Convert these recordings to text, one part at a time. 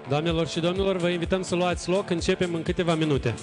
Doamnelor și domnilor, vă invităm să luați loc, începem în câteva minute.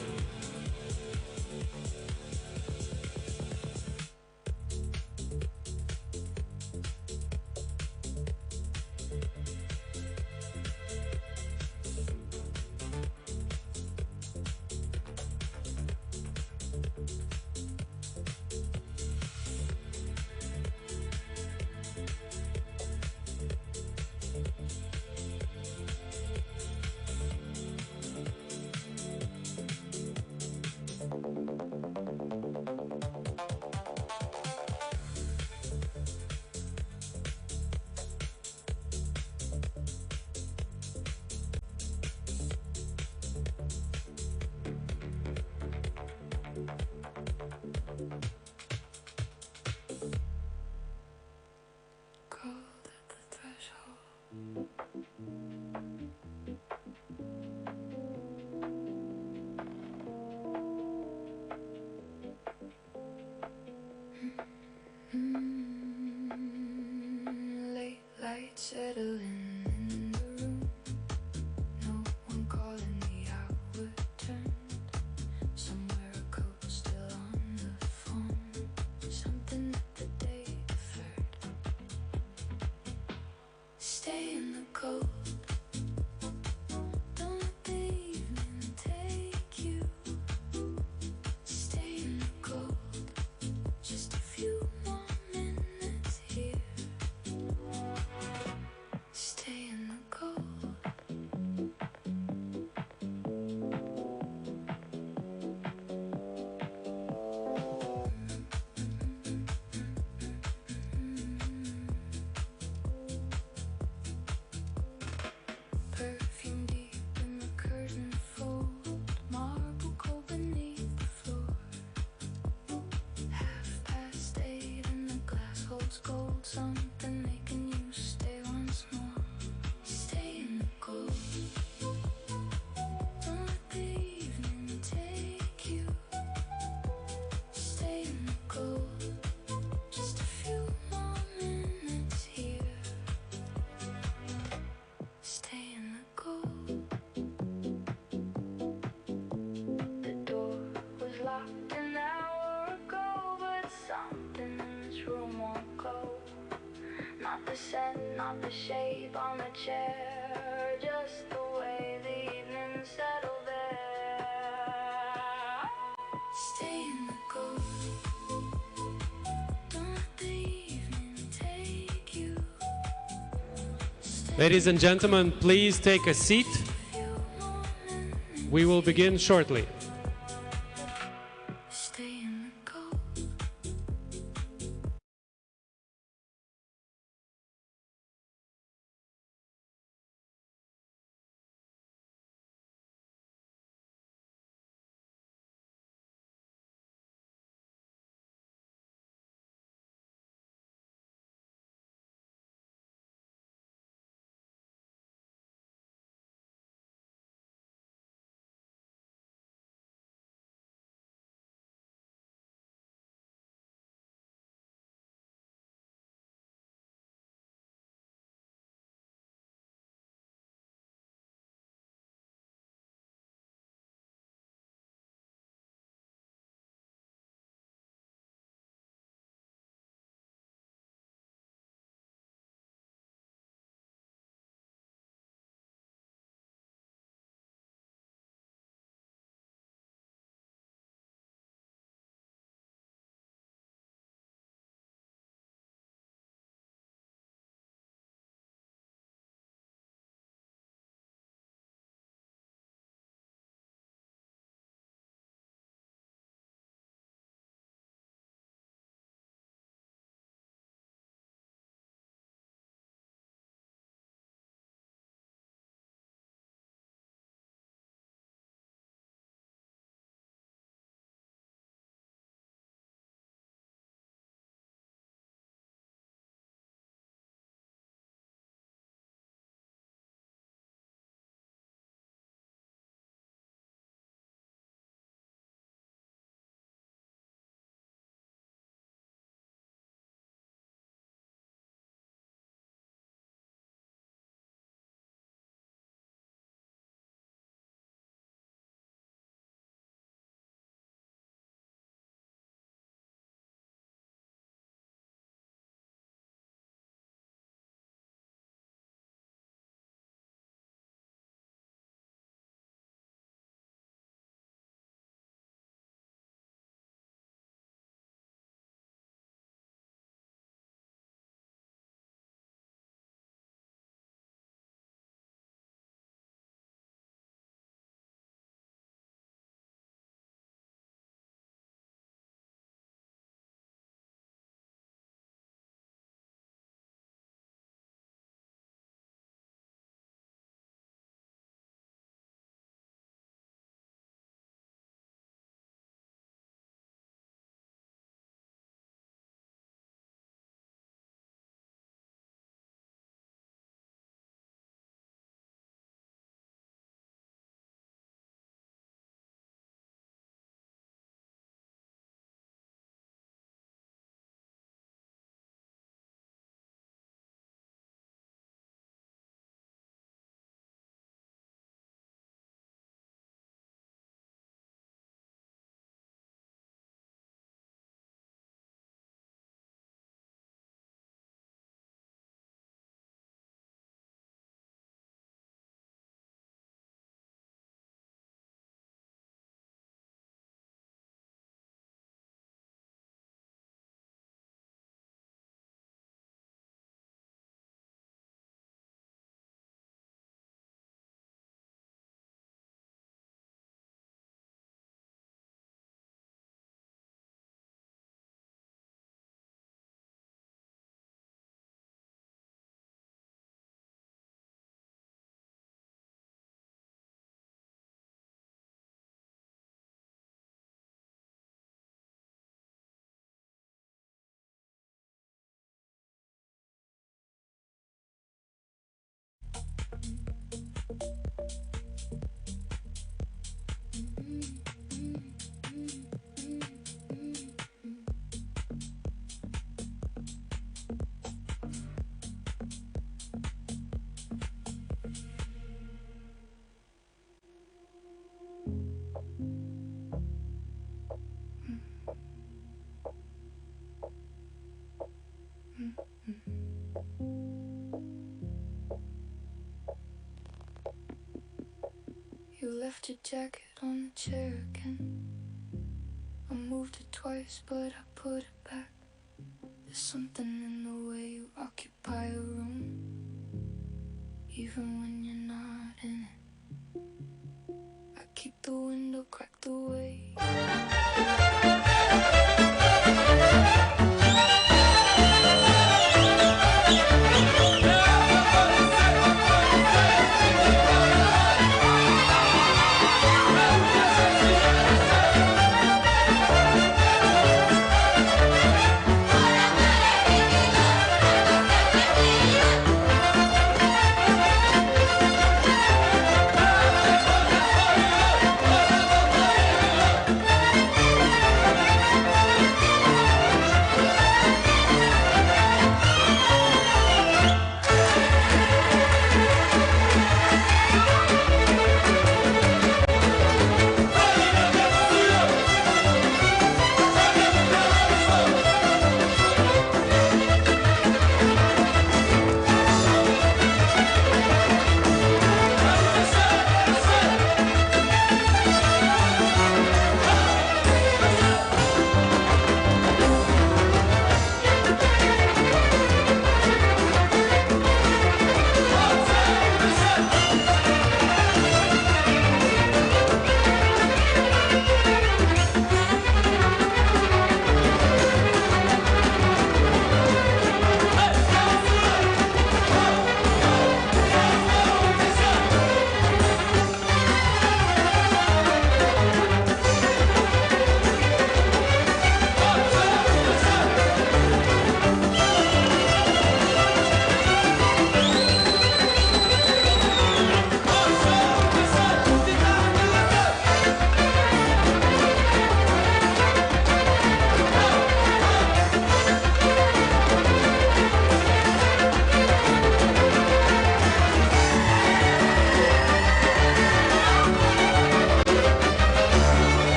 Not the scent, not the shape on the chair, just the way the evening settled there. Stay in the cold, don't let the evening take you. Ladies and gentlemen, please take a seat. We will begin shortly. Left your jacket on the chair again. I moved it twice, but I put it back. There's something in the way you occupy a room, even when you're not in it. I keep the window cracked away.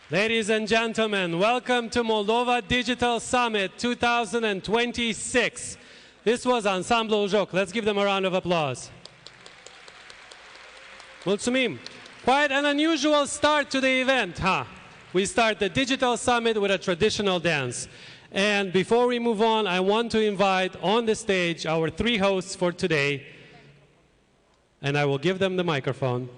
Ladies and gentlemen, welcome to Moldova Digital Summit 2026. This was Ensemble Joc. Let's give them a round of applause. Mulțumim. Quite an unusual start to the event, huh? We start the Digital Summit with a traditional dance. And before we move on, I want to invite on the stage our three hosts for today. And I will give them the microphone.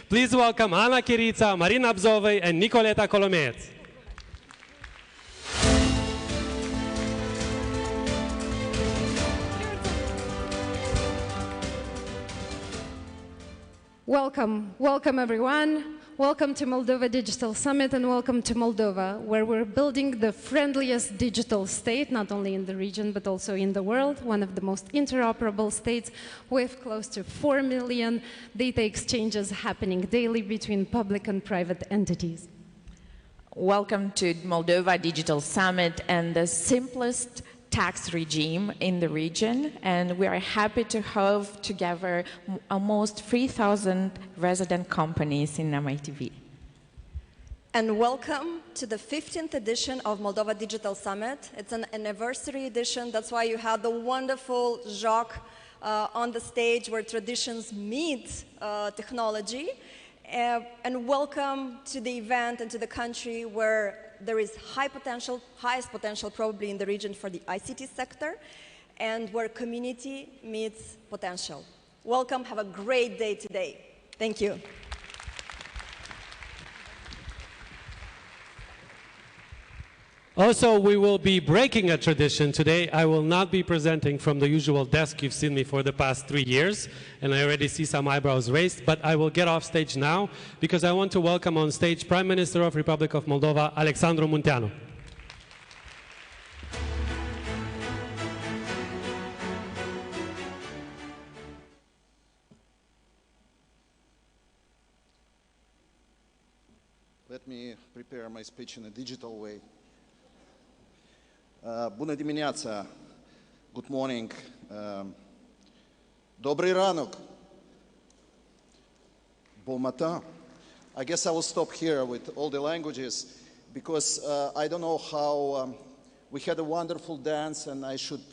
Please welcome Ana Chirița, Marina Bzovei, and Nicoleta Colomeț. Welcome, welcome everyone. Welcome to Moldova Digital Summit and welcome to Moldova, where we're building the friendliest digital state, not only in the region but also in the world, one of the most interoperable states with close to 4 million data exchanges happening daily between public and private entities. Welcome to Moldova Digital Summit and the simplest tax regime in the region, and we are happy to have together almost 3,000 resident companies in MITV. And welcome to the 15th edition of Moldova Digital Summit. It's an anniversary edition, that's why you had the wonderful Joc on the stage where traditions meet technology. And welcome to the event and to the country where there is highest potential probably in the region for the ICT sector, and where community meets potential. Welcome, have a great day today. Thank you. Also, we will be breaking a tradition today. I will not be presenting from the usual desk you've seen me for the past 3 years, and I already see some eyebrows raised, but I will get off stage now because I want to welcome on stage Prime Minister of Republic of Moldova, Alexandru Munteanu. Let me prepare my speech in a digital way. Bună dimineața. Good morning. Добрий ранок. Bon matin. I guess I will stop here with all the languages because I don't know how we had a wonderful dance and I should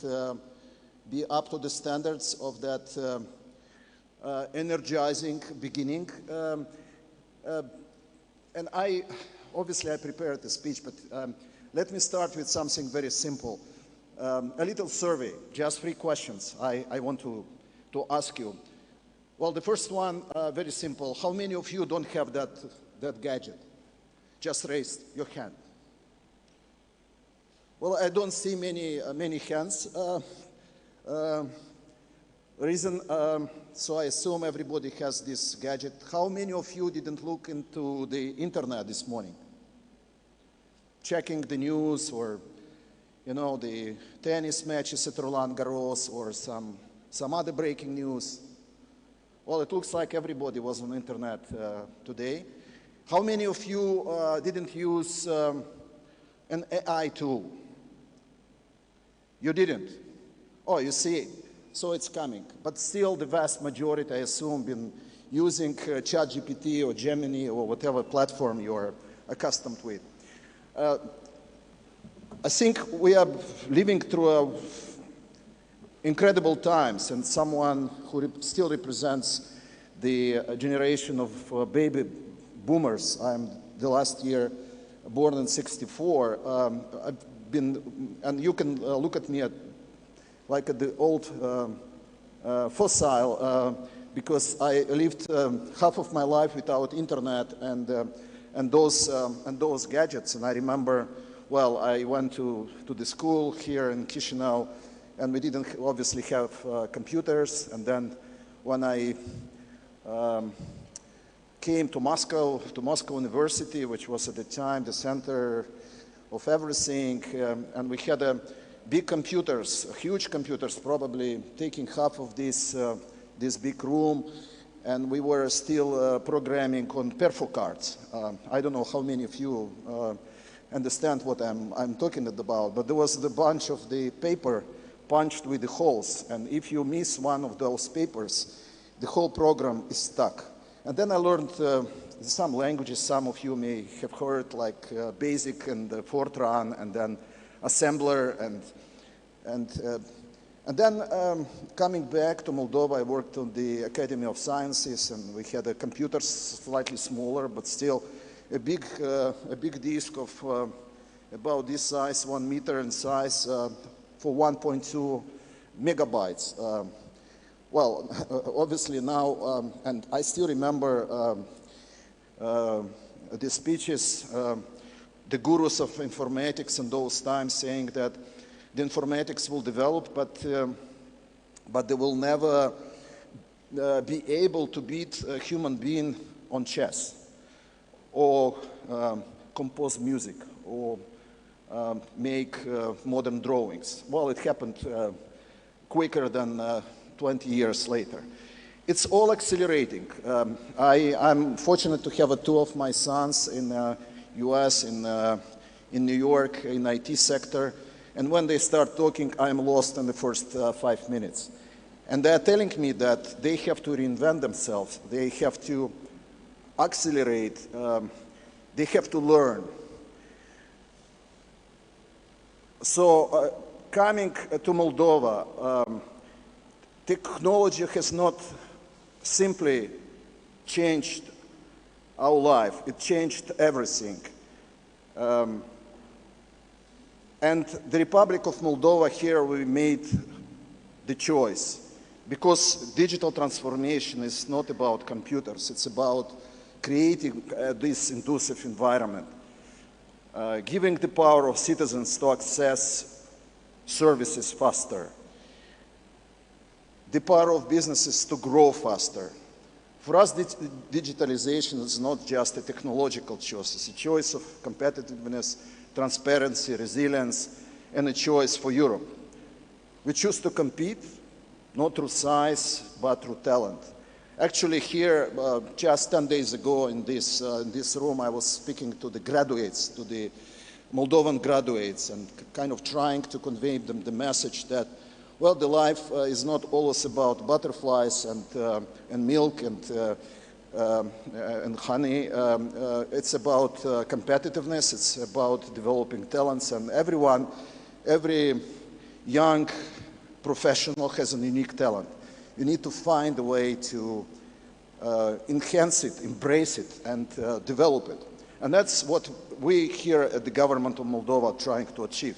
be up to the standards of that energizing beginning. And obviously I prepared the speech, but let me start with something very simple. A little survey, just 3 questions I want to ask you. Well, the first one, very simple. How many of you don't have that gadget? Just raise your hand. Well, I don't see many hands. Reason, so I assume everybody has this gadget. How many of you didn't look into the internet this morning? Checking the news or, you know, the tennis matches at Roland Garros or some other breaking news. Well, it looks like everybody was on the internet today. How many of you didn't use an AI tool? You didn't? Oh, you see, so it's coming. But still, the vast majority, I assume, been using ChatGPT or Gemini or whatever platform you're accustomed with. I think we are living through incredible times, and someone who still represents the generation of baby boomers. I'm the last year born in '64. I've been, and you can look at me like at the old fossil, because I lived half of my life without internet and those gadgets. And I remember, well, I went to the school here in Chisinau, and we didn't obviously have computers. And then when I came to Moscow University, which was at the time the center of everything, and we had big computers, huge computers, probably taking half of this big room, and we were still programming on perfo cards. I don't know how many of you understand what I'm talking about, but there was the bunch of the paper punched with the holes, and if you miss one of those papers, the whole program is stuck. And then I learned some languages some of you may have heard, like BASIC and Fortran, and then assembler, and then coming back to Moldova, I worked on the Academy of Sciences, and we had a computer slightly smaller, but still a big disk of about this size, 1 meter in size, for 1.2 megabytes. Well, obviously now, and I still remember the speeches, the gurus of informatics in those times saying that the informatics will develop, but they will never be able to beat a human being on chess, or compose music, or make modern drawings. Well, it happened quicker than 20 years later. It's all accelerating. I'm fortunate to have 2 of my sons in US, in New York, in IT sector, and when they start talking, I'm lost in the first 5 minutes. And they're telling me that they have to reinvent themselves, they have to accelerate, they have to learn. So coming to Moldova, technology has not simply changed our life, it changed everything. And the Republic of Moldova, here we made the choice, because digital transformation is not about computers, it's about creating this inclusive environment, giving the power of citizens to access services faster, the power of businesses to grow faster. For us, digitalization is not just a technological choice, it's a choice of competitiveness, transparency, resilience, and a choice for Europe. We choose to compete, not through size, but through talent. Actually, here, just 10 days ago in this room, I was speaking to the graduates, to the Moldovan graduates, and kind of trying to convey them the message that, well, the life is not always about butterflies and milk and honey. It's about competitiveness. It's about developing talents, and every young professional has a unique talent. You need to find a way to enhance it, embrace it, and develop it. And that's what we here at the government of Moldova are trying to achieve.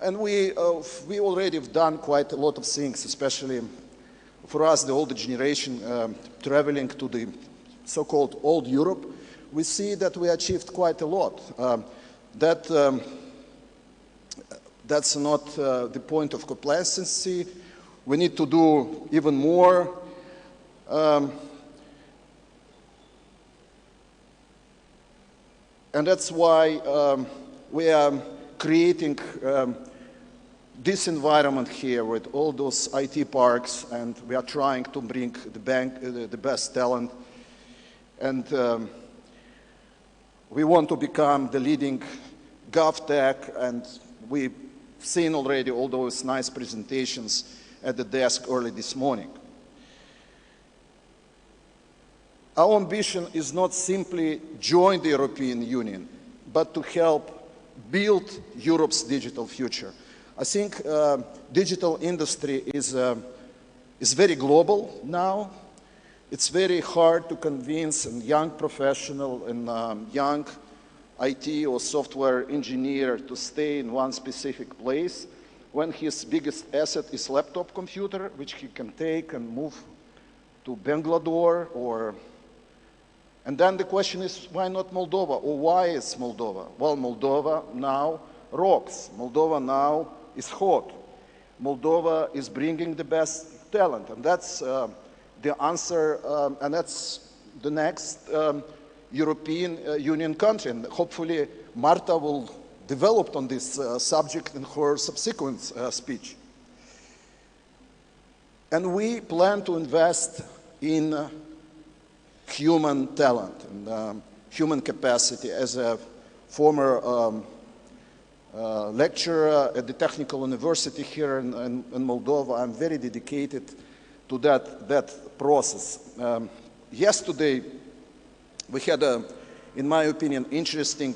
And we already have done quite a lot of things, especially for us, the older generation, traveling to the so-called old Europe. We see that we achieved quite a lot. That's not the point of complacency. We need to do even more. And that's why we are creating this environment here with all those IT parks, and we are trying to bring the best talent. And we want to become the leading GovTech, and we've seen already all those nice presentations at the desk early this morning. Our ambition is not simply join the European Union, but to help build Europe's digital future. I think digital industry is very global now. It's very hard to convince a young professional and young IT or software engineer to stay in one specific place when his biggest asset is laptop computer, which he can take and move to Bangalore or... And then the question is, why not Moldova? Or why is Moldova? Well, Moldova now rocks. Moldova now is hot. Moldova is bringing the best talent. And that's the answer, and that's the next European Union country. And hopefully Marta will develop on this subject in her subsequent speech. And we plan to invest in human talent and human capacity. As a former lecturer at the Technical University here in Moldova, I'm very dedicated to that process. Yesterday, we had in my opinion, interesting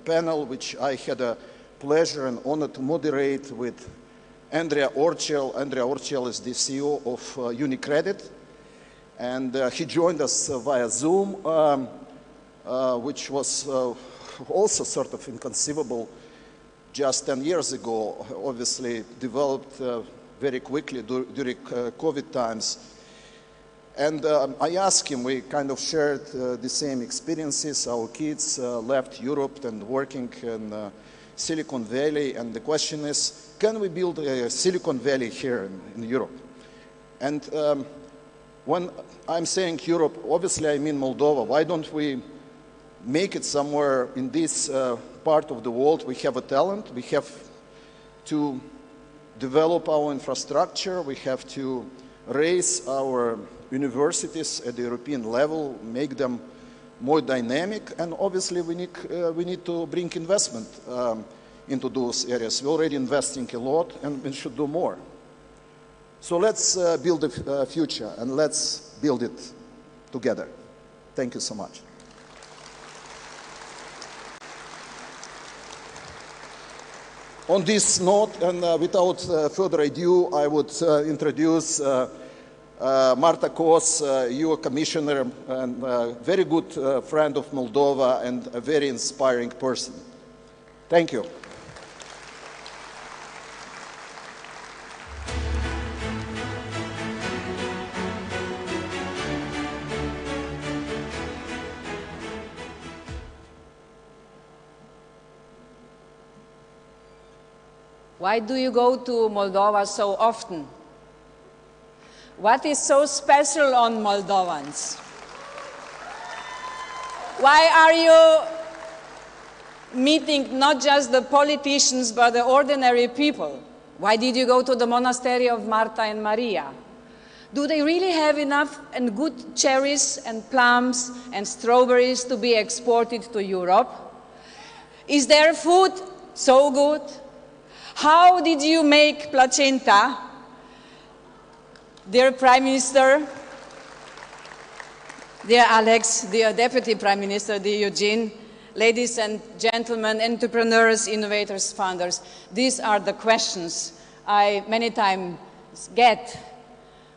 panel, which I had a pleasure and honor to moderate with Andrea Orchel. Andrea Orchel is the CEO of UniCredit, and he joined us via Zoom, which was also sort of inconceivable just 10 years ago, obviously developed very quickly during COVID times. And I asked him, we kind of shared the same experiences. Our kids left Europe and working in Silicon Valley, and the question is, can we build a Silicon Valley here in Europe? And when I'm saying Europe, obviously I mean Moldova. Why don't we make it somewhere in this part of the world? We have a talent, we have to develop our infrastructure, we have to raise our universities at the European level, make them more dynamic, and obviously we need to bring investment into those areas. We're already investing a lot, and we should do more. So let's build a future, and let's build it together. Thank you so much. On this note, and without further ado, I would introduce Marta Kos, you are commissioner and a very good friend of Moldova and a very inspiring person. Thank you. Why do you go to Moldova so often? What is so special on Moldovans? Why are you meeting not just the politicians but the ordinary people? Why did you go to the monastery of Marta and Maria? Do they really have enough and good cherries and plums and strawberries to be exported to Europe? Is their food so good? How did you make placenta? Dear Prime Minister, dear Alex, dear Deputy Prime Minister, dear Eugene, ladies and gentlemen, entrepreneurs, innovators, founders, these are the questions I many times get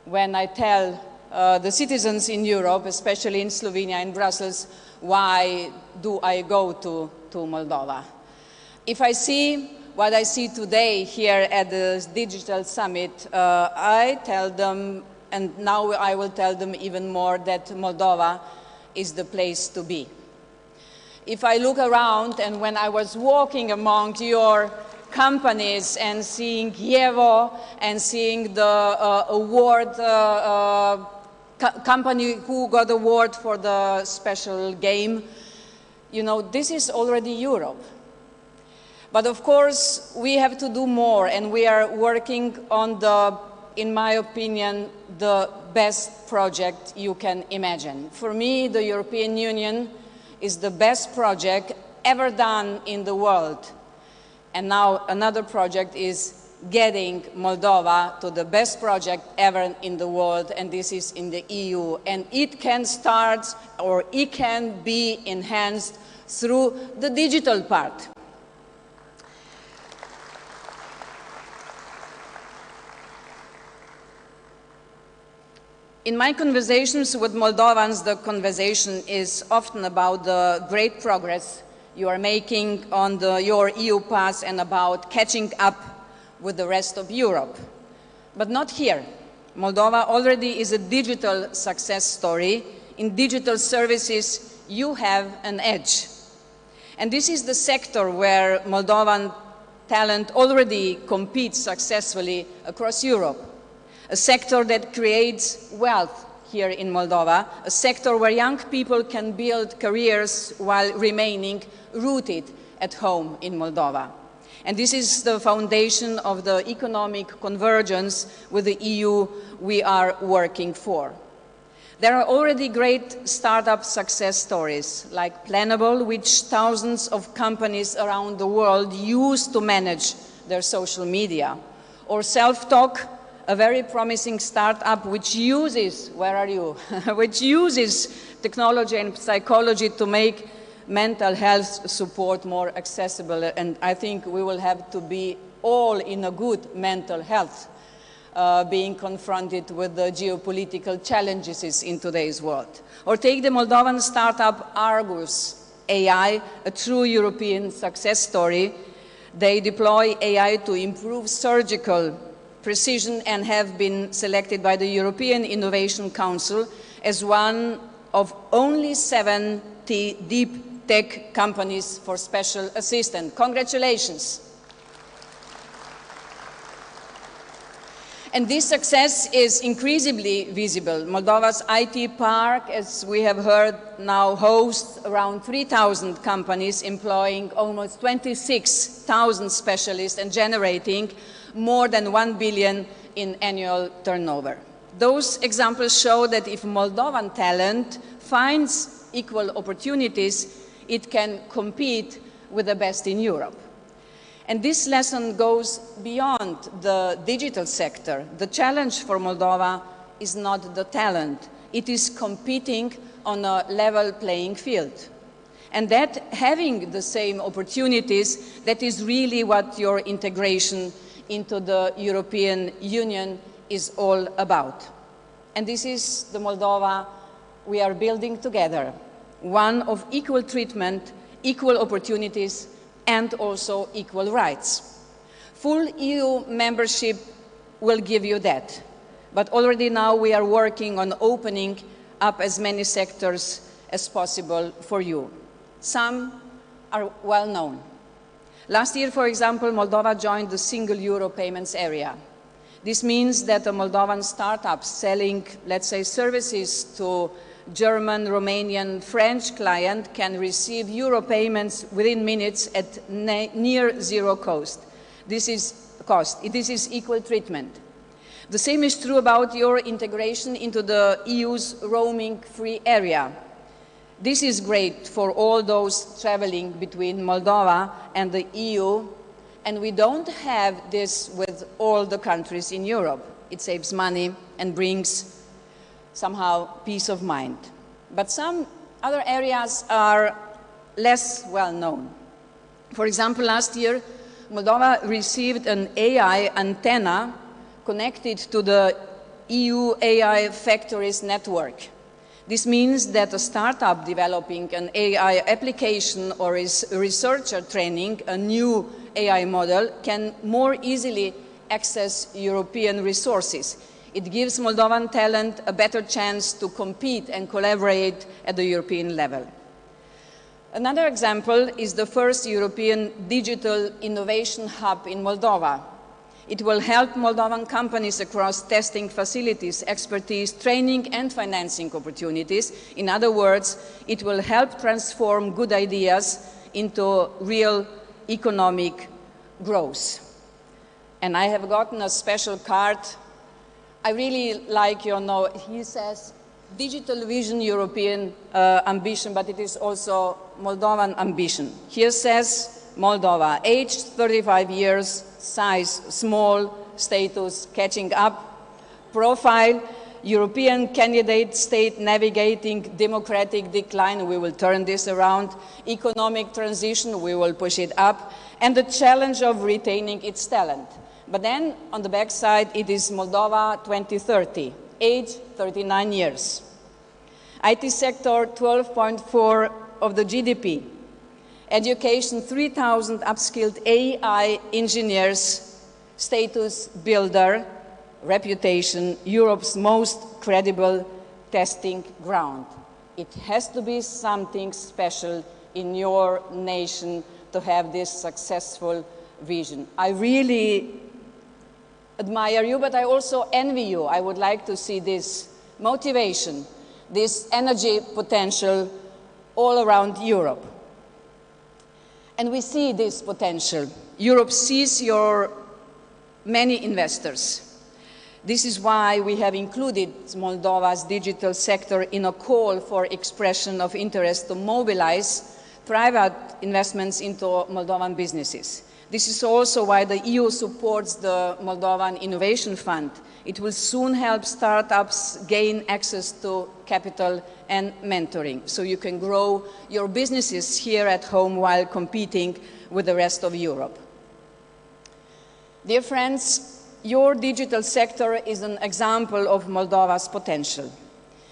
when I tell the citizens in Europe, especially in Slovenia and Brussels, why do I go to Moldova? If I see what I see today here at the Digital Summit, I tell them, and now I will tell them even more, that Moldova is the place to be. If I look around, and when I was walking among your companies and seeing Yevo and seeing the award company who got award for the special game, you know, this is already Europe. But of course, we have to do more, and we are working on the, in my opinion, the best project you can imagine. For me, the European Union is the best project ever done in the world. And now another project is getting Moldova to the best project ever in the world, and this is in the EU. And it can start, or it can be enhanced through the digital part. In my conversations with Moldovans, the conversation is often about the great progress you are making on your EU path and about catching up with the rest of Europe. But not here. Moldova already is a digital success story. In digital services, you have an edge. And this is the sector where Moldovan talent already competes successfully across Europe. A sector that creates wealth here in Moldova, a sector where young people can build careers while remaining rooted at home in Moldova. And this is the foundation of the economic convergence with the EU we are working for. There are already great startup success stories, like Planable, which thousands of companies around the world use to manage their social media, or Self-Talk, a very promising startup which uses, where are you, which uses technology and psychology to make mental health support more accessible. And I think we will have to be all in a good mental health, being confronted with the geopolitical challenges in today's world. Or take the Moldovan startup Argus AI, a true European success story. They deploy AI to improve surgical precision and have been selected by the European Innovation Council as one of only 70 deep tech companies for special assistance. Congratulations. And this success is increasingly visible. Moldova's IT park, as we have heard, now hosts around 3,000 companies employing almost 26,000 specialists and generating more than 1 billion in annual turnover. Those examples show that if Moldovan talent finds equal opportunities, it can compete with the best in Europe. And this lesson goes beyond the digital sector. The challenge for Moldova is not the talent. It is competing on a level playing field. And that having the same opportunities, that is really what your integration into the European Union is all about. And this is the Moldova we are building together, one of equal treatment, equal opportunities, and also equal rights. Full EU membership will give you that. But already now we are working on opening up as many sectors as possible for you. Some are well known. Last year, for example, Moldova joined the single euro payments area. This means that a Moldovan startup selling, let's say, services to German, Romanian, French client can receive euro payments within minutes at near zero cost. This is equal treatment. The same is true about your integration into the EU's roaming-free area. This is great for all those traveling between Moldova and the EU, and we don't have this with all the countries in Europe. It saves money and brings somehow peace of mind. But some other areas are less well known. For example, last year, Moldova received an AI antenna connected to the EU AI Factories network. This means that a startup developing an AI application or is a researcher training a new AI model can more easily access European resources. It gives Moldovan talent a better chance to compete and collaborate at the European level. Another example is the first European Digital Innovation Hub in Moldova. It will help Moldovan companies across testing facilities, expertise, training and financing opportunities. In other words, it will help transform good ideas into real economic growth. And I have gotten a special card. I really like your note. He says, Digital Vision European ambition, but it is also Moldovan ambition. Here says Moldova, age 35 years, size small, status catching up, profile European candidate state navigating democratic decline, we will turn this around, economic transition, we will push it up, and the challenge of retaining its talent. But then on the back side it is Moldova 2030, age 39 years. IT sector 12.4 of the GDP. Education 3,000 upskilled AI engineers, status builder, reputation, Europe's most credible testing ground. It has to be something special in your nation to have this successful vision. I really admire you, but I also envy you. I would like to see this motivation, this energy potential all around Europe. And we see this potential. Europe sees your many investors. This is why we have included Moldova's digital sector in a call for expression of interest to mobilize private investments into Moldovan businesses. This is also why the EU supports the Moldovan Innovation Fund. It will soon help startups gain access to capital and mentoring, so you can grow your businesses here at home while competing with the rest of Europe. Dear friends, your digital sector is an example of Moldova's potential.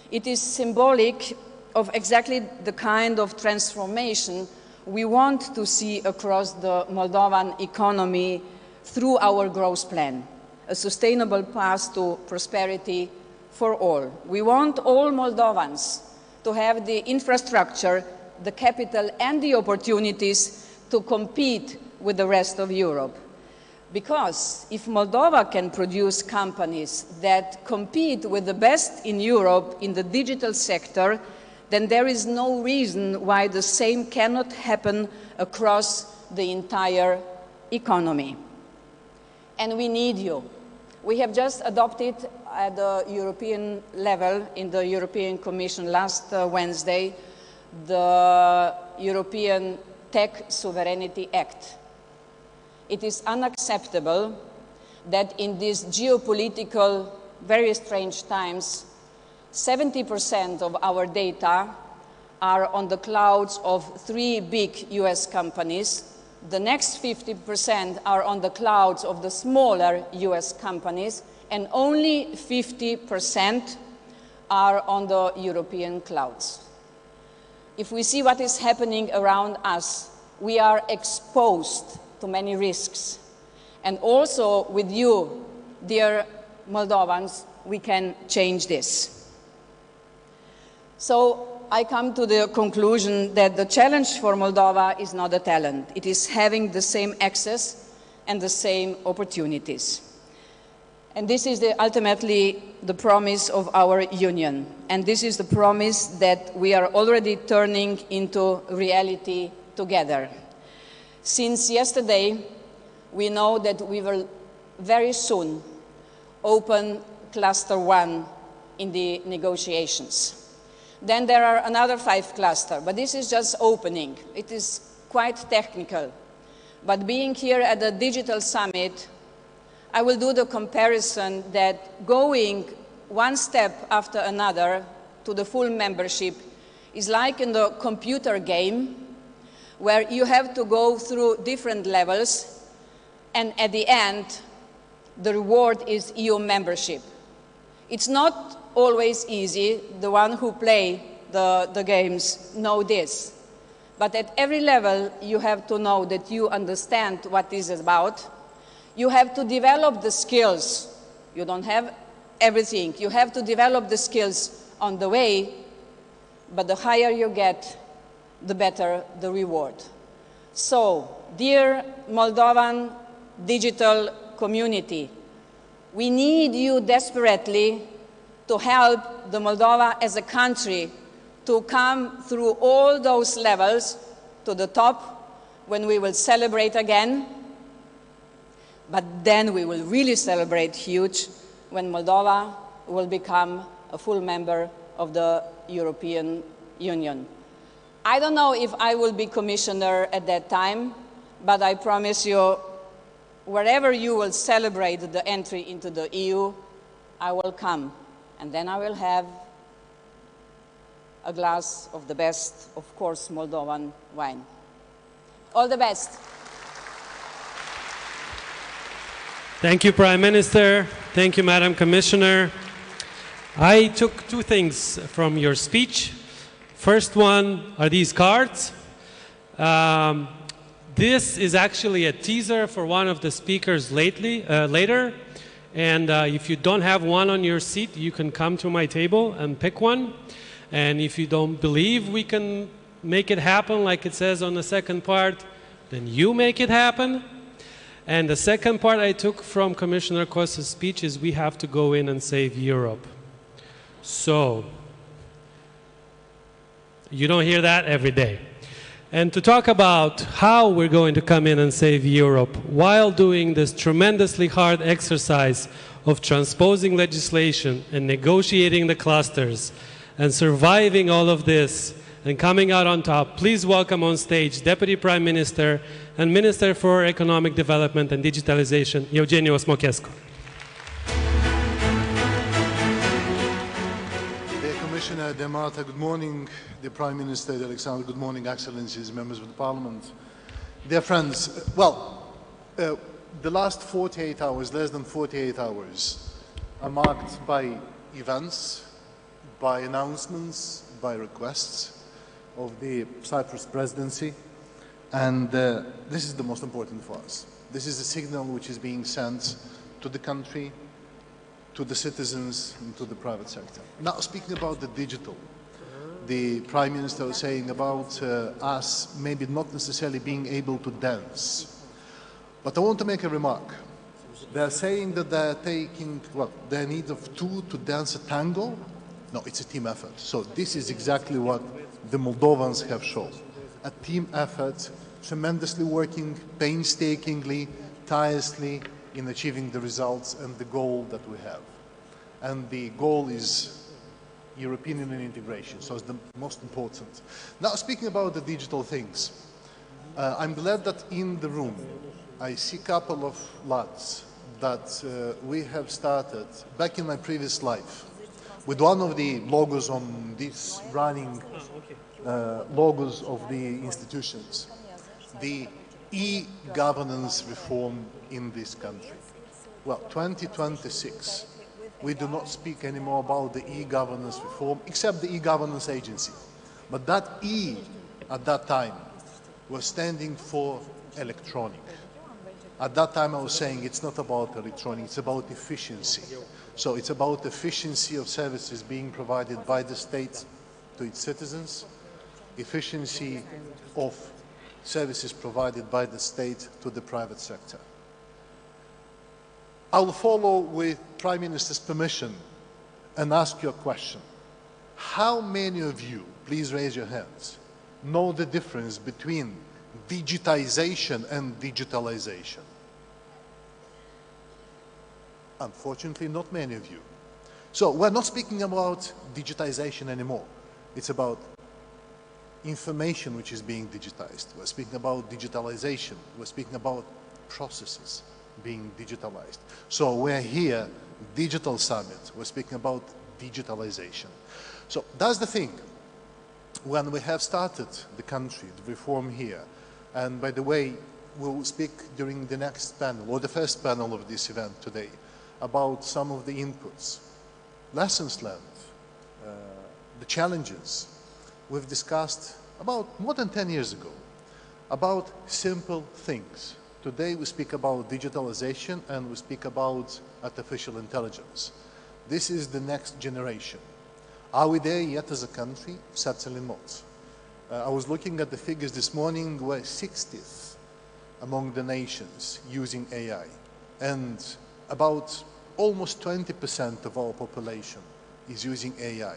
It is symbolic of exactly the kind of transformation we want to see across the Moldovan economy through our growth plan, a sustainable path to prosperity for all. We want all Moldovans to have the infrastructure, the capital and the opportunities to compete with the rest of Europe. Because if Moldova can produce companies that compete with the best in Europe in the digital sector, then there is no reason why the same cannot happen across the entire economy. And we need you. We have just adopted at the European level, in the European Commission last Wednesday, the European Tech Sovereignty Act. It is unacceptable that in these geopolitical, very strange times, 70% of our data are on the clouds of 3 big US companies. The next 50% are on the clouds of the smaller US companies, and only 50% are on the European clouds. If we see what is happening around us, we are exposed to many risks. And also with you, dear Moldovans, we can change this. So I come to the conclusion that the challenge for Moldova is not the talent. It is having the same access and the same opportunities. And this is ultimately the promise of our union. And this is the promise that we are already turning into reality together. Since yesterday, we know that we will very soon open cluster 1 in the negotiations. Then there are another 5 clusters, but this is just opening. It is quite technical. But being here at the Digital Summit, I will do the comparison that going one step after another to the full membership is like in the computer game, where you have to go through different levels, and at the end, the reward is EU membership. It's not always easy. The one who play the games know this. But at every level, you have to know that you understand what this is about. You have to develop the skills. You don't have everything. You have to develop the skills on the way, but the higher you get, the better the reward. So, dear Moldovan digital community, we need you desperately to help the Moldova as a country to come through all those levels to the top when we will celebrate again. But then we will really celebrate huge when Moldova will become a full member of the European Union. I don't know if I will be commissioner at that time, but I promise you, wherever you will celebrate the entry into the EU, I will come. And then I will have a glass of the best, of course, Moldovan wine. All the best. Thank you, Prime Minister. Thank you, Madam Commissioner. I took 2 things from your speech. First one are these cards. This is actually a teaser for one of the speakers later. And if you don't have one on your seat, you can come to my table and pick one. And if you don't believe we can make it happen like it says on the second part, then you make it happen. And the second part I took from Commissioner Costa's speech is we have to go in and save Europe. So, you don't hear that every day. And to talk about how we're going to come in and save Europe while doing this tremendously hard exercise of transposing legislation and negotiating the clusters and surviving all of this and coming out on top, please welcome on stage Deputy Prime Minister and Minister for Economic Development and Digitalization, Eugenio Smochescu. Dear Commissioner De Marta, good morning. Dear Prime Minister De Alexander, good morning, Excellencies, members of the Parliament. Dear friends, the last 48 hours, less than 48 hours, are marked by events, by announcements, by requests of the Cyprus presidency, and this is the most important for us. This is a signal which is being sent to the country, to the citizens, and to the private sector. Now, speaking about the digital, the Prime Minister was saying about us maybe not necessarily being able to dance. But I want to make a remark. They are saying that they are taking, their need of 2 to dance a tango. No, it's a team effort. So this is exactly what the Moldovans have shown. A team effort, tremendously working painstakingly, tirelessly in achieving the results and the goal that we have. And the goal is European Union integration, so it's the most important. Now, speaking about the digital things, I'm glad that in the room I see a couple of lads that we have started back in my previous life with one of the logos on these running logos of the institutions, the e-governance reform in this country. Well, 2026, we do not speak anymore about the e-governance reform, except the e-governance agency. But that E at that time was standing for electronic. At that time I was saying it's not about electronic, it's about efficiency. So it's about efficiency of services being provided by the state to its citizens, efficiency of services provided by the state to the private sector. I will follow with Prime Minister's permission and ask you a question. How many of you, please raise your hands, know the difference between digitization and digitalization? Unfortunately, not many of you. So we're not speaking about digitization anymore. It's about information which is being digitized. We're speaking about digitalization. We're speaking about processes being digitalized. So we're here, Digital Summit. We're speaking about digitalization. So that's the thing. When we have started the country, the reform here, and by the way, we'll speak during the next panel, or the first panel of this event today, about some of the inputs, lessons learned, the challenges we've discussed about more than 10 years ago, about simple things. Today we speak about digitalization and we speak about artificial intelligence. This is the next generation. Are we there yet as a country? Certainly not. I was looking at the figures this morning. We're 60th among the nations using AI, and about almost 20% of our population is using AI.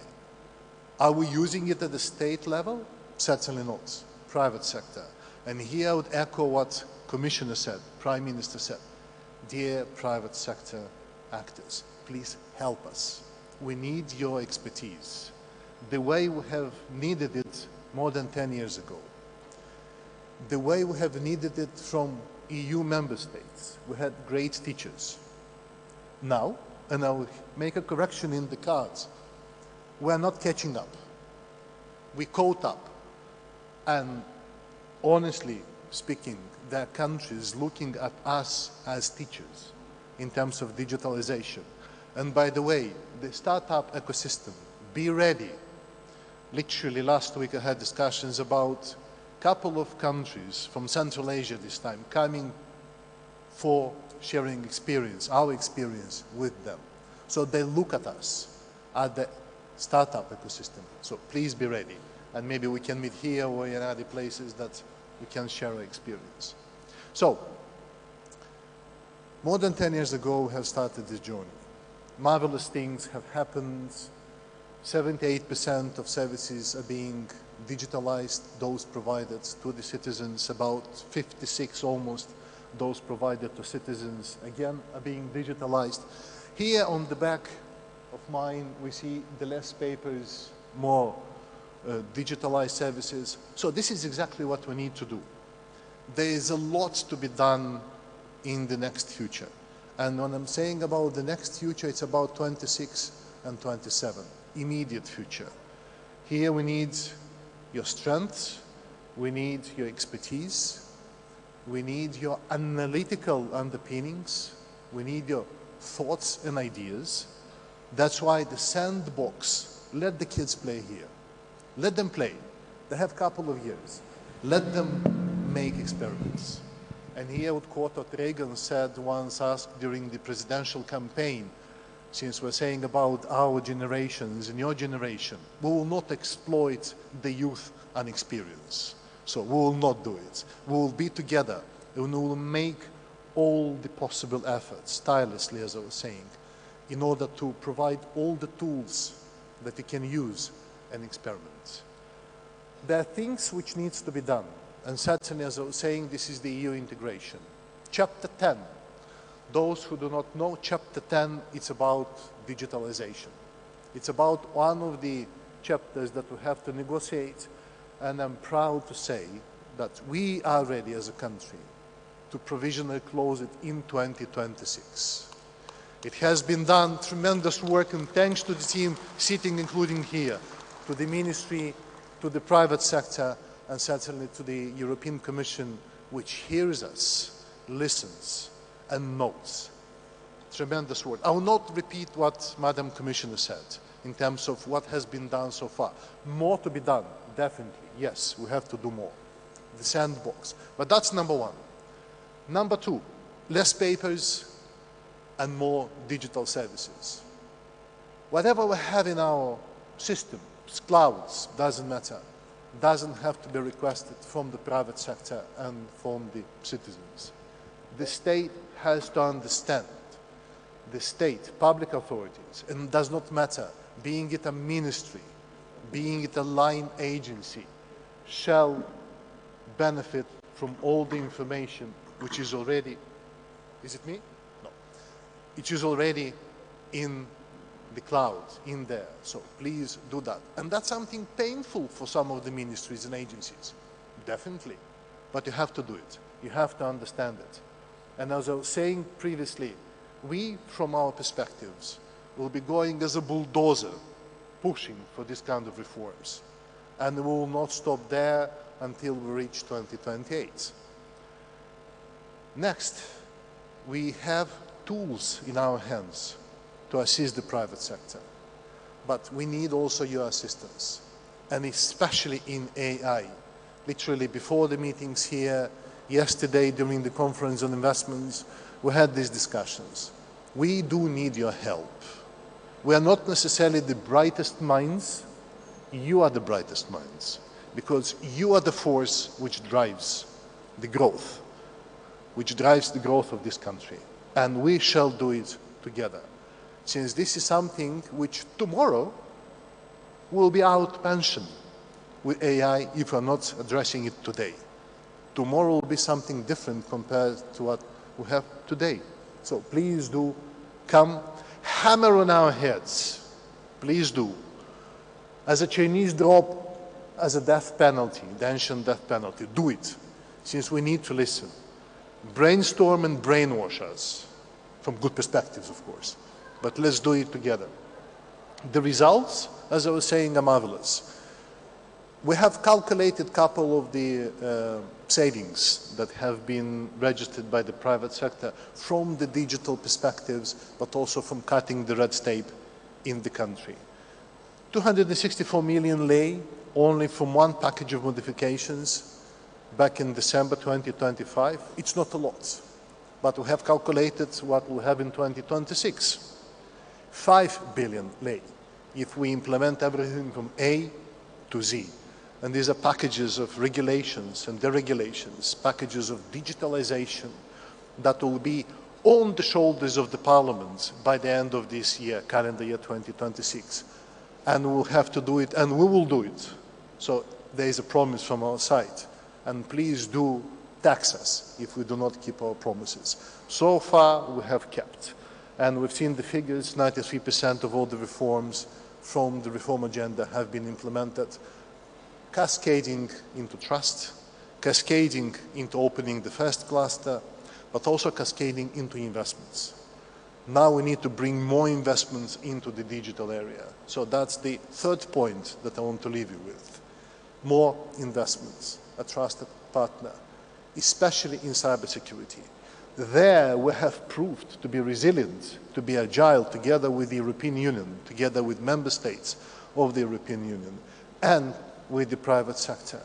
Are we using it at the state level? Certainly not. Private sector. And here I would echo what Commissioner said, Prime Minister said. Dear private sector actors, please help us. We need your expertise. The way we have needed it more than 10 years ago. The way we have needed it from EU member states. We had great teachers. Now, and I'll make a correction in the cards, we're not catching up. We caught up. And honestly speaking, there are countries looking at us as teachers in terms of digitalization. And by the way, the startup ecosystem, be ready. Literally last week I had discussions about a couple of countries from Central Asia this time coming for sharing experience, our experience with them. So they look at us, at the startup ecosystem. So please be ready. And maybe we can meet here or in other places that we can share our experience. So, more than 10 years ago, we have started this journey. Marvelous things have happened. 78% of services are being digitalized, those provided to the citizens. About 56 almost, those provided to citizens, again, are being digitalized. Here on the back of mine, we see the less papers, more digitalized services. So this is exactly what we need to do. There is a lot to be done in the next future. And when I'm saying about the next future, it's about 26 and 27, immediate future. Here we need your strength, we need your expertise, we need your analytical underpinnings, we need your thoughts and ideas. That's why the sandbox, let the kids play here. Let them play. They have a couple of years. Let them make experiments. And here I would quote what Reagan said once asked during the presidential campaign, since we're saying about our generations and your generation, we will not exploit the youth inexperience. So we will not do it. We will be together and we will make all the possible efforts, tirelessly as I was saying, in order to provide all the tools that you can use and experiment. There are things which needs to be done, and certainly, as I was saying, this is the EU integration. Chapter 10, those who do not know, Chapter 10, it's about digitalization. It's about one of the chapters that we have to negotiate, and I'm proud to say that we are ready as a country to provisionally close it in 2026. It has been done tremendous work, and thanks to the team sitting, including here, to the ministry, to the private sector, and certainly to the European Commission, which hears us, listens, and notes. Tremendous work. I will not repeat what Madam Commissioner said in terms of what has been done so far. More to be done, definitely. Yes, we have to do more. The sandbox. But that's number one. Number two, less papers and more digital services. Whatever we have in our system, clouds, doesn't matter, doesn't have to be requested from the private sector and from the citizens. The state has to understand, the state, public authorities, and it does not matter, being it a ministry, being it a line agency, shall benefit from all the information which is already, is it me? No. it is already in the cloud, in there. So please do that. And that's something painful for some of the ministries and agencies, definitely. But you have to do it. You have to understand it. And as I was saying previously, we, from our perspectives, will be going as a bulldozer, pushing for this kind of reforms. And we will not stop there until we reach 2028. Next, we have tools in our hands to assist the private sector. But we need also your assistance, and especially in AI. Literally before the meetings here, yesterday during the conference on investments, we had these discussions. We do need your help. We are not necessarily the brightest minds. You are the brightest minds, because you are the force which drives the growth, of this country. And we shall do it together. Since this is something which tomorrow will be outpensioned with AI if we are not addressing it today. Tomorrow will be something different compared to what we have today. So please do come, hammer on our heads. Please do. As a Chinese drop, as a death penalty, the ancient death penalty, do it, since we need to listen. Brainstorm and brainwash us, from good perspectives, of course. But let's do it together. The results, as I was saying, are marvelous. We have calculated a couple of the savings that have been registered by the private sector from the digital perspectives, but also from cutting the red tape in the country. 264 million lei only from one package of modifications back in December 2025. It's not a lot, but we have calculated what we'll have in 2026. 5 billion lei if we implement everything from A to Z. And these are packages of regulations and deregulations, packages of digitalization that will be on the shoulders of the Parliament by the end of this year, calendar year 2026. And we'll have to do it, and we will do it. So there is a promise from our side. And please do tax us if we do not keep our promises. So far, we have kept. And we've seen the figures, 93% of all the reforms from the reform agenda have been implemented, cascading into trust, cascading into opening the first cluster, but also cascading into investments. Now we need to bring more investments into the digital area. So that's the third point that I want to leave you with. More investments, a trusted partner, especially in cybersecurity. There we have proved to be resilient, to be agile, together with the European Union, together with member states of the European Union, and with the private sector.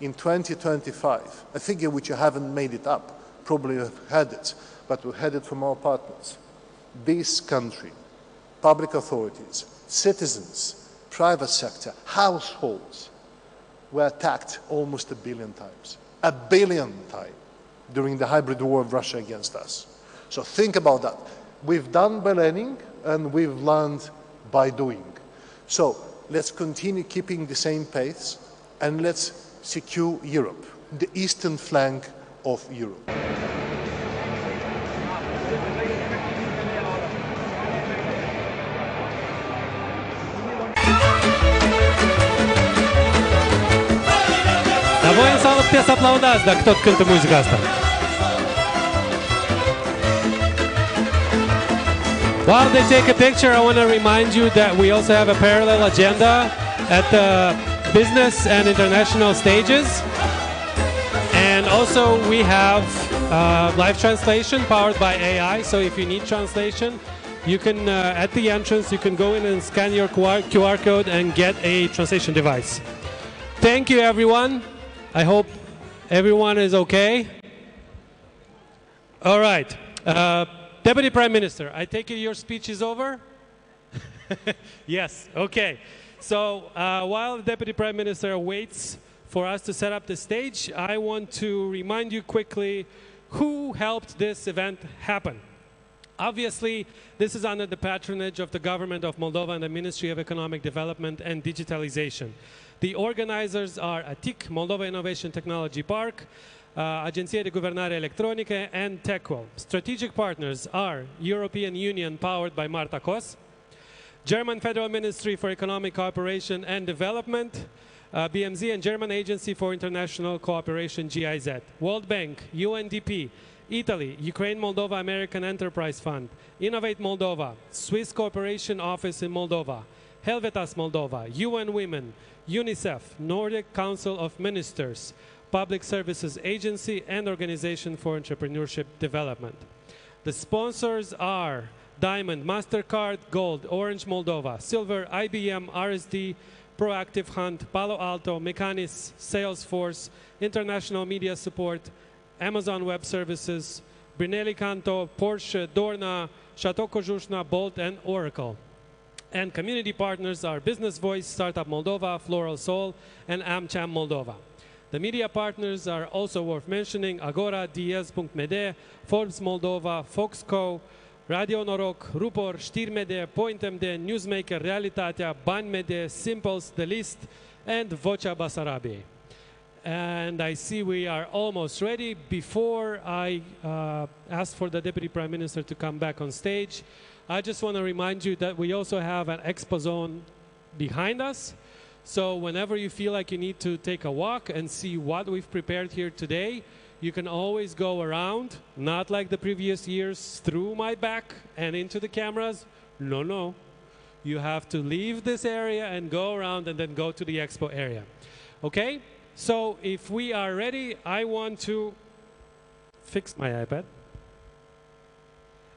In 2025, a figure which you haven't made it up, probably have had it, but we had it from our partners. This country, public authorities, citizens, private sector, households were attacked almost 1 billion times. 1 billion times during the hybrid war of Russia against us. So think about that. We've done by learning and we've learned by doing. So let's continue keeping the same pace and let's secure Europe, the eastern flank of Europe. Dar voi în sală puteți să aplaudați dacă tot cântă muzica asta. While they take a picture, I want to remind you that we also have a parallel agenda at the business and international stages. And also we have live translation powered by AI. So if you need translation, you can, at the entrance, you can go in and scan your QR code and get a translation device. Thank you, everyone. I hope everyone is okay. All right. Deputy Prime Minister, I take it your speech is over? Yes, okay. So while the Deputy Prime Minister waits for us to set up the stage, I want to remind you quickly who helped this event happen. Obviously, this is under the patronage of the Government of Moldova and the Ministry of Economic Development and Digitalization. The organizers are ATIC, Moldova Innovation Technology Park, Agenția de Guvernare Electronică, and TechWell. Strategic partners are European Union, powered by Marta Kos, German Federal Ministry for Economic Cooperation and Development, BMZ, and German Agency for International Cooperation, GIZ. World Bank, UNDP, Italy, Ukraine, Moldova, American Enterprise Fund, Innovate Moldova, Swiss Cooperation Office in Moldova, Helvetas Moldova, UN Women, UNICEF, Nordic Council of Ministers, Public Services Agency, and Organization for Entrepreneurship Development. The sponsors are Diamond, MasterCard, Gold, Orange Moldova, Silver, IBM, RSD, Proactive Hunt, Palo Alto, Mechanis, Salesforce, International Media Support, Amazon Web Services, Brunelli Canto, Porsche, Dorna, Chateau Cojușna, Bolt, and Oracle. And community partners are Business Voice, Startup Moldova, Floral Soul, and AmCham Moldova. The media partners are also worth mentioning: Agora, Diez.md, Forbes Moldova, Foxco, Radio Noroc, Rupor, Știri.md, Point.md, Newsmaker, Realitatea, Bani.md, Simples, The List, and Vocea Basarabiei. And I see we are almost ready. Before I ask for the Deputy Prime Minister to come back on stage, I just want to remind you that we also have an expo zone behind us. So whenever you feel like you need to take a walk and see what we've prepared here today, you can always go around, not like the previous years, through my back and into the cameras. No, no. You have to leave this area and go around and then go to the expo area. Okay? So if we are ready, I want to fix my iPad.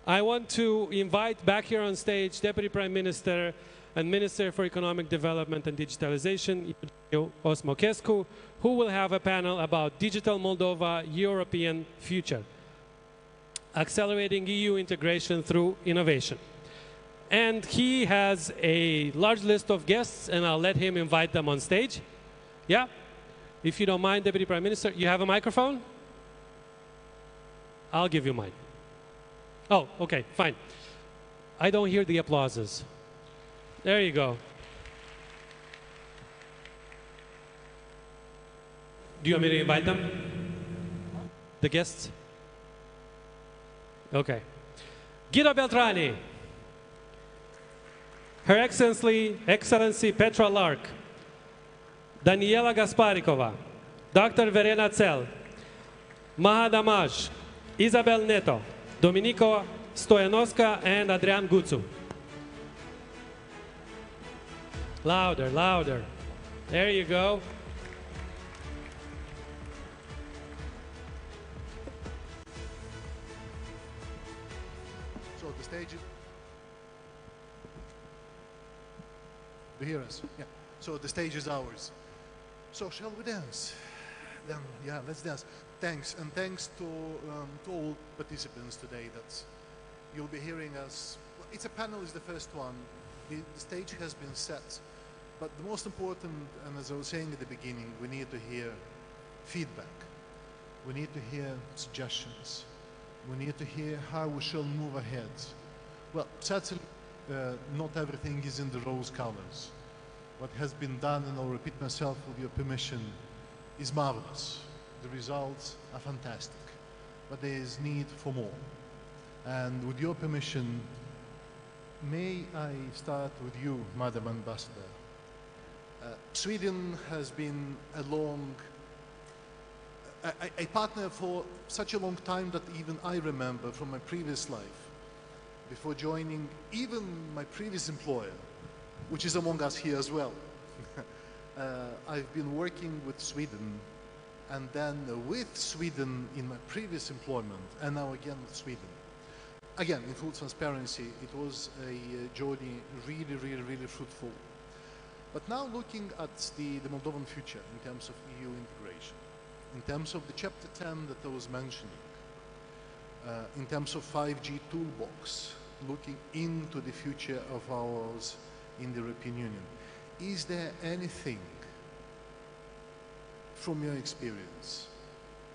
I want to invite back here on stage Deputy Prime Minister and Minister for Economic Development and Digitalization, Osmochescu, who will have a panel about Digital Moldova, European Future, accelerating EU integration through innovation. And he has a large list of guests, and I'll let him invite them on stage. Yeah? If you don't mind, Deputy Prime Minister, you have a microphone? I'll give you mine. Oh, okay, fine. I don't hear the applauses. There you go. Do you want me to invite them? The guests? Okay. Guido Beltrani. Her Excellency Petra Lark. Daniela Gasparikova. Dr. Verena Tsel. Maha Damaj. Isabel Neto. Domenico Stoyanovska and Adrian Gutsu. Louder, louder. There you go. So the stage is... Do you hear us? Yeah. So the stage is ours. So shall we dance? Then, yeah, let's dance. Thanks, and thanks to all participants today. That you'll be hearing us. It's a panel, is the first one. The stage has been set. But the most important, and as I was saying at the beginning, we need to hear feedback. We need to hear suggestions. We need to hear how we shall move ahead. Well, certainly not everything is in the rose colors. What has been done, and I'll repeat myself with your permission, is marvelous. The results are fantastic. But there is need for more. And with your permission, may I start with you, Madam Ambassador? Sweden has been a partner for such a long time that even I remember from my previous life, before joining even my previous employer, which is among us here as well. I've been working with Sweden, and then with Sweden in my previous employment, and now again with Sweden. Again, in full transparency, it was a journey really, really, really fruitful. But now looking at the Moldovan future in terms of EU integration, in terms of the Chapter 10 that I was mentioning, in terms of 5G toolbox, looking into the future of ours in the European Union, is there anything from your experience,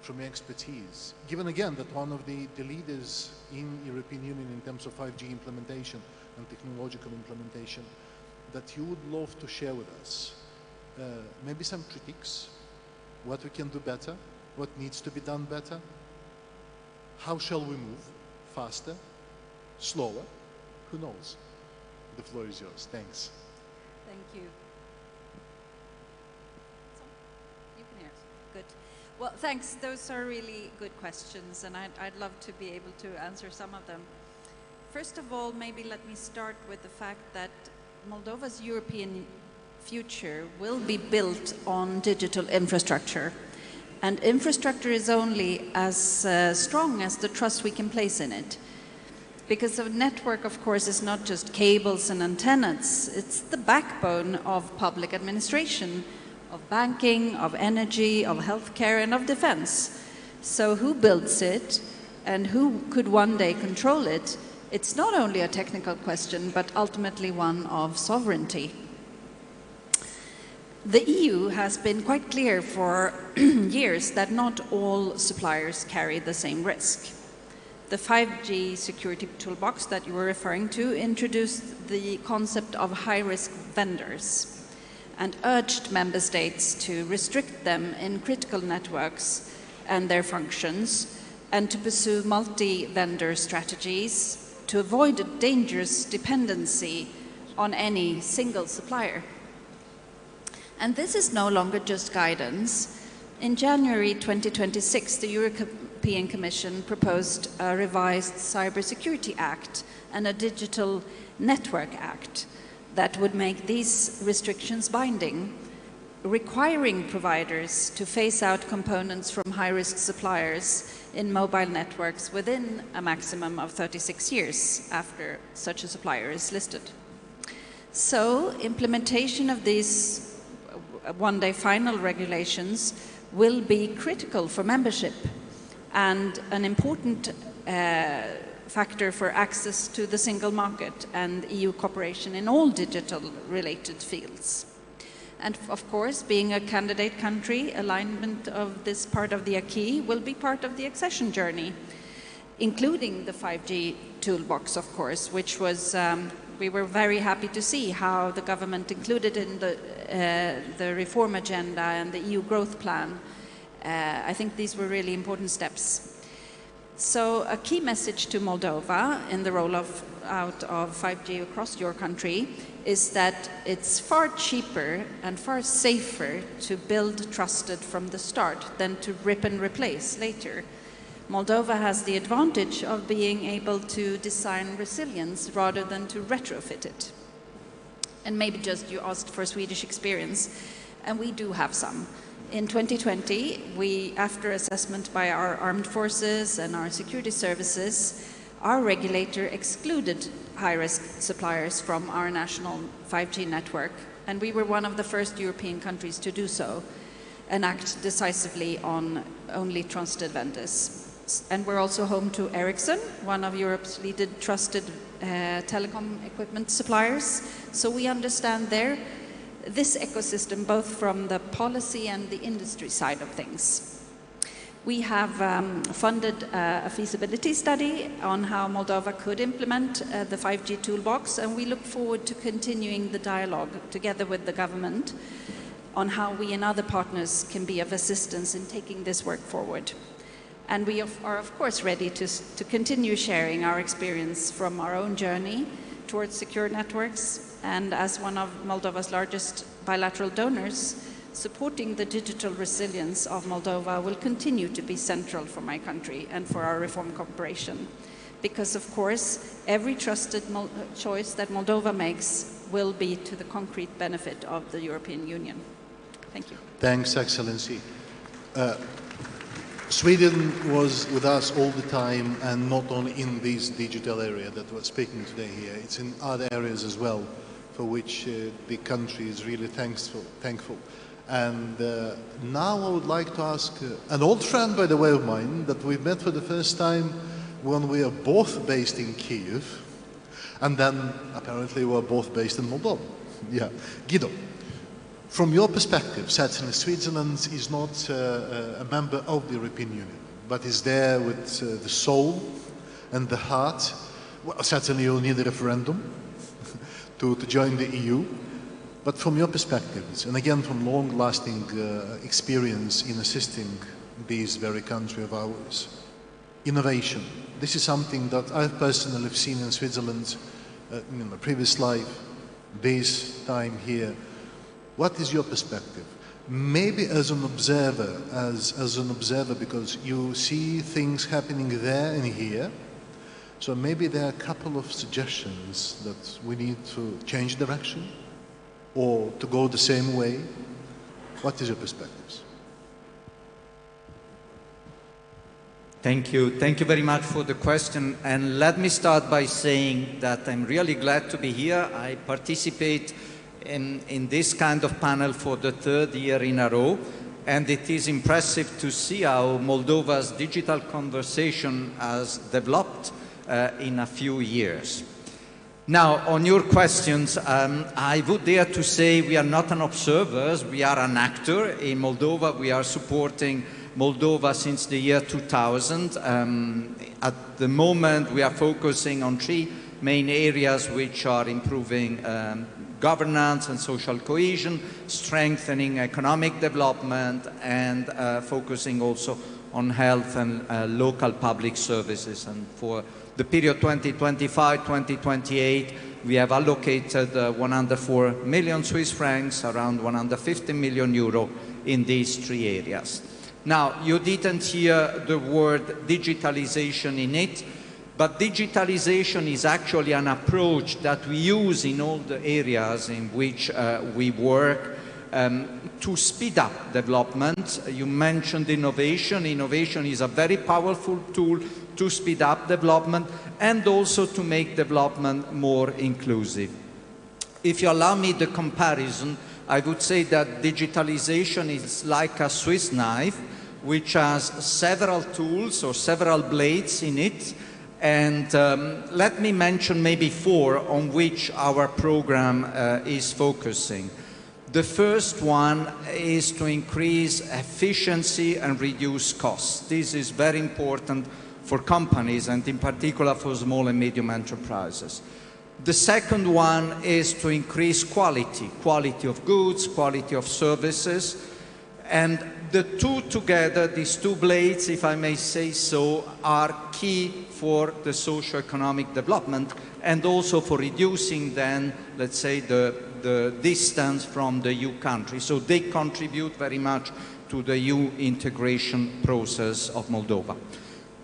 from your expertise, given again that one of the leaders in European Union in terms of 5G implementation and technological implementation, that you would love to share with us? Maybe some critiques, what we can do better, What needs to be done better? How shall we move? Faster? Slower? Who knows? The floor is yours. Thanks. Thank you. You can hear us. Good. Well, thanks. Those are really good questions, and I'd love to be able to answer some of them. First of all, maybe let me start with the fact that Moldova's European future will be built on digital infrastructure. And infrastructure is only as strong as the trust we can place in it. Because a network, of course, is not just cables and antennas. It's the backbone of public administration, of banking, of energy, of healthcare, and of defense. So who builds it and who could one day control it? It's not only a technical question, but ultimately one of sovereignty. The EU has been quite clear for years that not all suppliers carry the same risk. The 5G security toolbox that you were referring to introduced the concept of high-risk vendors and urged member states to restrict them in critical networks and their functions, and to pursue multi-vendor strategies to avoid a dangerous dependency on any single supplier. And this is no longer just guidance. In January 2026, the European Commission proposed a revised Cybersecurity Act and a Digital Network Act that would make these restrictions binding, requiring providers to phase out components from high-risk suppliers in mobile networks within a maximum of 36 years after such a supplier is listed. So, implementation of these one-day final regulations will be critical for membership and an important factor for access to the single market and EU cooperation in all digital-related fields. And of course, being a candidate country, alignment of this part of the acquis will be part of the accession journey, including the 5G toolbox, of course, which was we were very happy to see how the government included in the reform agenda and the EU growth plan. I think these were really important steps. So a key message to Moldova in the rollout of 5G across your country is that it's far cheaper and far safer to build trusted from the start than to rip and replace later. Moldova has the advantage of being able to design resilience rather than to retrofit it. And maybe just you asked for Swedish experience, and we do have some. In 2020, we, after assessment by our armed forces and our security services, our regulator excluded high-risk suppliers from our national 5G network, and we were one of the first European countries to do so and act decisively on only trusted vendors. And we're also home to Ericsson, one of Europe's leading trusted telecom equipment suppliers. So we understand this ecosystem both from the policy and the industry side of things. We have funded a feasibility study on how Moldova could implement the 5G toolbox, and we look forward to continuing the dialogue together with the government on how we and other partners can be of assistance in taking this work forward. And we are, of course, ready to continue sharing our experience from our own journey towards secure networks. And as one of Moldova's largest bilateral donors, supporting the digital resilience of Moldova will continue to be central for my country and for our reform cooperation. Because, of course, every trusted choice that Moldova makes will be to the concrete benefit of the European Union. Thank you. Thanks, Excellency. Sweden was with us all the time, and not only in this digital area that we're speaking today here, it's in other areas as well, for which the country is really thankful. And now I would like to ask an old friend, by the way, of mine, that we met for the first time when we are both based in Kyiv, and then apparently we're both based in Moldova. Yeah, Guido. From your perspective, certainly Switzerland is not a member of the European Union, but is there with the soul and the heart. Well, certainly you'll need a referendum to join the EU. But from your perspectives, and again from long-lasting experience in assisting this very country of ours. Innovation. This is something that I've personally seen in Switzerland in my previous life, this time here. What is your perspective? Maybe as an observer, because you see things happening there and here. So maybe there are a couple of suggestions that we need to change direction or to go the same way. What is your perspectives? Thank you. Thank you very much for the question. And let me start by saying that I'm really glad to be here. I participate in this kind of panel for the third year in a row. And it is impressive to see how Moldova's digital conversation has developed in a few years. Now, on your questions, I would dare to say we are not an observer, we are an actor. In Moldova, we are supporting Moldova since the year 2000. At the moment, we are focusing on three main areas which are improving governance and social cohesion, strengthening economic development, and focusing also on health and local public services. And for the period 2025-2028, we have allocated 104 million Swiss francs, around 150 million euro in these three areas. Now, you didn't hear the word digitalization in it, but digitalization is actually an approach that we use in all the areas in which we work to speed up development. You mentioned innovation. Innovation is a very powerful tool to speed up development and also to make development more inclusive. If you allow me the comparison, I would say that digitalization is like a Swiss knife, which has several tools or several blades in it. And let me mention maybe four on which our program is focusing. The first one is to increase efficiency and reduce costs. This is very important for companies and in particular for small and medium enterprises. The second one is to increase quality of goods, quality of services. And the two together, these two blades, if I may say so, are key for the socio-economic development and also for reducing then, let's say, the distance from the EU countries. So they contribute very much to the EU integration process of Moldova.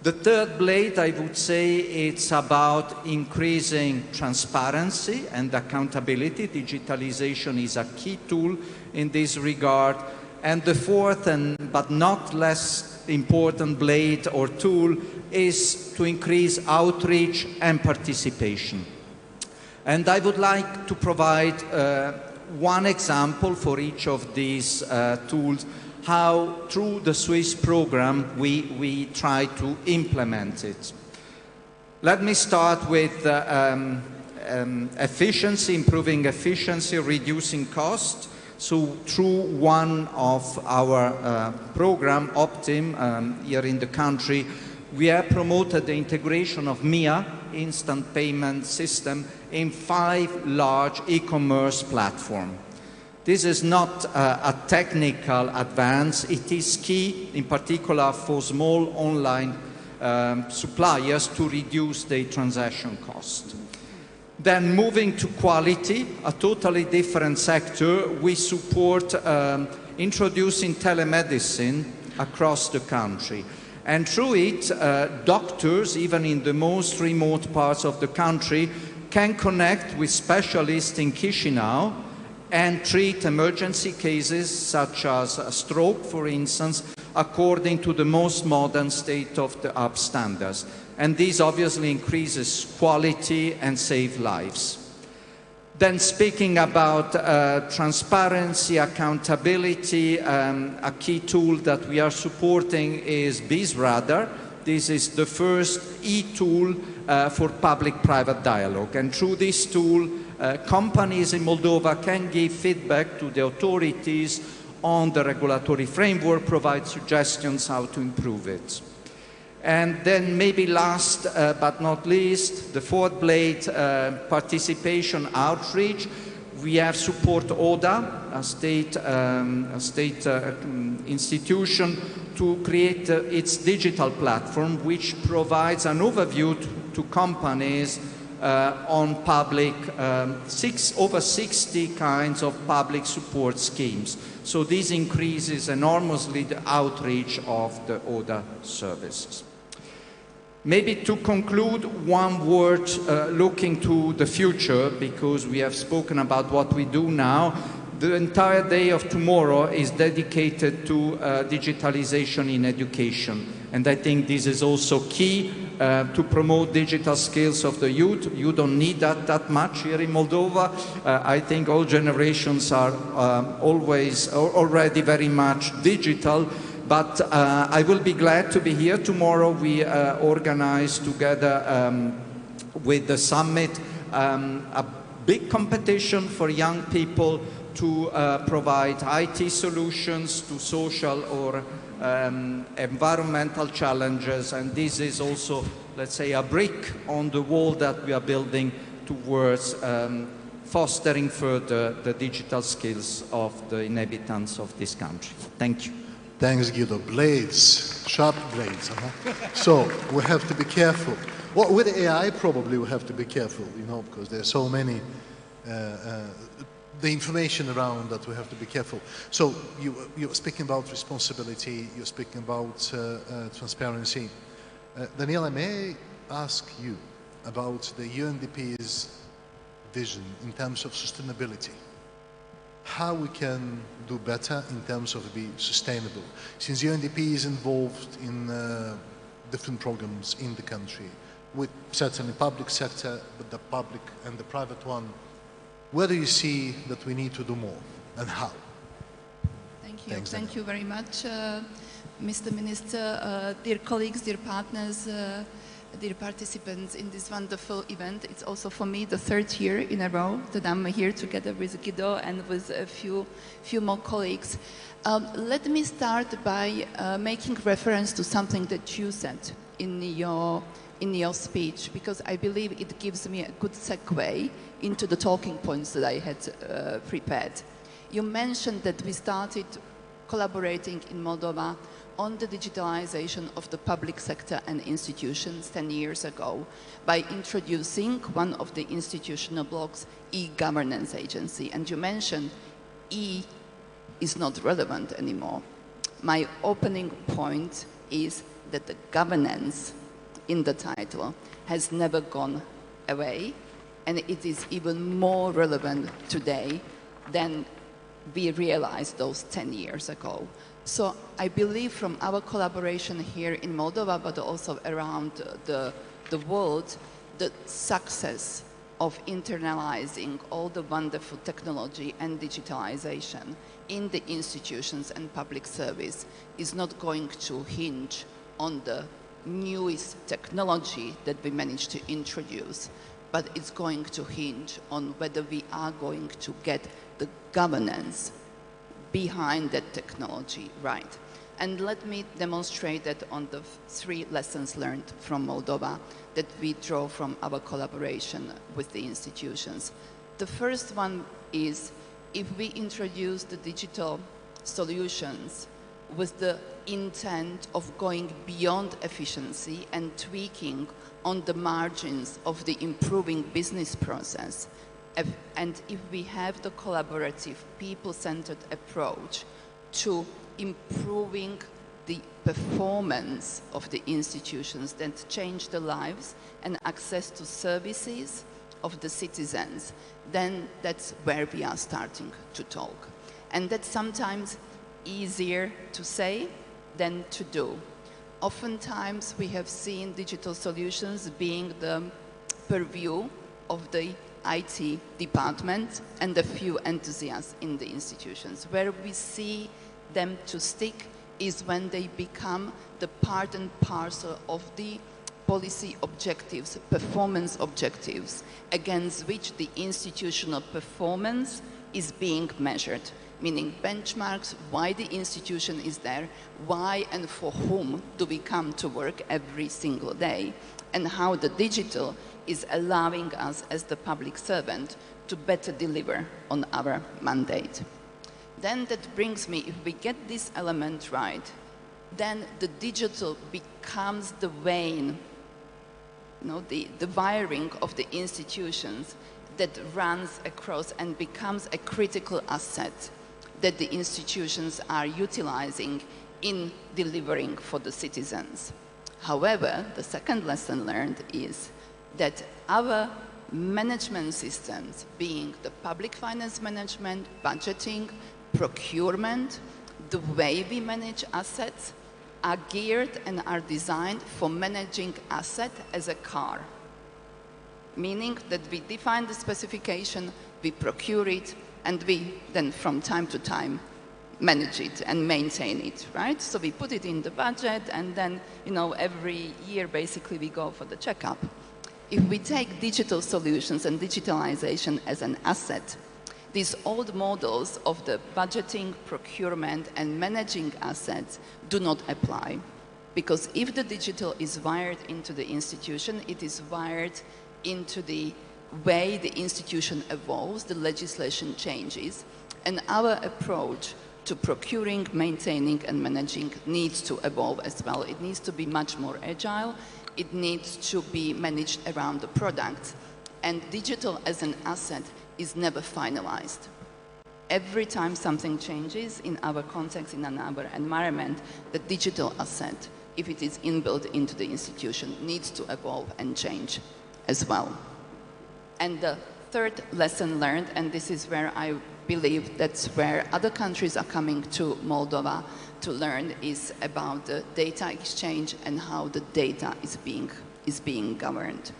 The third blade, I would say, it's about increasing transparency and accountability. Digitalization is a key tool in this regard. And the fourth, but not less important blade or tool is to increase outreach and participation. And I would like to provide one example for each of these tools, how through the Swiss program we try to implement it. Let me start with efficiency, improving efficiency, reducing cost. So through one of our program, Optim, here in the country, we have promoted the integration of MIA, instant payment system, in 5 large e-commerce platforms. This is not a technical advance. It is key, in particular, for small online suppliers to reduce their transaction cost. Then moving to quality, a totally different sector, we support introducing telemedicine across the country. And through it, doctors, even in the most remote parts of the country, can connect with specialists in Chisinau and treat emergency cases such as a stroke, for instance, according to the most modern state-of-the-art standards. And this obviously increases quality and saves lives. Then speaking about transparency, accountability, a key tool that we are supporting is BizRadar. This is the first e-tool for public-private dialogue. And through this tool, companies in Moldova can give feedback to the authorities on the regulatory framework, provide suggestions how to improve it. And then maybe last but not least, the fourth blade, participation outreach. We have support ODA, a state institution, to create its digital platform, which provides an overview to companies on public, over 60 kinds of public support schemes. So this increases enormously the outreach of the ODA services. Maybe to conclude, one word looking to the future, because we have spoken about what we do now. The entire day of tomorrow is dedicated to digitalization in education. And I think this is also key to promote digital skills of the youth. You don't need that much here in Moldova. I think all generations are already very much digital. But I will be glad to be here tomorrow. We organize together with the summit a big competition for young people to provide IT solutions to social or environmental challenges. And this is also, let's say, a brick on the wall that we are building towards fostering further the digital skills of the inhabitants of this country. Thank you. Thanks, Guido. Blades, sharp blades. So we have to be careful. Well, with AI, probably we have to be careful, you know, because there's so many, the information around that we have to be careful. So you're speaking about responsibility, you're speaking about transparency. Daniela, may I ask you about the UNDP's vision in terms of sustainability? How we can do better in terms of being sustainable? Since UNDP is involved in different programs in the country, with certainly public sector, but the public and the private one, where do you see that we need to do more and how? Thank you. Thanks, Thank you very much, Mr. Minister, dear colleagues, dear partners, dear participants in this wonderful event. It's also for me the third year in a row that I'm here together with Guido and with a few more colleagues. Let me start by making reference to something that you said in your speech, because I believe it gives me a good segue into the talking points that I had prepared. You mentioned that we started collaborating in Moldova on the digitalization of the public sector and institutions 10 years ago by introducing one of the institutional blocks, e-governance agency. And you mentioned E is not relevant anymore. My opening point is that the governance in the title has never gone away, and it is even more relevant today than we realized those 10 years ago. So I believe from our collaboration here in Moldova, but also around the world, the success of internalizing all the wonderful technology and digitalization in the institutions and public service is not going to hinge on the newest technology that we managed to introduce, but it's going to hinge on whether we are going to get the governance behind that technology right. And let me demonstrate that on the 3 lessons learned from Moldova that we draw from our collaboration with the institutions. The first one is, if we introduce the digital solutions with the intent of going beyond efficiency and tweaking on the margins of the improving business process, and if we have the collaborative, people-centered approach to improving the performance of the institutions that change the lives and access to services of the citizens, then that's where we are starting to talk. And that's sometimes easier to say than to do. Oftentimes we have seen digital solutions being the purview of the IT department and a few enthusiasts in the institutions. Where we see them to stick is when they become the part and parcel of the policy objectives, performance objectives, against which the institutional performance is being measured, meaning benchmarks, why the institution is there, why and for whom do we come to work every single day. and how the digital is allowing us as the public servant to better deliver on our mandate. Then that brings me, if we get this element right, then the digital becomes the vein, the wiring of the institutions that runs across and becomes a critical asset that the institutions are utilizing in delivering for the citizens. However, the second lesson learned is that our management systems, being the public finance management, budgeting, procurement, the way we manage assets, are geared and are designed for managing asset as a car. Meaning that we define the specification, we procure it, and we then from time to time manage it and maintain it, right? So we put it in the budget, and then, every year basically we go for the checkup. If we take digital solutions and digitalization as an asset, these old models of the budgeting, procurement, and managing assets do not apply. Because if the digital is wired into the institution, it is wired into the way the institution evolves, the legislation changes, and our approach to procuring, maintaining, and managing needs to evolve as well. It needs to be much more agile. It needs to be managed around the product. And digital as an asset is never finalized. Every time something changes in our context, in our environment, the digital asset, if it is inbuilt into the institution, needs to evolve and change as well. And the third lesson learned, and this is where I believe that's where other countries are coming to Moldova to learn, is about the data exchange and how the data is being governed.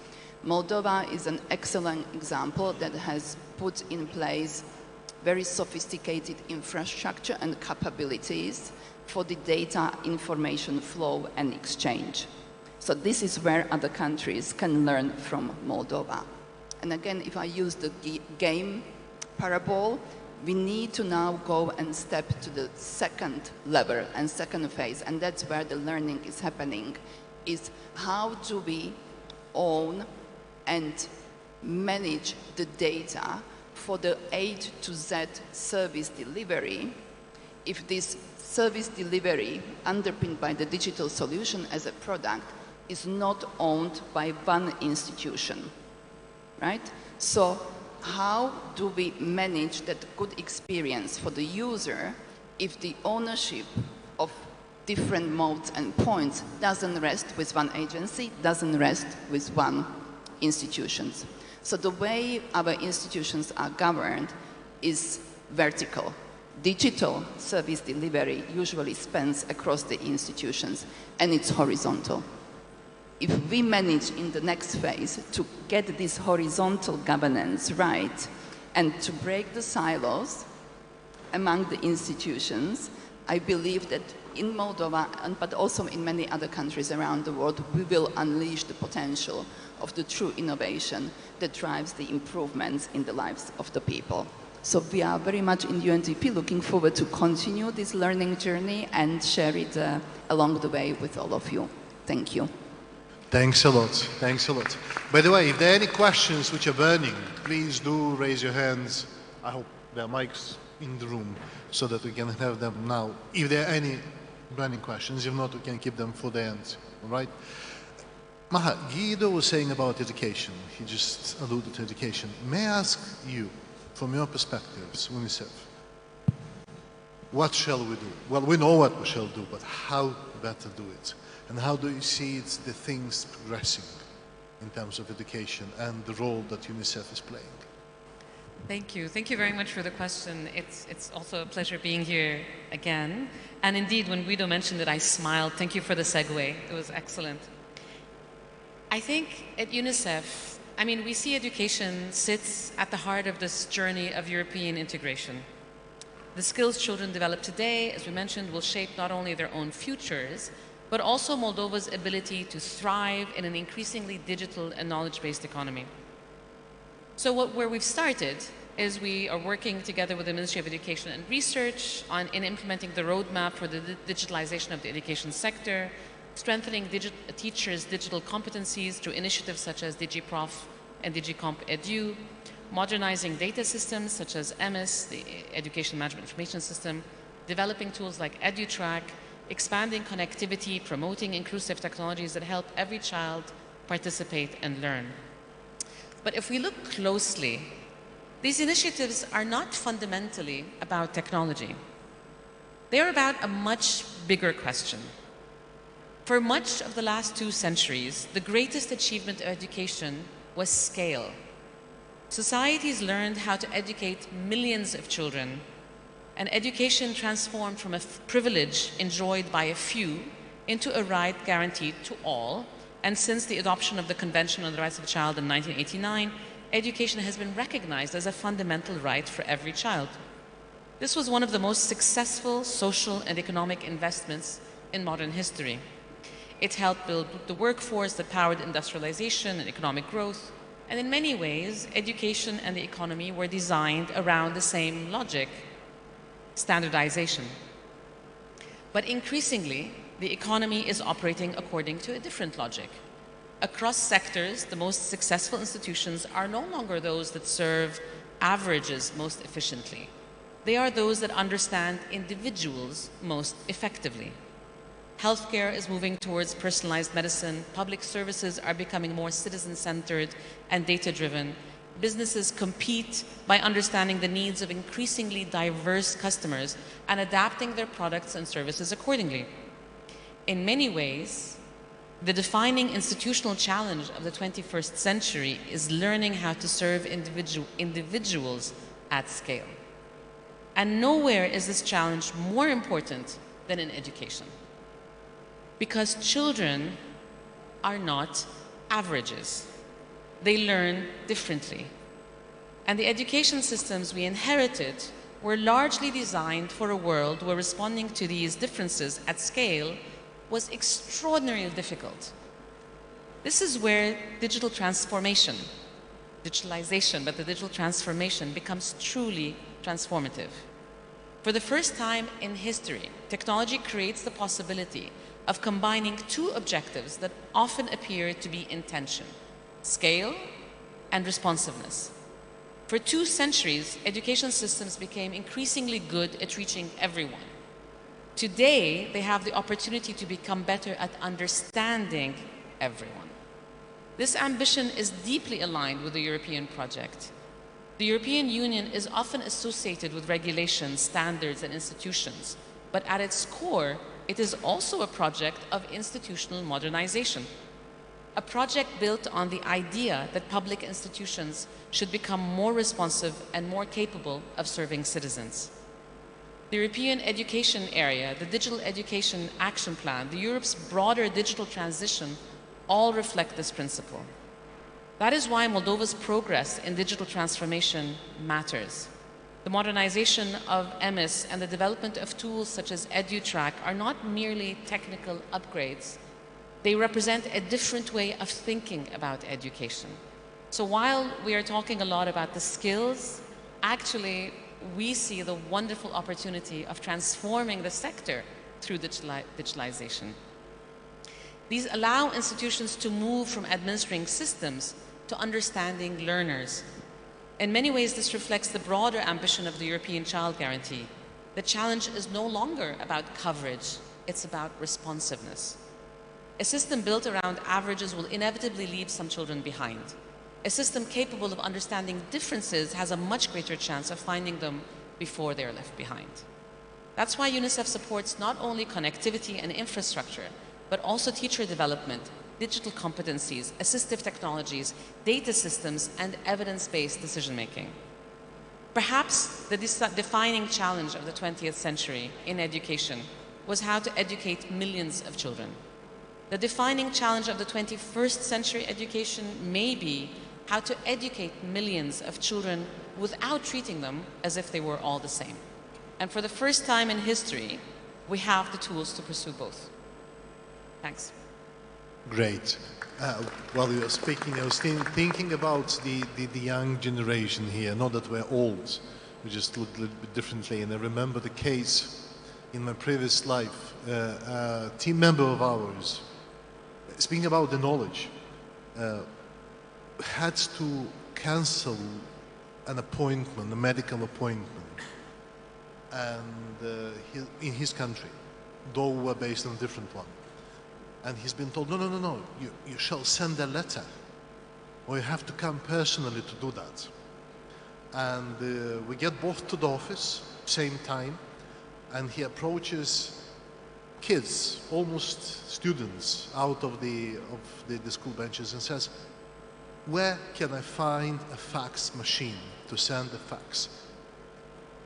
Moldova is an excellent example that has put in place very sophisticated infrastructure and capabilities for the data information flow and exchange. So this is where other countries can learn from Moldova. And again, if I use the game parable, we need to now go and step to the second level and second phase, and that's where the learning is happening, is how do we own and manage the data for the A to Z service delivery, if this service delivery, underpinned by the digital solution as a product, is not owned by one institution, right? So how do we manage that good experience for the user if the ownership of different modes and points doesn't rest with one agency, doesn't rest with one institution? So the way our institutions are governed is vertical. Digital service delivery usually spans across the institutions, and it's horizontal. If we manage in the next phase to get this horizontal governance right and to break the silos among the institutions, I believe that in Moldova, but also in many other countries around the world, we will unleash the potential of the true innovation that drives the improvements in the lives of the people. So we are very much in UNDP looking forward to continue this learning journey and share it along the way with all of you. Thank you. Thanks a lot. Thanks a lot. By the way, if there are any questions which are burning, please do raise your hands. I hope there are mics in the room so that we can have them now. If there are any burning questions, if not, we can keep them for the end. All right? Maha, Guido was saying about education. He just alluded to education. May I ask you, from your perspectives, UNICEF, what shall we do? Well, we know what we shall do, but how better do it? And how do you see the things progressing in terms of education and the role that UNICEF is playing? Thank you. Thank you very much for the question. It's also a pleasure being here again. And indeed, when Guido mentioned it, I smiled. Thank you for the segue. It was excellent. I think at UNICEF, we see education sits at the heart of this journey of European integration. The skills children develop today, as we mentioned, will shape not only their own futures, but also Moldova's ability to thrive in an increasingly digital and knowledge-based economy. So where we've started is we are working together with the Ministry of Education and Research in implementing the roadmap for the digitalization of the education sector. strengthening teachers' digital competencies through initiatives such as DigiProf and DigiComp Edu, modernizing data systems such as EMIS, the Education Management Information System, developing tools like EduTrack, expanding connectivity, promoting inclusive technologies that help every child participate and learn. But if we look closely, these initiatives are not fundamentally about technology. They are about a much bigger question. For much of the last 2 centuries, the greatest achievement of education was scale. Societies learned how to educate millions of children, and education transformed from a privilege enjoyed by a few into a right guaranteed to all. And since the adoption of the Convention on the Rights of the Child in 1989, education has been recognized as a fundamental right for every child. This was one of the most successful social and economic investments in modern history. It helped build the workforce that powered industrialization and economic growth. And in many ways, education and the economy were designed around the same logic: standardization. But increasingly, the economy is operating according to a different logic. Across sectors, the most successful institutions are no longer those that serve averages most efficiently. They are those that understand individuals most effectively. Healthcare is moving towards personalized medicine. Public services are becoming more citizen-centered and data-driven. Businesses compete by understanding the needs of increasingly diverse customers and adapting their products and services accordingly. In many ways, the defining institutional challenge of the 21st century is learning how to serve individuals at scale. And nowhere is this challenge more important than in education. Because children are not averages. They learn differently. And the education systems we inherited were largely designed for a world where responding to these differences at scale was extraordinarily difficult. This is where digital transformation, digitalization, but the digital transformation becomes truly transformative. For the first time in history, technology creates the possibility of combining 2 objectives that often appear to be in tension: scale and responsiveness. For 2 centuries, education systems became increasingly good at reaching everyone. Today, they have the opportunity to become better at understanding everyone. This ambition is deeply aligned with the European project. The European Union is often associated with regulations, standards, and institutions, but at its core, it is also a project of institutional modernization. A project built on the idea that public institutions should become more responsive and more capable of serving citizens. The European education area, the Digital Education Action Plan, Europe's broader digital transition all reflect this principle. That is why Moldova's progress in digital transformation matters. The modernization of EMIS and the development of tools such as EduTrack are not merely technical upgrades. They represent a different way of thinking about education. So while we are talking a lot about the skills, actually we see the wonderful opportunity of transforming the sector through digitalization. These allow institutions to move from administering systems to understanding learners. In many ways, this reflects the broader ambition of the European Child Guarantee. The challenge is no longer about coverage, it's about responsiveness. A system built around averages will inevitably leave some children behind. A system capable of understanding differences has a much greater chance of finding them before they are left behind. That's why UNICEF supports not only connectivity and infrastructure, but also teacher development, digital competencies, assistive technologies, data systems, and evidence-based decision-making. Perhaps the defining challenge of the 20th century in education was how to educate millions of children. The defining challenge of the 21st century education may be how to educate millions of children without treating them as if they were all the same. And for the first time in history, we have the tools to pursue both. Thanks. Great. While you were speaking, I was thinking about the young generation here, not that we're old, we just look a little bit differently. And I remember the case in my previous life, a team member of ours, speaking about the knowledge, had to cancel an appointment, a medical appointment, and in his country, though we were based on a different one. And he's been told, no, you shall send a letter, or you have to come personally to do that. And we get both to the office, same time, and he approaches kids, almost students, out of the school benches and says, where can I find a fax machine to send a fax?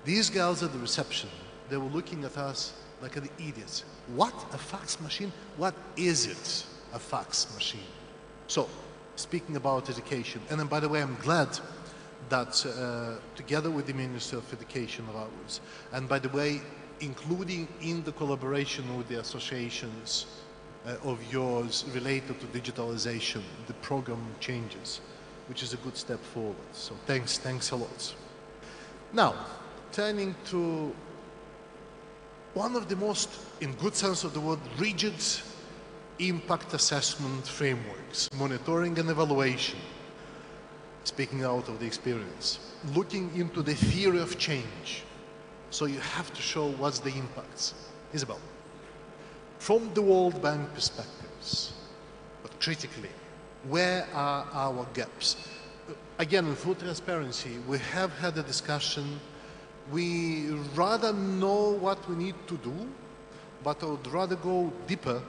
These girls at the reception, they were looking at us like the idiots. What? A fax machine? What is it, a fax machine? So, speaking about education, and then by the way, I'm glad that together with the Minister of Education of ours, and by the way, including in the collaboration with the associations of yours related to digitalization, the program changes, which is a good step forward. So thanks a lot. Now, turning to one of the most, in good sense of the word, rigid impact assessment frameworks, monitoring and evaluation, speaking out of the experience, looking into the theory of change. So you have to show what's the impacts. Isabel, from the World Bank perspectives, but critically, where are our gaps? Again, in full transparency, we have had a discussion. We rather know what we need to do, but I would rather go deeper,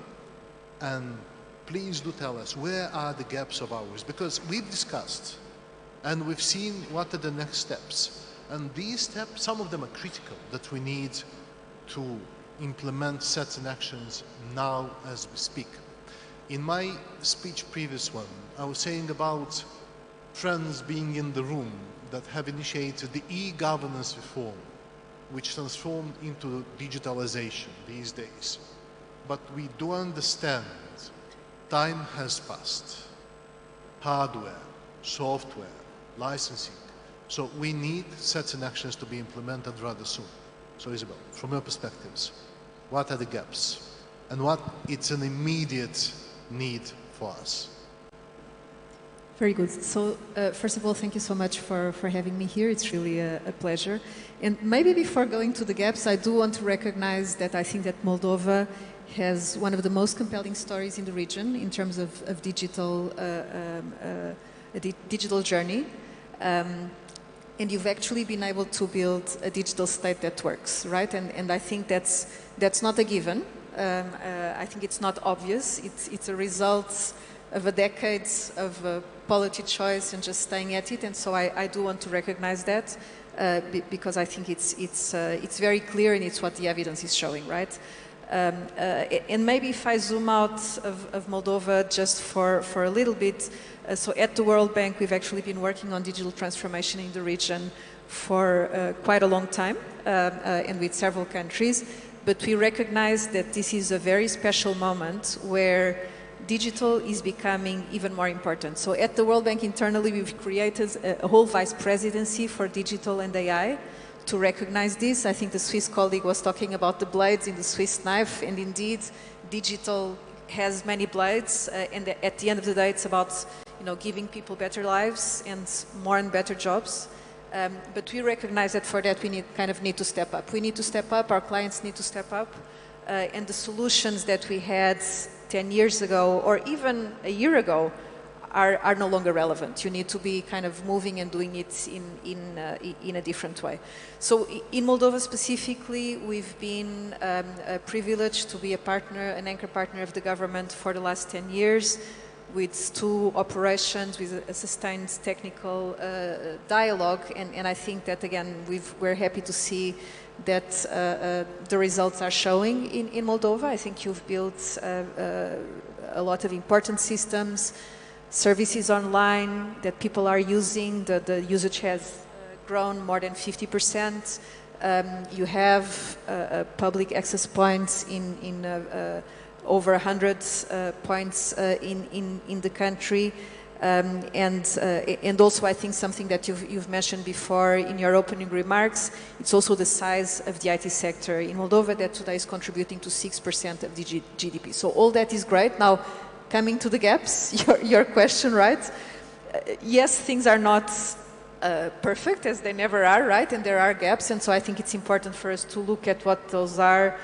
and please do tell us, where are the gaps of ours? Because we've discussed, and we've seen what are the next steps. And these steps, some of them are critical, that we need to implement certain actions now as we speak. In my speech, previous one, I was saying about friends being in the room that have initiated the e-governance reform, which transformed into digitalization these days. But we do understand time has passed. Hardware, software, licensing. So we need certain actions to be implemented rather soon. So Isabel, from your perspectives, what are the gaps? And what it's an immediate need for us? Very good. So first of all, thank you so much for having me here. It's really a pleasure. And maybe before going to the gaps, I do want to recognize that I think that Moldova has one of the most compelling stories in the region in terms of digital journey. And you've actually been able to build a digital state that works, right? And I think that's not a given. I think it's not obvious. It's a result of a decade of policy choice and just staying at it. And so I do want to recognize that because I think it's very clear and it's what the evidence is showing, right? And maybe if I zoom out of Moldova just for a little bit, so at the World Bank, we've actually been working on digital transformation in the region for quite a long time and with several countries. But we recognize that this is a very special moment where digital is becoming even more important. So at the World Bank internally, we've created a whole vice presidency for digital and AI to recognize this. I think the Swiss colleague was talking about the blades in the Swiss knife, and indeed, digital has many blades, and at the end of the day, it's about giving people better lives and more and better jobs. But we recognize that for that we need to step up. We need to step up, our clients need to step up, and the solutions that we had 10 years ago or even a year ago are no longer relevant. You need to be kind of moving and doing it in a different way. So in Moldova specifically, we've been privileged to be a partner, an anchor partner of the government for the last 10 years with 2 operations, with a sustained technical dialogue. And I think that, again, we're happy to see that the results are showing in Moldova. I think you've built a lot of important systems, services online that people are using. The usage has grown more than 50%. You have public access points in over 100 points in the country. And also I think something that you've mentioned before in your opening remarks, it's also the size of the IT sector in Moldova that today is contributing to 6% of the GDP. So all that is great. Now, coming to the gaps, your question, right? Yes, things are not perfect, as they never are, right? And there are gaps, and so I think it's important for us to look at what those are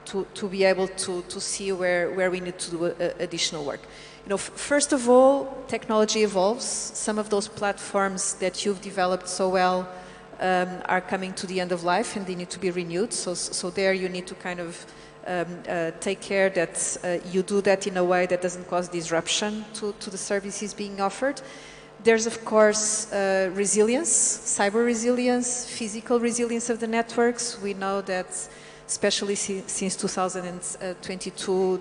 to be able to see where we need to do additional work. You know, first of all, technology evolves. Some of those platforms that you've developed so well are coming to the end of life and they need to be renewed. So there you need to kind of take care that you do that in a way that doesn't cause disruption to the services being offered. There's, of course, resilience, cyber resilience, physical resilience of the networks. We know that, especially since 2022,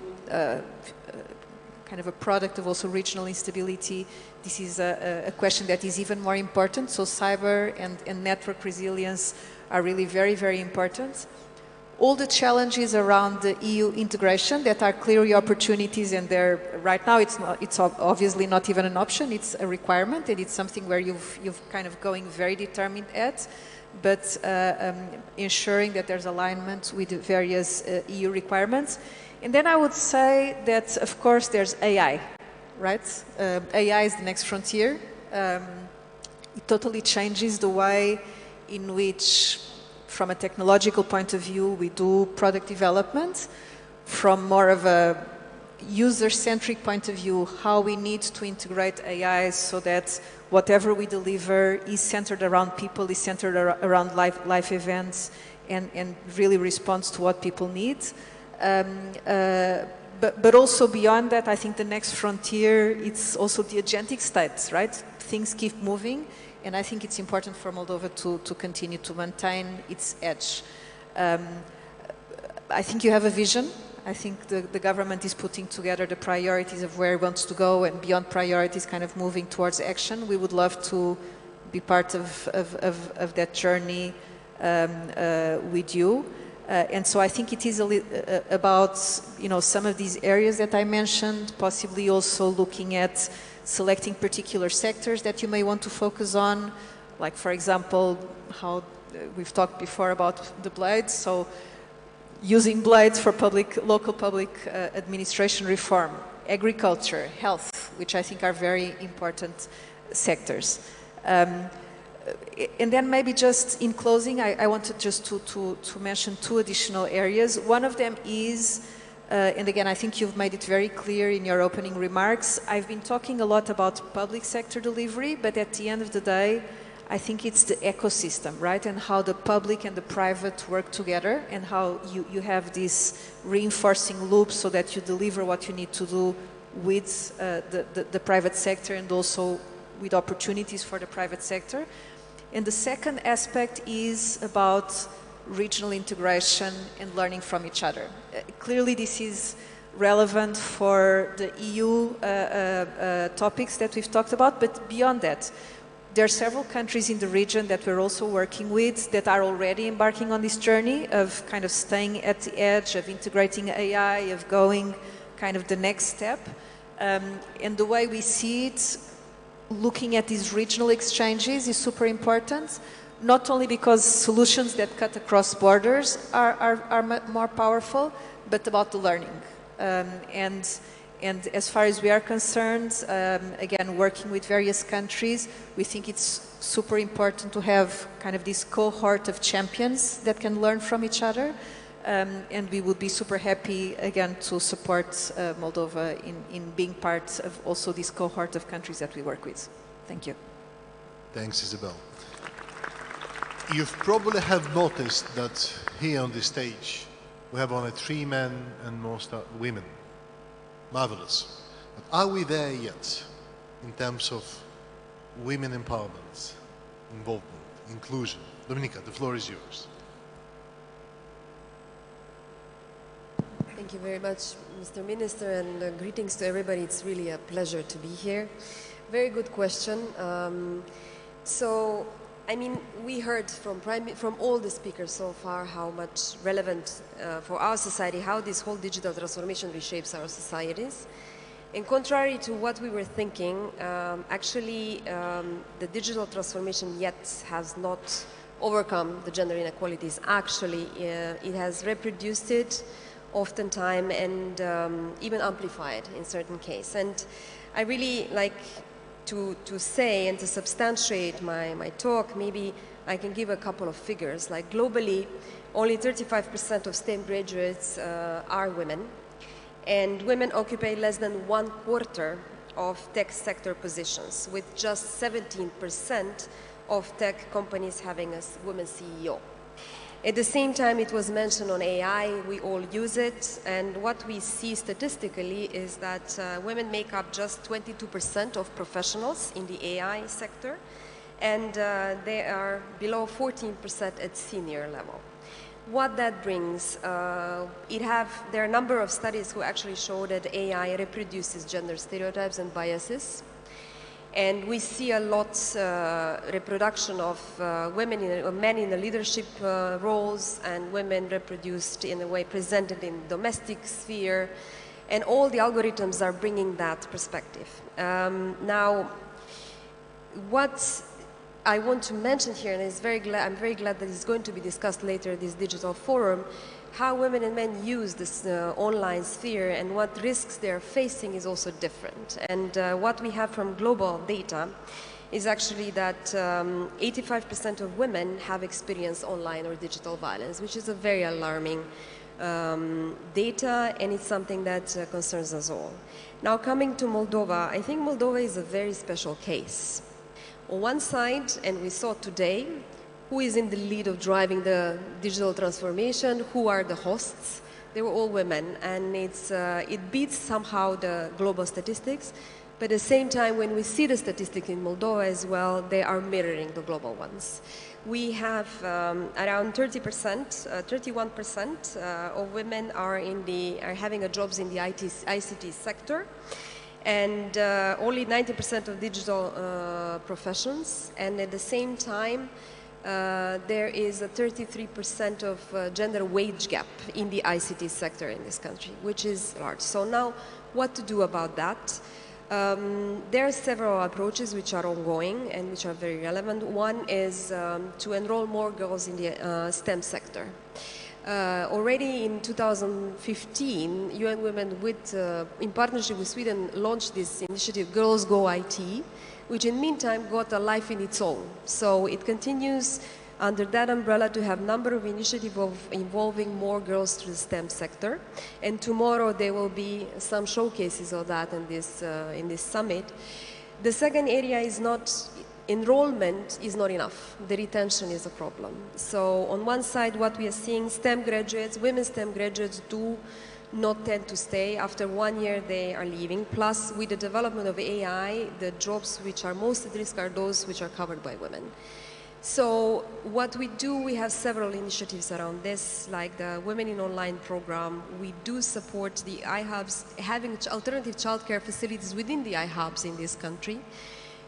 kind of a product of also regional instability, this is a question that is even more important. So cyber and network resilience are really very, very important. All the challenges around the EU integration that are clearly opportunities, and they're right now it's obviously not even an option, it's a requirement, and it's something where you've kind of going very determined at, but ensuring that there's alignment with the various EU requirements. And then I would say that, of course, there's AI, right? AI is the next frontier. It totally changes the way in which, from a technological point of view, we do product development. From more of a user-centric point of view, how we need to integrate AI so that whatever we deliver is centered around people, is centered around life events, and really responds to what people need. But also beyond that, I think the next frontier, it's also the agentic state, right? Things keep moving. And I think it's important for Moldova to continue to maintain its edge. I think you have a vision. I think the government is putting together the priorities of where it wants to go, and beyond priorities, kind of moving towards action. We would love to be part of that journey with you. And so I think it is about, you know, some of these areas that I mentioned, possibly also looking at selecting particular sectors that you may want to focus on, like, for example, how we've talked before about the blades, so using blades for local public administration reform, agriculture, health, which I think are very important sectors. And then maybe just in closing, I wanted just to mention two additional areas. One of them is, and again, I think you've made it very clear in your opening remarks, I've been talking a lot about public sector delivery, but at the end of the day, I think it's the ecosystem, right? And how the public and the private work together, and how you have this reinforcing loop so that you deliver what you need to do with the private sector, and also with opportunities for the private sector. And the second aspect is about regional integration and learning from each other. Clearly, this is relevant for the EU topics that we've talked about, but beyond that, there are several countries in the region that we're also working with that are already embarking on this journey of kind of staying at the edge, of integrating AI, of going kind of the next step. And the way we see it, looking at these regional exchanges is super important, not only because solutions that cut across borders are more powerful, but about the learning. And as far as we are concerned, again, working with various countries, we think it's super important to have kind of this cohort of champions that can learn from each other. And we would be super happy, again, to support Moldova in being part of also this cohort of countries that we work with. Thank you. Thanks, Isabel. You probably have noticed that here on this stage, we have only 3 men and most are women. Marvelous. But are we there yet in terms of women empowerment, involvement, inclusion? Dominika, the floor is yours. Thank you very much, Mr. Minister, and greetings to everybody. It's really a pleasure to be here. Very good question. So, I mean, we heard from all the speakers so far how much relevant for our society, how this whole digital transformation reshapes our societies. In contrary to what we were thinking, actually the digital transformation yet has not overcome the gender inequalities. Actually, it has reproduced it oftentimes and even amplified in certain cases. And I really like to say and to substantiate my talk, maybe I can give a couple of figures. Like globally, only 35% of STEM graduates are women, and women occupy less than 1/4 of tech sector positions, with just 17% of tech companies having a woman CEO. At the same time, it was mentioned on AI, we all use it, and what we see statistically is that women make up just 22% of professionals in the AI sector, and they are below 14% at senior level. What that brings, there are a number of studies who actually show that AI reproduces gender stereotypes and biases. And we see a lot reproduction of men in the leadership roles, and women reproduced in a way presented in domestic sphere, and all the algorithms are bringing that perspective. Now, what I want to mention here, and I'm very glad that it's going to be discussed later at this digital forum, how women and men use this online sphere and what risks they're facing is also different. And what we have from global data is actually that 85% of women have experienced online or digital violence, which is a very alarming data, and it's something that concerns us all. Now, coming to Moldova, I think Moldova is a very special case. On one side, and we saw today, who is in the lead of driving the digital transformation, who are the hosts. They were all women, and it beats somehow the global statistics, but at the same time, when we see the statistics in Moldova as well, they are mirroring the global ones. We have around 31% of women are having jobs in the ICT sector, and only 90% of digital professions, and at the same time, there is a 33% of gender wage gap in the ICT sector in this country, which is large. So now, what to do about that? There are several approaches which are ongoing and which are very relevant. One is to enroll more girls in the STEM sector. Already in 2015, UN Women, in partnership with Sweden, launched this initiative, Girls Go IT, which in the meantime got a life in its own. So it continues under that umbrella to have a number of initiatives involving more girls to the STEM sector. And tomorrow there will be some showcases of that in this summit. The second area is enrollment is not enough. The retention is a problem. So on one side, what we are seeing, STEM graduates, women STEM graduates do not tend to stay. After 1 year, they are leaving. Plus, with the development of AI, the jobs which are most at risk are those which are covered by women. So what we do, we have several initiatives around this, like the Women in Online program. We do support the iHubs, having alternative childcare facilities within the iHubs in this country.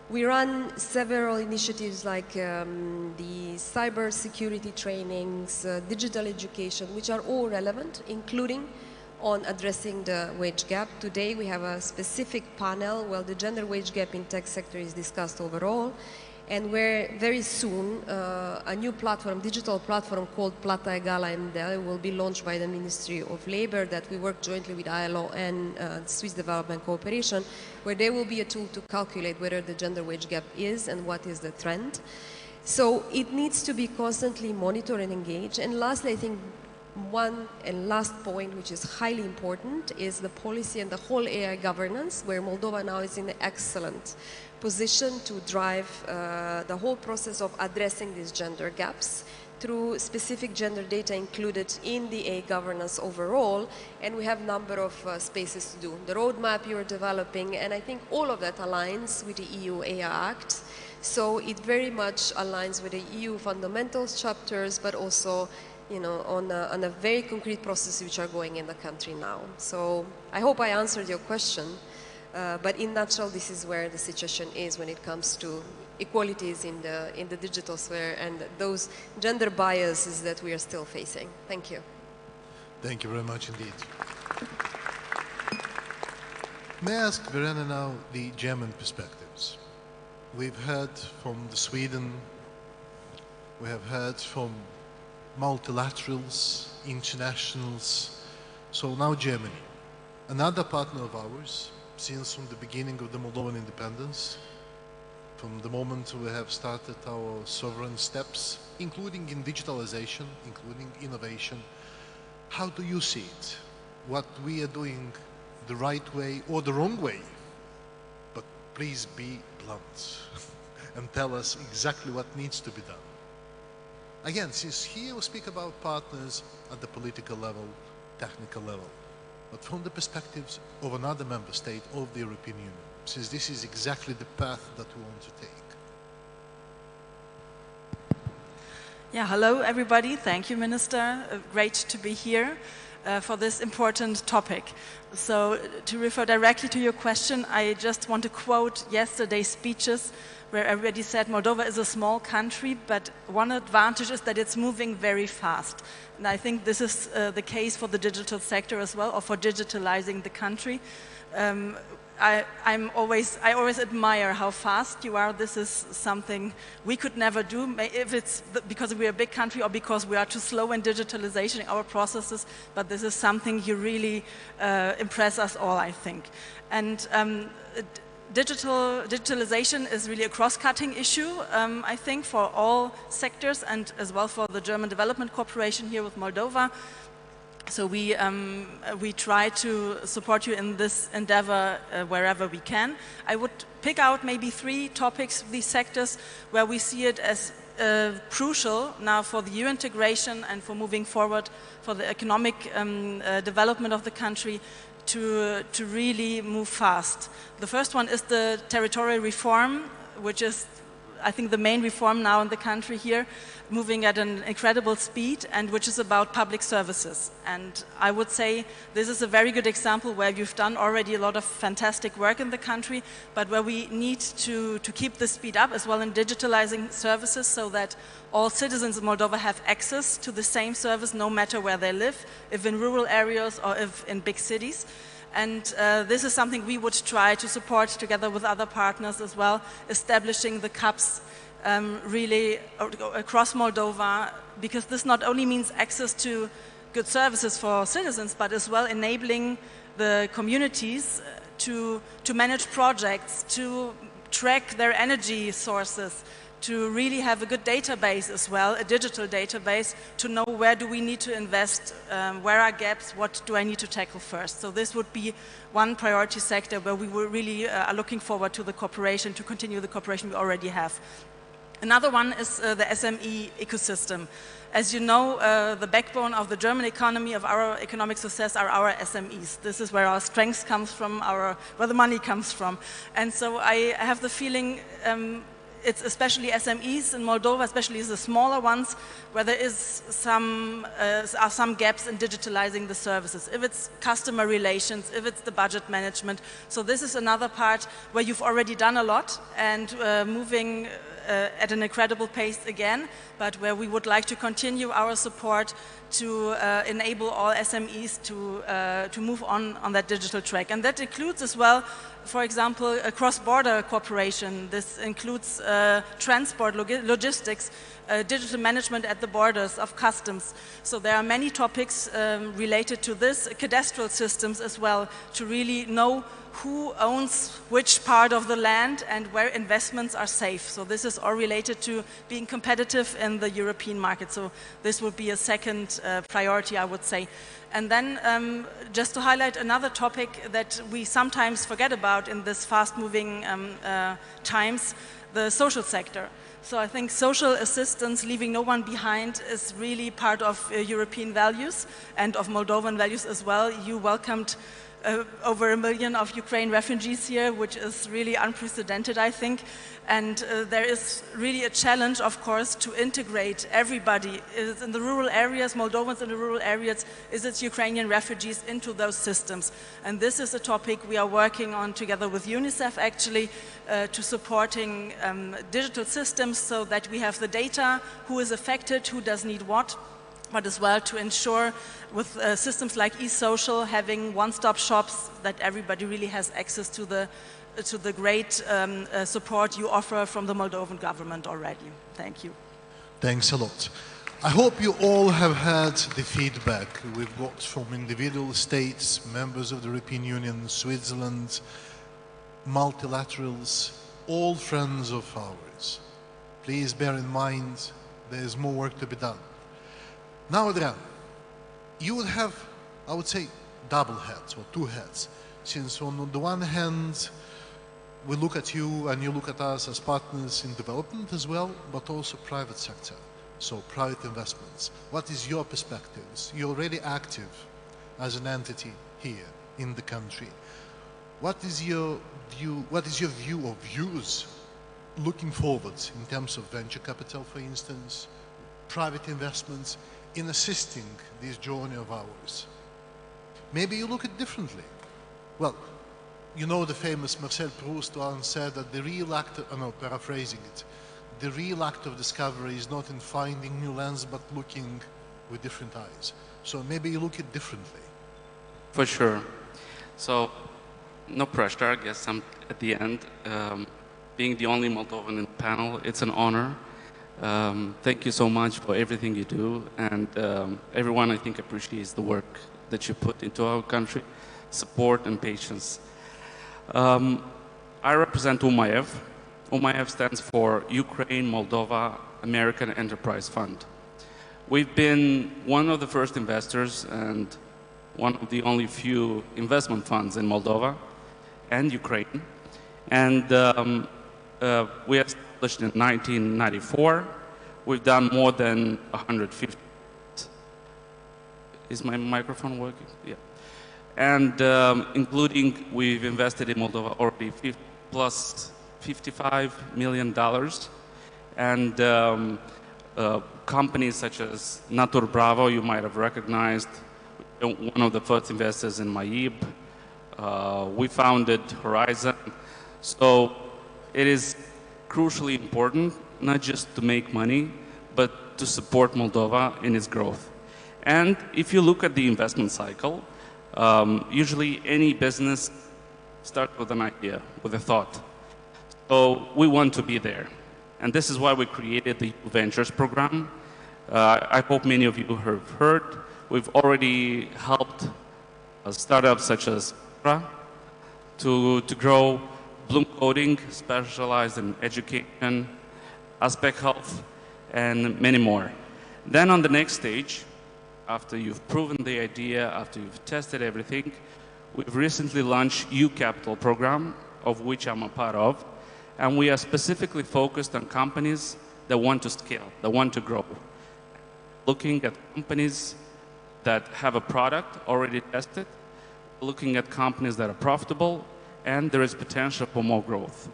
We run several initiatives like the cyber security trainings, digital education, which are all relevant, including on addressing the wage gap. Today we have a specific panel where the gender wage gap in tech sector is discussed overall, and where very soon a new platform, digital platform called Plata Egală MDL will be launched by the Ministry of Labor that we work jointly with ILO and Swiss Development Cooperation, where there will be a tool to calculate whether the gender wage gap is and what is the trend. So it needs to be constantly monitored and engaged. And lastly, I think one and last point, which is highly important, is the policy and the whole AI governance, where Moldova now is in an excellent position to drive the whole process of addressing these gender gaps through specific gender data included in the AI governance overall, and we have a number of spaces to do. The roadmap you are developing, and I think all of that aligns with the EU AI Act, so it very much aligns with the EU fundamentals chapters, but also on a very concrete process which are going in the country now. So I hope I answered your question, but in a nutshell, this is where the situation is when it comes to equalities in the digital sphere and those gender biases that we are still facing. Thank you. Thank you very much indeed. May I ask Verena now the German perspectives? We've heard from Sweden, we have heard from multilaterals, internationals, so now Germany, another partner of ours, since from the beginning of the Moldovan independence, from the moment we have started our sovereign steps, including in digitalization, including innovation. How do you see it? What we are doing the right way or the wrong way? But please be blunt and tell us exactly what needs to be done. Again, since here we speak about partners at the political level, technical level, but from the perspectives of another member state of the European Union, since this is exactly the path that we want to take. Yeah, hello everybody. Thank you, Minister. Great to be here for this important topic. So to refer directly to your question, I just want to quote yesterday's speeches where everybody said Moldova is a small country, but one advantage is that it's moving very fast. And I think this is the case for the digital sector as well, or for digitalizing the country. I always admire how fast you are. This is something we could never do, if it's because we're a big country or because we are too slow in digitalization our processes, but this is something you really impress us all, I think. And digitalization is really a cross-cutting issue, I think, for all sectors and as well for the German Development Corporation here with Moldova. So we try to support you in this endeavor wherever we can. I would pick out maybe 3 topics, these sectors, where we see it as crucial now for the EU integration and for moving forward for the economic development of the country to really move fast. The first one is the territorial reform, which is, I think, the main reform now in the country here, moving at an incredible speed, and which is about public services. And I would say this is a very good example where you've done already a lot of fantastic work in the country, but where we need to keep the speed up as well in digitalizing services so that all citizens of Moldova have access to the same service no matter where they live, if in rural areas or if in big cities. And this is something we would try to support together with other partners as well, establishing the CAPs really across Moldova, because this not only means access to good services for citizens, but as well enabling the communities to manage projects, to track their energy sources, to really have a good database as well, a digital database, to know where do we need to invest, where are gaps, what do I need to tackle first. So this would be one priority sector where we really are looking forward to the cooperation, to continue the cooperation we already have. Another one is the SME ecosystem. As you know, the backbone of the German economy, of our economic success, are our SMEs. This is where our strength comes from, where the money comes from. And so I have the feeling it's especially SMEs in Moldova, especially the smaller ones, where there is are some gaps in digitalizing the services. If it's customer relations, if it's the budget management. So this is another part where you've already done a lot and moving at an incredible pace again, but where we would like to continue our support to enable all SMEs to move on that digital track. And that includes as well, for example, a cross-border cooperation. This includes transport, logistics, digital management at the borders of customs. So there are many topics related to this, cadastral systems as well, to really know who owns which part of the land and where investments are safe. So this is all related to being competitive in the European market. So this would be a second priority, I would say. And then just to highlight another topic that we sometimes forget about in this fast-moving times, the social sector. So I think social assistance, leaving no one behind, is really part of European values and of Moldovan values as well. You welcomed over 1 million of Ukraine refugees here, which is really unprecedented, I think. And there is really a challenge, of course, to integrate everybody. Is in the rural areas, Moldovans in the rural areas, is it Ukrainian refugees into those systems? And this is a topic we are working on together with UNICEF, actually, to supporting digital systems so that we have the data, who is affected, who does need what, but as well to ensure with systems like e-social, having one-stop shops, that everybody really has access to the great support you offer from the Moldovan government already. Thank you. Thanks a lot. I hope you all have had the feedback we've got from individual states, members of the European Union, Switzerland, multilaterals, all friends of ours. Please bear in mind there is more work to be done. Now, Adrian, you would have, I would say, double hats or two hats, since on the one hand, we look at you and you look at us as partners in development as well, but also private sector, so private investments. What is your perspectives? You're already active as an entity here in the country. What is your view or views looking forward in terms of venture capital, for instance, private investments in assisting this journey of ours? Maybe you look at it differently. Well, you know the famous Marcel Proust once said that the real act, paraphrasing it, the real act of discovery is not in finding new lands, but looking with different eyes. So maybe you look at it differently. For sure. So, no pressure, I guess I'm at the end. Being the only Moldovan in the panel, it's an honor. Thank you so much for everything you do, and everyone, I think, appreciates the work that you put into our country, support and patience. I represent UMAEV. UMAEV stands for Ukraine Moldova American Enterprise Fund. We've been one of the first investors and one of the only few investment funds in Moldova and Ukraine. And we established in 1994. We've done more than 150. Is my microphone working? Yeah. And including, we've invested in Moldova already plus $55 million. And companies such as Natur Bravo, you might have recognized, one of the first investors in MAIB. We founded Horizon. So it is crucially important, not just to make money, but to support Moldova in its growth. And if you look at the investment cycle, usually any business starts with an idea, with a thought. So we want to be there. And this is why we created the Ventures program. I hope many of you have heard. We've already helped startups such as to grow, Bloom Coding, specialized in education, Aspect Health, and many more. Then on the next stage, after you've proven the idea, after you've tested everything, we've recently launched U Capital program, of which I'm a part of, and we are specifically focused on companies that want to scale, that want to grow. Looking at companies that have a product already tested, looking at companies that are profitable, and there is potential for more growth.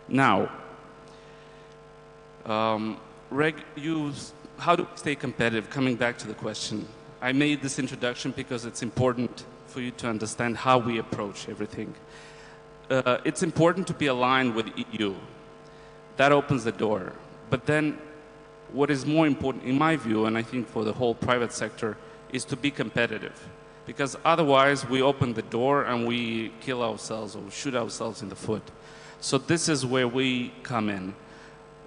Now, how do we stay competitive? Coming back to the question, I made this introduction because it's important for you to understand how we approach everything. It's important to be aligned with EU. That opens the door. But then what is more important, in my view, and I think for the whole private sector, is to be competitive. Because otherwise we open the door and we kill ourselves or shoot ourselves in the foot. So this is where we come in.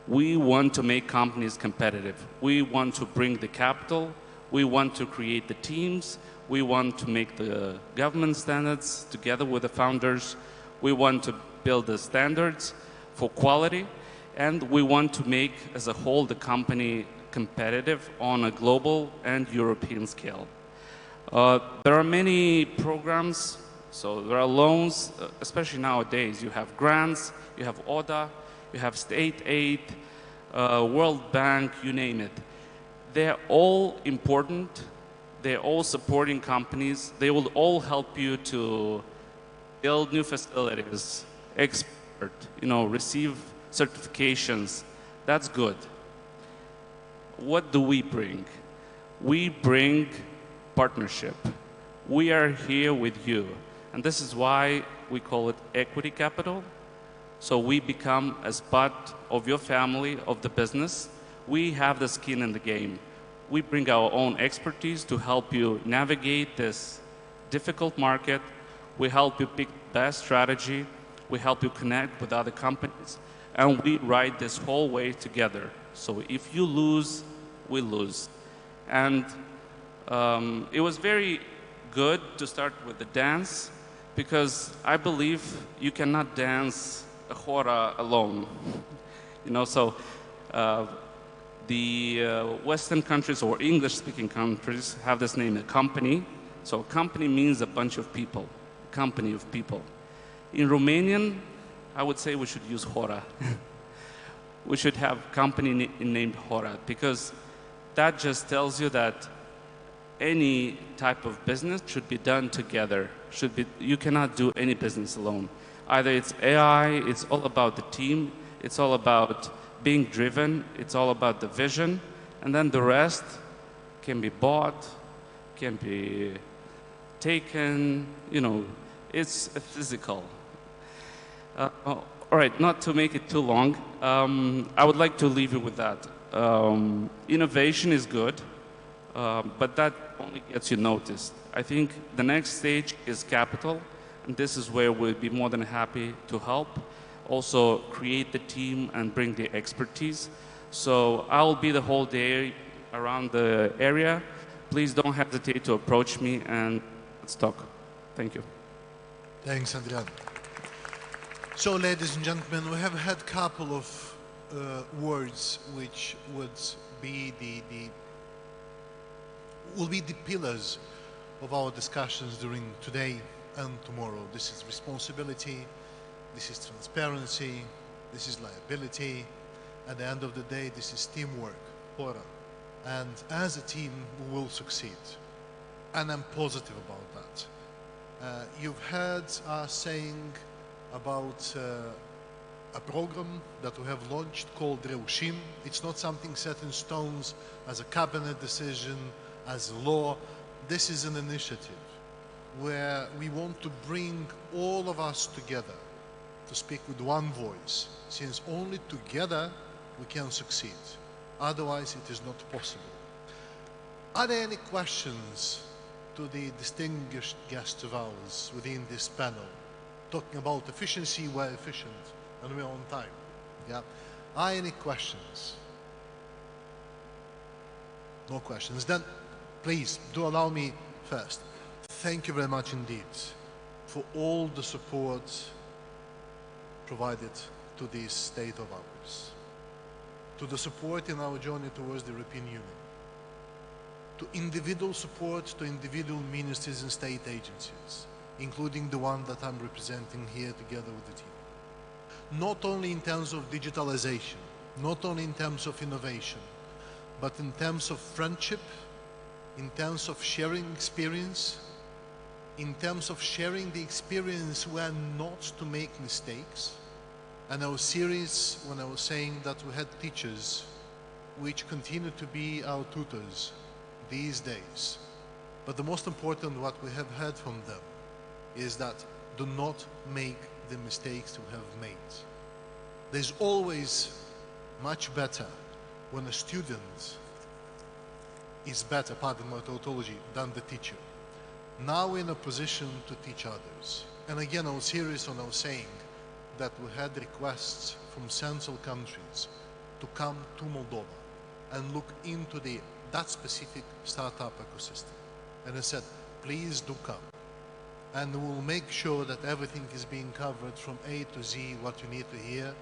We want to make companies competitive. We want to bring the capital. We want to create the teams. We want to make the government standards together with the founders. We want to build the standards for quality. And we want to make, as a whole, the company competitive on a global and European scale. There are many programs, so there are loans, especially nowadays. You have grants, you have ODA, you have state aid, World Bank, you name it. They're all important, they're all supporting companies, they will all help you to build new facilities, export, receive certifications. That's good. What do we bring? We bring partnership. We are here with you. And this is why we call it equity capital. So we become as part of your family, of the business. We have the skin in the game. We bring our own expertise to help you navigate this difficult market. We help you pick the best strategy. We help you connect with other companies. And we ride this whole way together. So if you lose, we lose. And it was very good to start with the dance, because I believe you cannot dance a hora alone. You know, so the Western countries or English-speaking countries have this name, a company. So a company means a bunch of people, a company of people. In Romanian, I would say we should use hora. We should have company named hora, because that just tells you that any type of business should be done together. You cannot do any business alone. Either it's AI, it's all about the team, it's all about being driven, it's all about the vision, and then the rest can be bought, can be taken, you know, it's physical. All right, not to make it too long, I would like to leave you with that. Innovation is good, but that only gets you noticed. I think the next stage is capital, and this is where we'll be more than happy to help. Also create the team and bring the expertise. So I'll be the whole day around the area. Please don't hesitate to approach me and let's talk. Thank you. Thanks, Adrian. So, ladies and gentlemen, we have had a couple of words which would be will be the pillars of our discussions during today and tomorrow. This is responsibility, this is transparency, this is liability. At the end of the day, this is teamwork, hora. And as a team, we will succeed. And I'm positive about that. You've heard us saying about a program that we have launched called Reushim. It's not something set in stones as a cabinet decision, as a law. This is an initiative where we want to bring all of us together to speak with one voice, since only together we can succeed. Otherwise, it is not possible. Are there any questions to the distinguished guests of ours within this panel? Talking about efficiency, we're efficient and we're on time. Yeah. Are any questions? No questions. Then, please, do allow me first. Thank you very much indeed for all the support provided to this state of ours, to the support in our journey towards the European Union, to individual support to individual ministries and state agencies, including the one that I'm representing here together with the team. Not only in terms of digitalization, not only in terms of innovation, but in terms of friendship, in terms of sharing experience, in terms of sharing the experience where not to make mistakes. And I was serious when I was saying that we had teachers which continue to be our tutors these days. But the most important what we have heard from them is that do not make the mistakes we have made. There's always much better when a student is better, pardon my tautology, than the teacher. Now we're in a position to teach others. And again, I was serious when I was saying that we had requests from central countries to come to Moldova and look into that specific startup ecosystem. And I said, please do come. And we'll make sure that everything is being covered from A to Z, what you need to hear,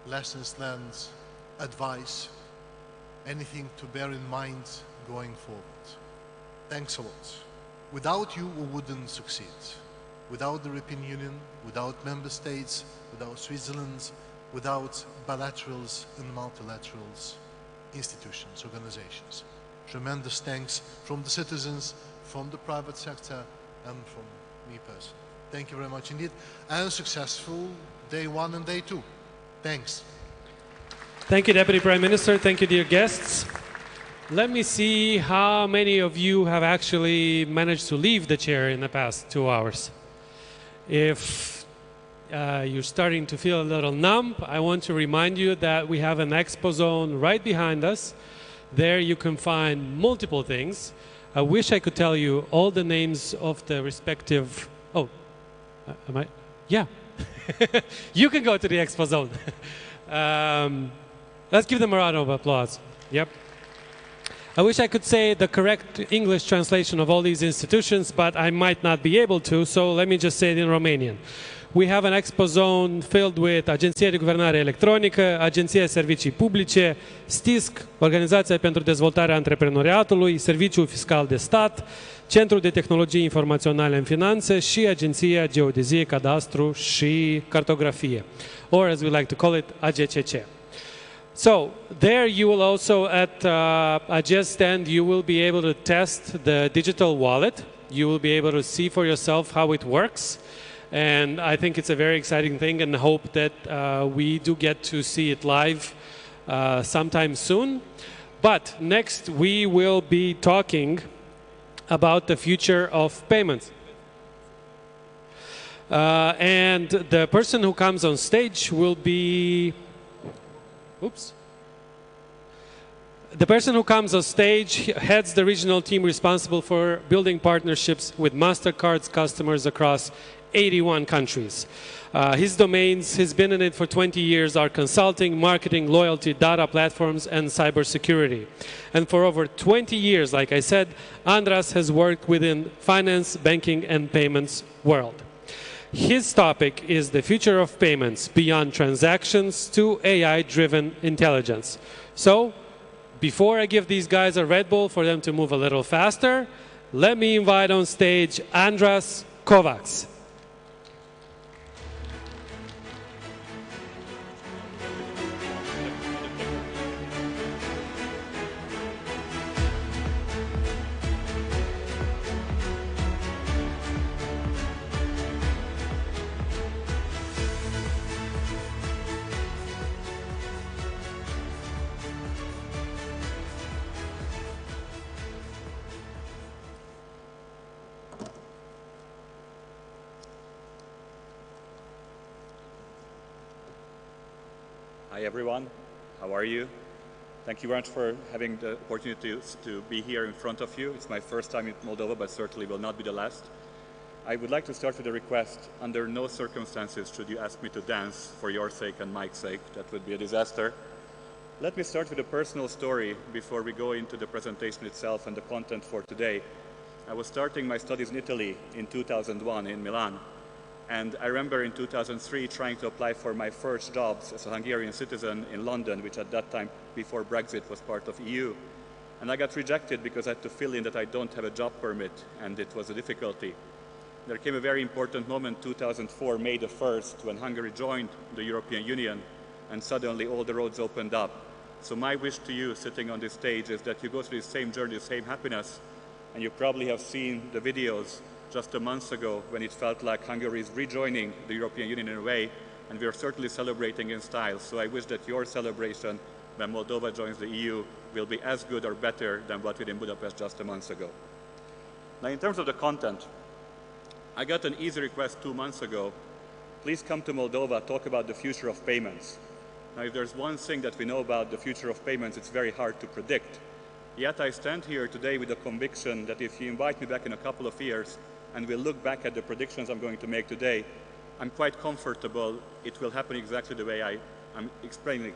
lessons learned, advice, anything to bear in mind going forward. Thanks a lot. Without you, we wouldn't succeed. Without the European Union, without member states, without Switzerland, without bilaterals and multilaterals, institutions, organizations. Tremendous thanks from the citizens, from the private sector, and from me personally. Thank you very much indeed, and successful day one and day two. Thanks. Thank you, Deputy Prime Minister. Thank you, dear guests. Let me see how many of you have actually managed to leave the chair in the past 2 hours. If you're starting to feel a little numb, I want to remind you that we have an expo zone right behind us. There you can find multiple things. I wish I could tell you all the names of the respective... Oh, am I? Yeah. You can go to the Expo Zone. Let's give them a round of applause. Yep. I wish I could say the correct English translation of all these institutions, but I might not be able to, so let me just say it in Romanian. We have an Expo Zone filled with Agenția de Guvernare Electronică, Agenția Servicii Publice, STISC, Organizația pentru Dezvoltarea Antreprenoriatului, Serviciul Fiscal de Stat, Centrul de Tehnologii Informaționale în Finanțe și Agenția Geodezie, Cadastru și Cartografie, or as we like to call it, AGCC. So there you will also, at AGE's stand, you will be able to test the digital wallet. You will be able to see for yourself how it works. And I think it's a very exciting thing, and hope that we do get to see it live sometime soon. But next we will be talking about the future of payments. And the person who comes on stage will be... Oops. The person who comes on stage heads the regional team responsible for building partnerships with MasterCard's customers across 81 countries. His domains, he's been in it for 20 years, are consulting, marketing, loyalty, data platforms, and cybersecurity. And for over 20 years, like I said, Andras has worked within finance, banking, and payments world. His topic is the future of payments beyond transactions to AI-driven intelligence. So, before I give these guys a Red Bull for them to move a little faster, let me invite on stage Andras Kovacs. Hi everyone, how are you? Thank you very much for having the opportunity to be here in front of you. It's my first time in Moldova, but certainly will not be the last. I would like to start with a request. Under no circumstances should you ask me to dance for your sake and Mike's sake. That would be a disaster. Let me start with a personal story before we go into the presentation itself and the content for today. I was starting my studies in Italy in 2001 in Milan. And I remember in 2003 trying to apply for my first jobs as a Hungarian citizen in London, which at that time, before Brexit, was part of EU. And I got rejected because I had to fill in that I don't have a job permit, and it was a difficulty. There came a very important moment, 2004, May the 1st, when Hungary joined the European Union, and suddenly all the roads opened up. So my wish to you, sitting on this stage, is that you go through the same journey, the same happiness, and you probably have seen the videos just a month ago when it felt like Hungary is rejoining the European Union in a way, and we are certainly celebrating in style. So I wish that your celebration when Moldova joins the EU will be as good or better than what we did in Budapest just a month ago. Now, in terms of the content, I got an easy request 2 months ago. Please come to Moldova, talk about the future of payments. Now, if there's one thing that we know about the future of payments, it's very hard to predict. Yet I stand here today with the conviction that if you invite me back in a couple of years, and we'll look back at the predictions I'm going to make today, I'm quite comfortable it will happen exactly the way I'm explaining it.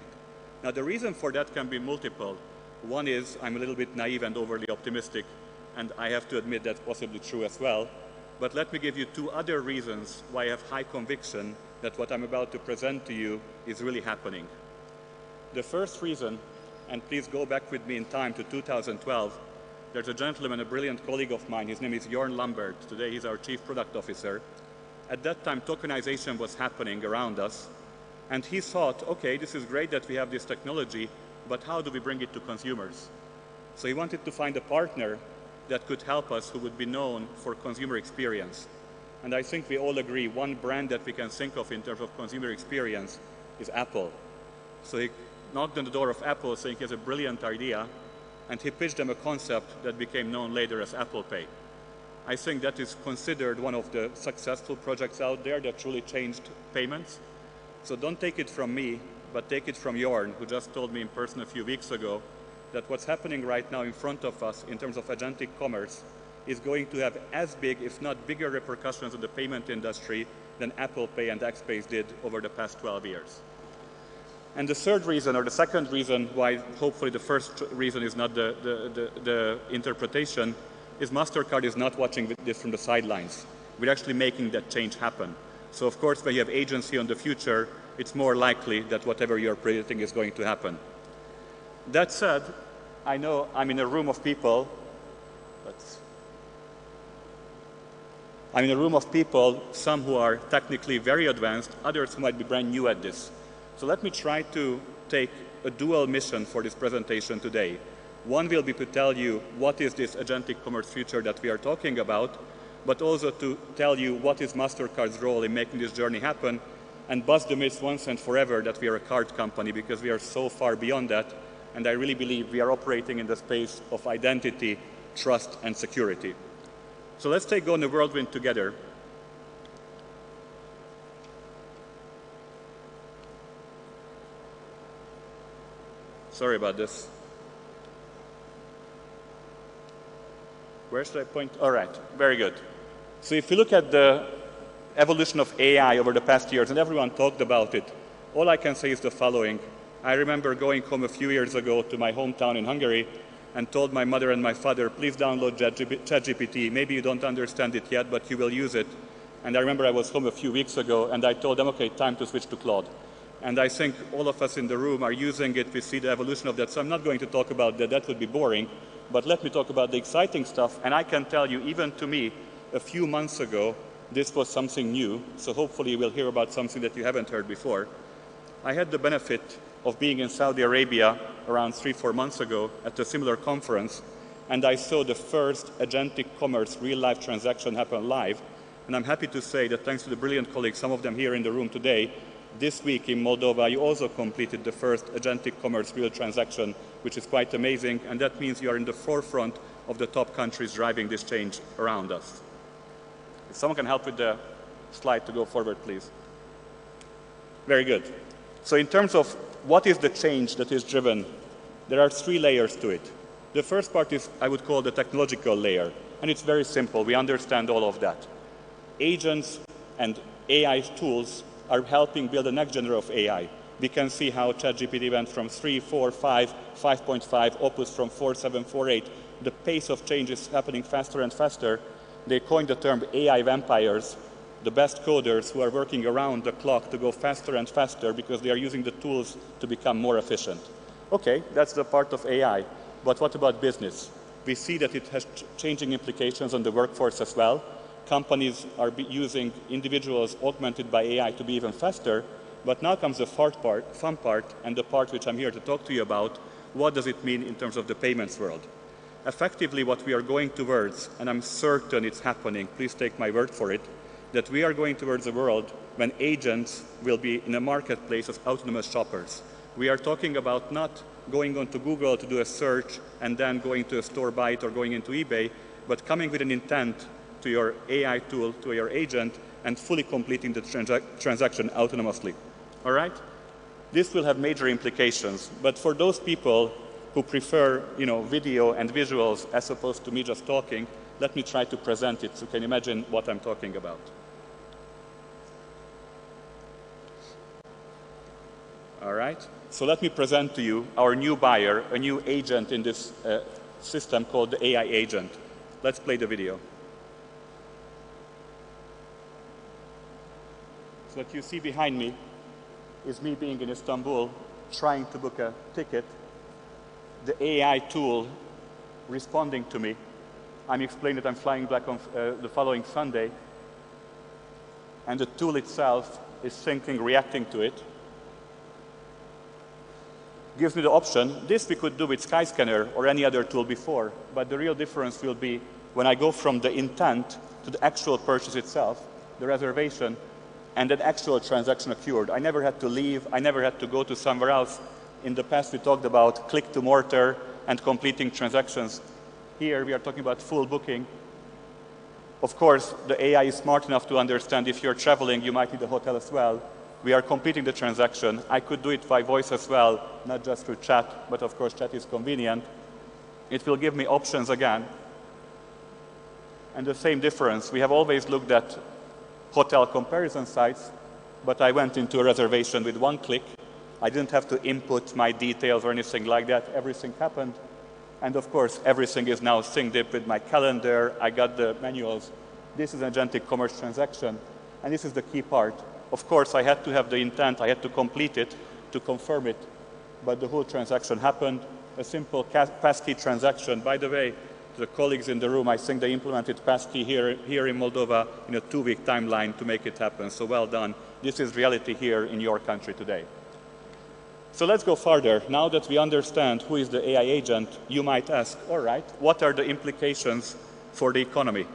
Now, the reason for that can be multiple. One is I'm a little bit naive and overly optimistic, and I have to admit that's possibly true as well. But let me give you 2 other reasons why I have high conviction that what I'm about to present to you is really happening. The first reason, and please go back with me in time to 2012, there's a gentleman, a brilliant colleague of mine, his name is Jorn Lambert. Today he's our Chief Product Officer. At that time, tokenization was happening around us, and he thought, okay, this is great that we have this technology, but how do we bring it to consumers? So he wanted to find a partner that could help us who would be known for consumer experience. And I think we all agree one brand that we can think of in terms of consumer experience is Apple. So he knocked on the door of Apple saying he has a brilliant idea, and he pitched them a concept that became known later as Apple Pay. I think that is considered one of the successful projects out there that truly changed payments. So don't take it from me, but take it from Jorn, who just told me in person a few weeks ago that what's happening right now in front of us in terms of agentic commerce is going to have as big, if not bigger, repercussions on the payment industry than Apple Pay and XPay did over the past 12 years. And the third reason, or the second reason why hopefully the first reason is not the interpretation, is MasterCard is not watching this from the sidelines. We're actually making that change happen. So of course, when you have agency on the future, it's more likely that whatever you're predicting is going to happen. That said, I know I'm in a room of people, some who are technically very advanced, others who might be brand new at this. So let me try to take a dual mission for this presentation today. One will be to tell you what is this agentic commerce future that we are talking about, but also to tell you what is MasterCard's role in making this journey happen, and bust the myth once and forever that we are a card company, because we are so far beyond that, and I really believe we are operating in the space of identity, trust, and security. So let's take Go on the Whirlwind together. Sorry about this. Where should I point? All right, very good. So if you look at the evolution of AI over the past years, and everyone talked about it, all I can say is the following. I remember going home a few years ago to my hometown in Hungary and told my mother and my father, please download ChatGPT. Maybe you don't understand it yet, but you will use it. And I remember I was home a few weeks ago, and I told them, okay, time to switch to Claude. And I think all of us in the room are using it. We see the evolution of that. So I'm not going to talk about that. That would be boring. But let me talk about the exciting stuff. And I can tell you, even to me, a few months ago, this was something new. So hopefully you will hear about something that you haven't heard before. I had the benefit of being in Saudi Arabia around 3-4 months ago at a similar conference. And I saw the first agentic commerce real-life transaction happen live. And I'm happy to say that thanks to the brilliant colleagues, some of them here in the room today, this week in Moldova, you also completed the first agentic commerce real transaction, which is quite amazing, and that means you are in the forefront of the top countries driving this change around us. If someone can help with the slide to go forward, please. Very good. So in terms of what is the change that is driven, there are 3 layers to it. The first part is, I would call the technological layer, and it's very simple. We understand all of that. Agents and AI tools are helping build the next generation of AI. We can see how ChatGPT went from 3, 4, 5, 5.5, Opus from 4, 7, 4, 8. The pace of change is happening faster and faster. They coined the term AI vampires, the best coders who are working around the clock to go faster and faster because they are using the tools to become more efficient. Okay, that's the part of AI. But what about business? We see that it has changing implications on the workforce as well. Companies are using individuals augmented by AI to be even faster. But now comes the fun part, and the part which I'm here to talk to you about. What does it mean in terms of the payments world? Effectively, what we are going towards, and I'm certain it's happening, please take my word for it, that we are going towards a world when agents will be in a marketplace as autonomous shoppers. We are talking about not going onto Google to do a search and then going to a store, buy it, or going into eBay, but coming with an intent to your AI tool, to your agent, and fully completing the transaction autonomously. All right? This will have major implications, but for those people who prefer, video and visuals as opposed to me just talking, let me try to present it so you can imagine what I'm talking about. All right? So let me present to you our new buyer, a new agent in this system called the AI agent. Let's play the video. So what you see behind me is me being in Istanbul, trying to book a ticket. The AI tool responding to me. I'm explaining that I'm flying back on the following Sunday. And the tool itself is thinking, reacting to it. Gives me the option. This we could do with Skyscanner or any other tool before. But the real difference will be when I go from the intent to the actual purchase itself, the reservation, and an actual transaction occurred. I never had to leave. I never had to go to somewhere else. In the past, we talked about click to mortar and completing transactions. Here, we are talking about full booking. Of course, the AI is smart enough to understand if you're traveling, you might need a hotel as well. we are completing the transaction. I could do it by voice as well, not just through chat, but of course chat is convenient. It will give me options again. And the same difference, we have always looked at hotel comparison sites, but I went into a reservation with one click. I didn't have to input my details or anything like that. Everything happened. And of course, everything is now synced up with my calendar. I got the manuals. This is an agentic commerce transaction. And this is the key part. Of course, I had to have the intent. I had to complete it to confirm it. But the whole transaction happened. A simple passkey transaction. By the way, to the colleagues in the room, I think they implemented passkey here in Moldova in a 2-week timeline to make it happen. So well done. This is reality here in your country today. So let's go further. Now that we understand who is the AI agent, you might ask, all right, what are the implications for the economy?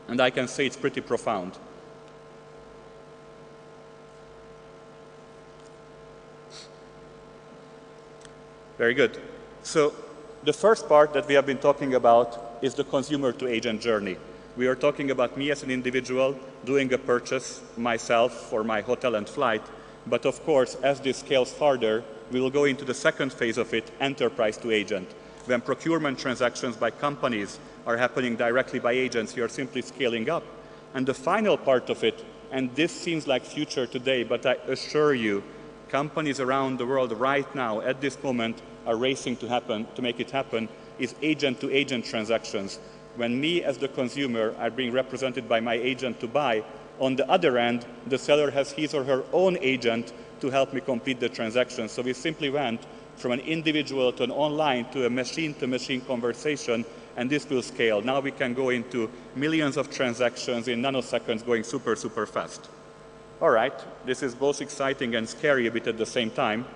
And I can say it's pretty profound. Very good. So the first part that we have been talking about is the consumer to agent journey. We are talking about me as an individual doing a purchase myself for my hotel and flight. But of course, as this scales further, we will go into the second phase of it, enterprise to agent. When procurement transactions by companies are happening directly by agents, you are simply scaling up. And the final part of it, and this seems like future today, but I assure you, companies around the world right now, at this moment, are racing to make it happen, is agent-to-agent transactions. When me, as the consumer, are being represented by my agent to buy, on the other end, the seller has his or her own agent to help me complete the transaction. So we simply went from an individual to an online to a machine-to-machine conversation, and this will scale. Now we can go into millions of transactions in nanoseconds going super, super fast. All right, this is both exciting and scary a bit at the same time.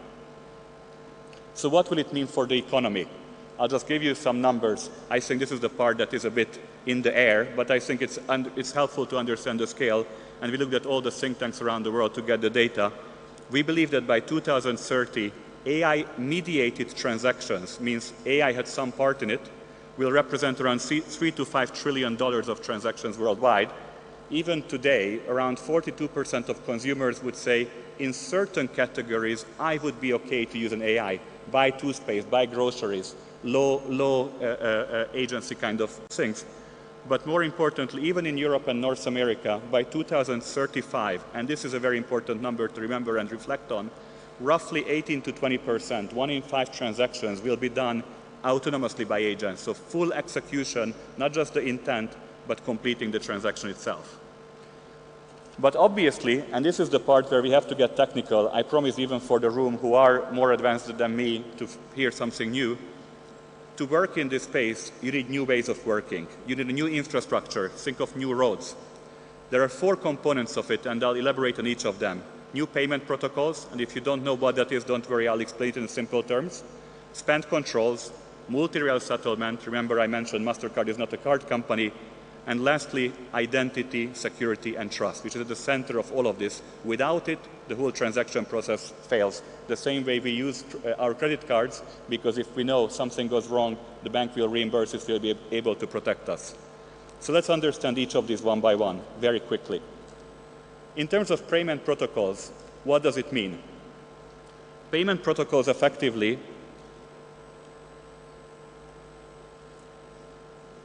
So what will it mean for the economy? I'll just give you some numbers. I think this is the part that is a bit in the air, but I think it's helpful to understand the scale. And we looked at all the think tanks around the world to get the data. We believe that by 2030, AI-mediated transactions, means AI had some part in it, will represent around $3 to $5 trillion of transactions worldwide. Even today, around 42% of consumers would say, in certain categories, I would be okay to use an AI. Buy toothpaste, buy groceries, low agency kind of things. But more importantly, even in Europe and North America, by 2035, and this is a very important number to remember and reflect on, roughly 18 to 20%, 1 in 5 transactions will be done autonomously by agents. So full execution, not just the intent, but completing the transaction itself. But obviously, and this is the part where we have to get technical, I promise even for the room who are more advanced than me to hear something new, to work in this space, you need new ways of working. You need a new infrastructure. Think of new roads. There are 4 components of it, and I'll elaborate on each of them. New payment protocols, and if you don't know what that is, don't worry, I'll explain it in simple terms. Spend controls, multi-rail settlement. Remember, I mentioned MasterCard is not a card company. And lastly, identity, security, and trust, which is at the center of all of this. Without it, the whole transaction process fails. The same way we use our credit cards, because if we know something goes wrong, the bank will reimburse it, will be able to protect us. So let's understand each of these one by one, very quickly. In terms of payment protocols, what does it mean? Payment protocols effectively,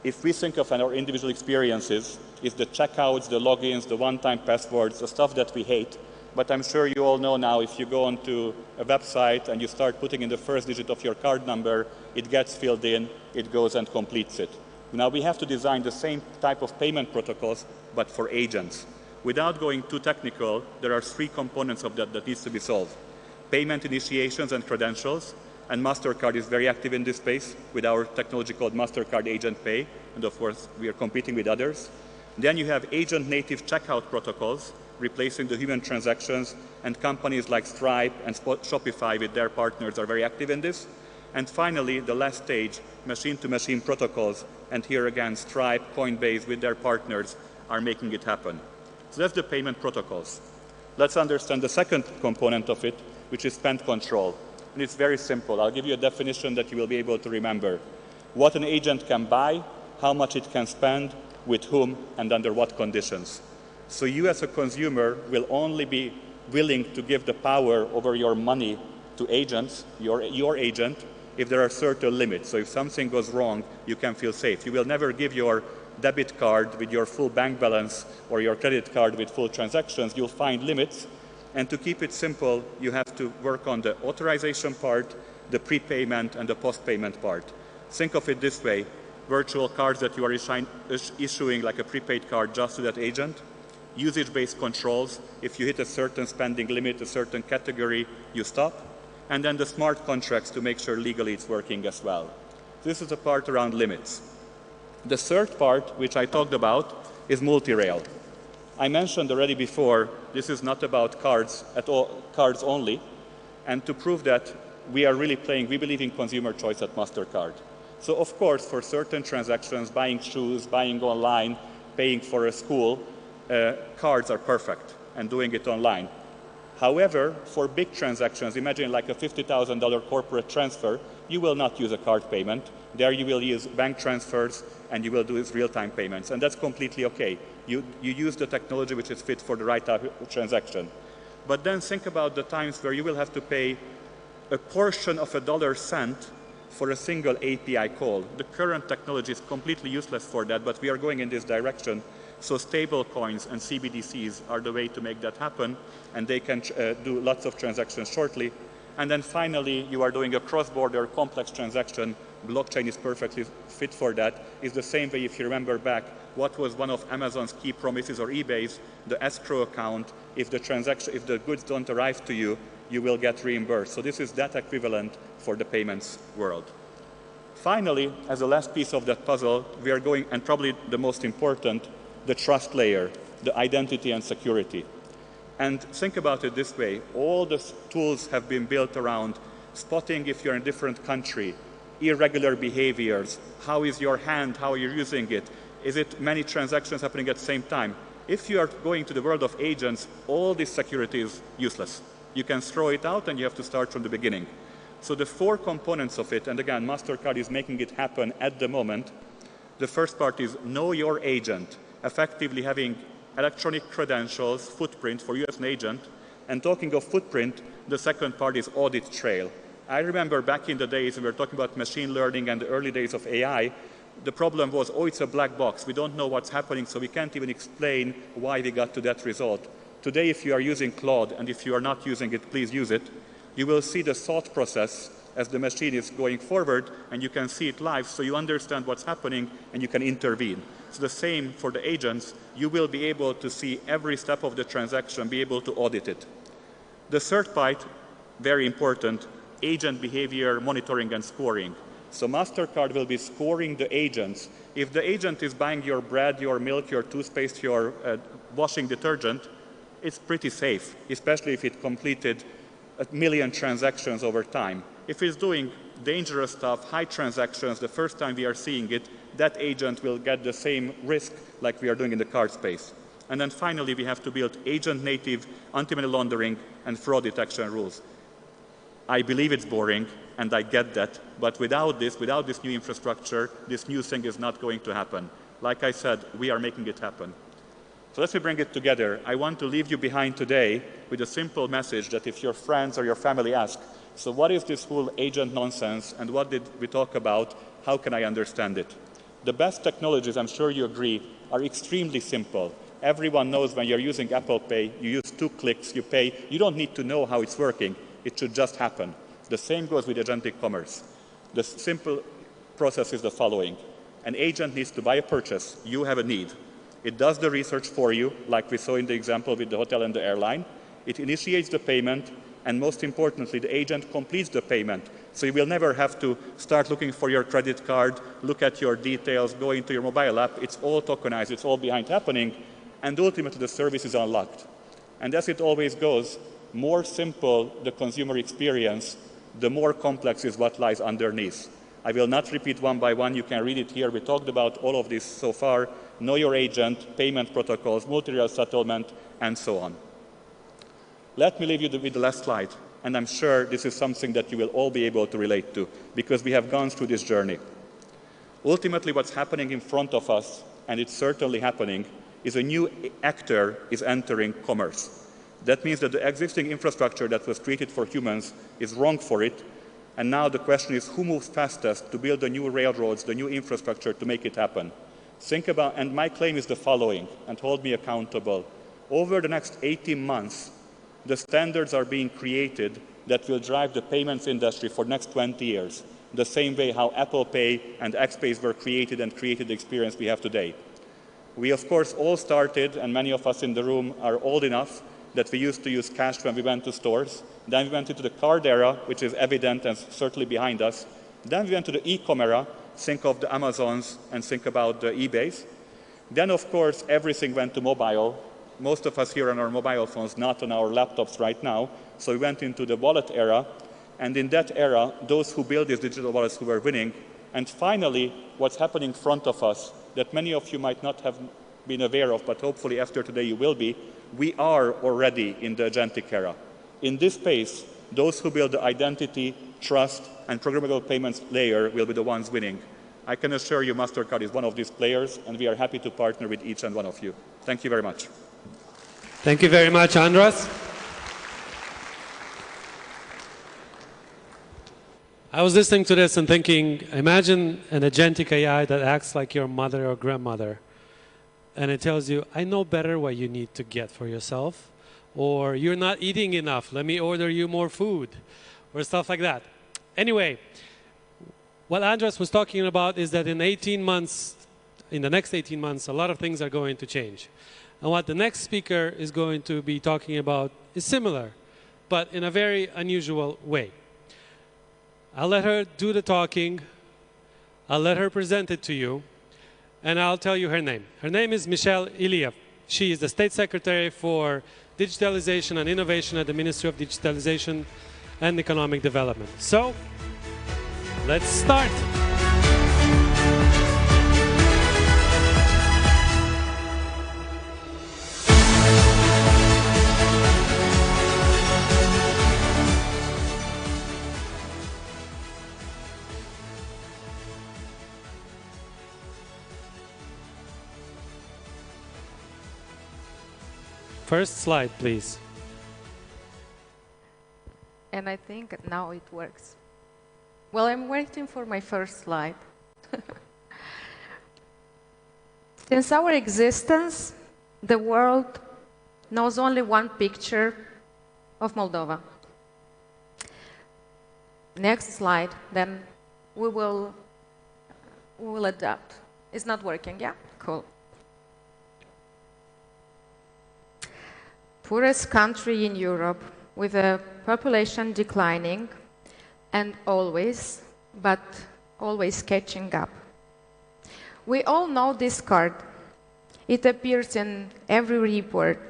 if we think of our individual experiences, is the checkouts, the logins, the one-time passwords, the stuff that we hate. But I'm sure you all know now, if you go onto a website and you start putting in the first digit of your card number, it gets filled in, it goes and completes it. Now we have to design the same type of payment protocols, but for agents. Without going too technical, there are 3 components of that needs to be solved. Payment initiations and credentials. And MasterCard is very active in this space with our technology called MasterCard Agent Pay. And of course, we are competing with others. Then you have agent-native checkout protocols, replacing the human transactions. And companies like Stripe and Shopify with their partners are very active in this. And finally, the last stage, machine-to-machine protocols. And here again, Stripe, Coinbase with their partners are making it happen. So that's the payment protocols. Let's understand the second component of it, which is spend control. And it's very simple. I'll give you a definition that you will be able to remember. What an agent can buy, how much it can spend, with whom, and under what conditions. So you as a consumer will only be willing to give the power over your money to agents, your agent, if there are certain limits. So if something goes wrong, you can feel safe. You will never give your debit card with your full bank balance or your credit card with full transactions. You'll find limits. And to keep it simple, you have to work on the authorization part, the prepayment, and the post-payment part. Think of it this way. Virtual cards that you are issuing like a prepaid card just to that agent, usage-based controls. If you hit a certain spending limit, a certain category, you stop. And then the smart contracts to make sure legally it's working as well. This is the part around limits. The third part, which I talked about, is multi-rail. I mentioned already before, this is not about cards at all, cards only. And to prove that, we are really playing, we believe in consumer choice at MasterCard. So of course, for certain transactions, buying shoes, buying online, paying for a school, cards are perfect and doing it online. However, for big transactions, imagine like a $50,000 corporate transfer, you will not use a card payment. There you will use bank transfers and you will do real-time payments. And that's completely okay. You use the technology which is fit for the right type of transaction. But then think about the times where you will have to pay a portion of a dollar cent for a single API call. The current technology is completely useless for that, but we are going in this direction. So stable coins and CBDCs are the way to make that happen, and they can do lots of transactions shortly. And then finally, you are doing a cross-border complex transaction. Blockchain is perfectly fit for that. It's the same way, if you remember back, what was one of Amazon's key promises or eBay's, the escrow account. If the goods don't arrive to you, you will get reimbursed. So this is that equivalent for the payments world. Finally, as a last piece of that puzzle, we are going, and probably the most important, the trust layer, the identity and security. And think about it this way. All the tools have been built around spotting if you're in a different country, irregular behaviors, how is your hand, how are you using it, is it many transactions happening at the same time? If you are going to the world of agents, all this security is useless. You can throw it out and you have to start from the beginning. So the four components of it, and again, MasterCard is making it happen at the moment. The first part is know your agent, effectively having electronic credentials, footprint for you as an agent. And talking of footprint, the second part is audit trail. I remember back in the days when we were talking about machine learning and the early days of AI, the problem was, oh, it's a black box. We don't know what's happening, so we can't even explain why we got to that result. Today, if you are using Claude, and if you are not using it, please use it, you will see the thought process as the machine is going forward, and you can see it live, so you understand what's happening, and you can intervene. So the same for the agents. You will be able to see every step of the transaction, be able to audit it. The third part, very important, agent behavior monitoring and scoring. So MasterCard will be scoring the agents. If the agent is buying your bread, your milk, your toothpaste, your washing detergent, it's pretty safe, especially if it completed 1 million transactions over time. If it's doing dangerous stuff, high transactions, the first time we are seeing it, that agent will get the same risk like we are doing in the card space. And then finally, we have to build agent-native anti-money laundering and fraud detection rules. I believe it's boring, and I get that, but without this new infrastructure, this new thing is not going to happen. Like I said, we are making it happen. So let me bring it together. I want to leave you behind today with a simple message that if your friends or your family ask, so what is this whole agent nonsense, and what did we talk about, how can I understand it? The best technologies, I'm sure you agree, are extremely simple. Everyone knows when you're using Apple Pay, you use 2 clicks, you pay. You don't need to know how it's working. It should just happen. The same goes with agentic commerce. The simple process is the following. An agent needs to buy a purchase. You have a need. It does the research for you, like we saw in the example with the hotel and the airline. It initiates the payment, and most importantly, the agent completes the payment. So you will never have to start looking for your credit card, look at your details, go into your mobile app. It's all tokenized. It's all behind happening. And ultimately, the service is unlocked. And as it always goes, more simple the consumer experience, the more complex is what lies underneath. I will not repeat one by one. You can read it here. We talked about all of this so far. Know your agent, payment protocols, multi-rail settlement, and so on. Let me leave you with the last slide. And I'm sure this is something that you will all be able to relate to, because we have gone through this journey. Ultimately, what's happening in front of us, and it's certainly happening, is a new actor is entering commerce. That means that the existing infrastructure that was created for humans is wrong for it, and now the question is who moves fastest to build the new railroads, the new infrastructure to make it happen. Think about, and my claim is the following, and hold me accountable. Over the next 18 months, the standards are being created that will drive the payments industry for the next 20 years, the same way how Apple Pay and XPay were created and created the experience we have today. We, of course, all started, and many of us in the room are old enough, that we used to use cash when we went to stores. Then we went into the card era, which is evident and certainly behind us. Then we went to the e-com era, think of the Amazons and think about the eBays. Then, of course, everything went to mobile. Most of us here are on our mobile phones, not on our laptops right now. So we went into the wallet era. And in that era, those who build these digital wallets who were winning. And finally, what's happening in front of us, that many of you might not have been aware of, but hopefully after today you will be, we are already in the agentic era. In this space, those who build the identity, trust, and programmable payments layer will be the ones winning. I can assure you MasterCard is one of these players, and we are happy to partner with each and one of you. Thank you very much. Thank you very much, Andras. I was listening to this and thinking, imagine an agentic AI that acts like your mother or grandmother. And it tells you, I know better what you need to get for yourself. Or you're not eating enough, let me order you more food. Or stuff like that. Anyway, what Andras was talking about is that in 18 months, in the next 18 months, a lot of things are going to change. And what the next speaker is going to be talking about is similar, but in a very unusual way. I'll let her do the talking. I'll let her present it to you. And I'll tell you her name. Her name is Michelle Iliev. She is the State Secretary for Digitalization and Innovation at the Ministry of Digitalization and Economic Development. So, let's start. First slide, please. And I think now it works. Well, I'm waiting for my first slide. Since our existence, the world knows only one picture of Moldova. Next slide, then we will adapt. It's not working, yeah? Cool. Poorest country in Europe with a population declining and always catching up. We all know this card. It appears in every report,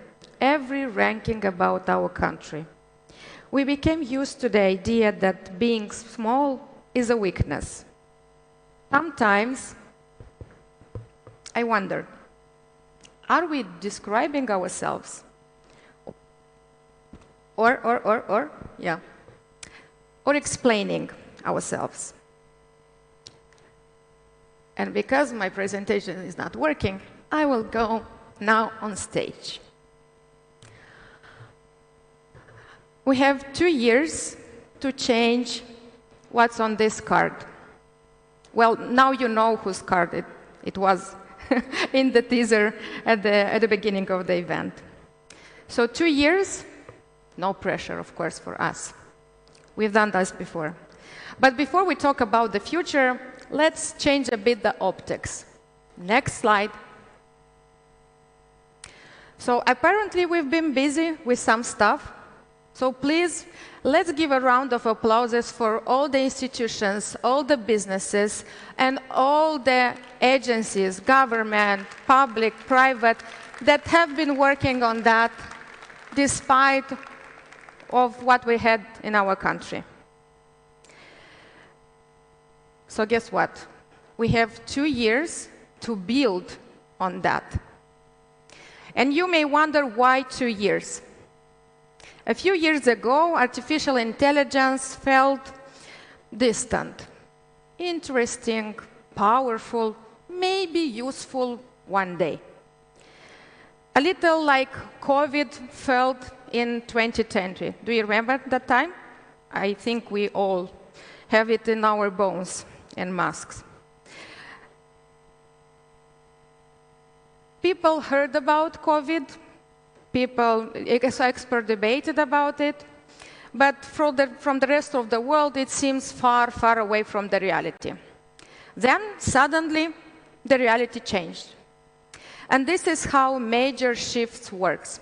every ranking about our country. We became used to the idea that being small is a weakness. Sometimes I wonder, are we describing ourselves? Or explaining ourselves. And because my presentation is not working, I will go now on stage. We have 2 years to change what's on this card. Well, now you know whose card it was in the teaser at the beginning of the event. So 2 years. No pressure, of course, for us. We've done this before. But before we talk about the future, let's change a bit the optics. Next slide. So apparently we've been busy with some stuff. So please, let's give a round of applause for all the institutions, all the businesses, and all the agencies, government, public, private, that have been working on that despite of what we had in our country. So guess what? We have 2 years to build on that. And you may wonder why 2 years. A few years ago, artificial intelligence felt distant, interesting, powerful, maybe useful one day. A little like COVID felt in 2020. Do you remember that time? I think we all have it in our bones and masks. People heard about COVID, experts debated about it, but from the rest of the world, it seems far, far away from the reality. Then, suddenly, the reality changed. And this is how major shifts works.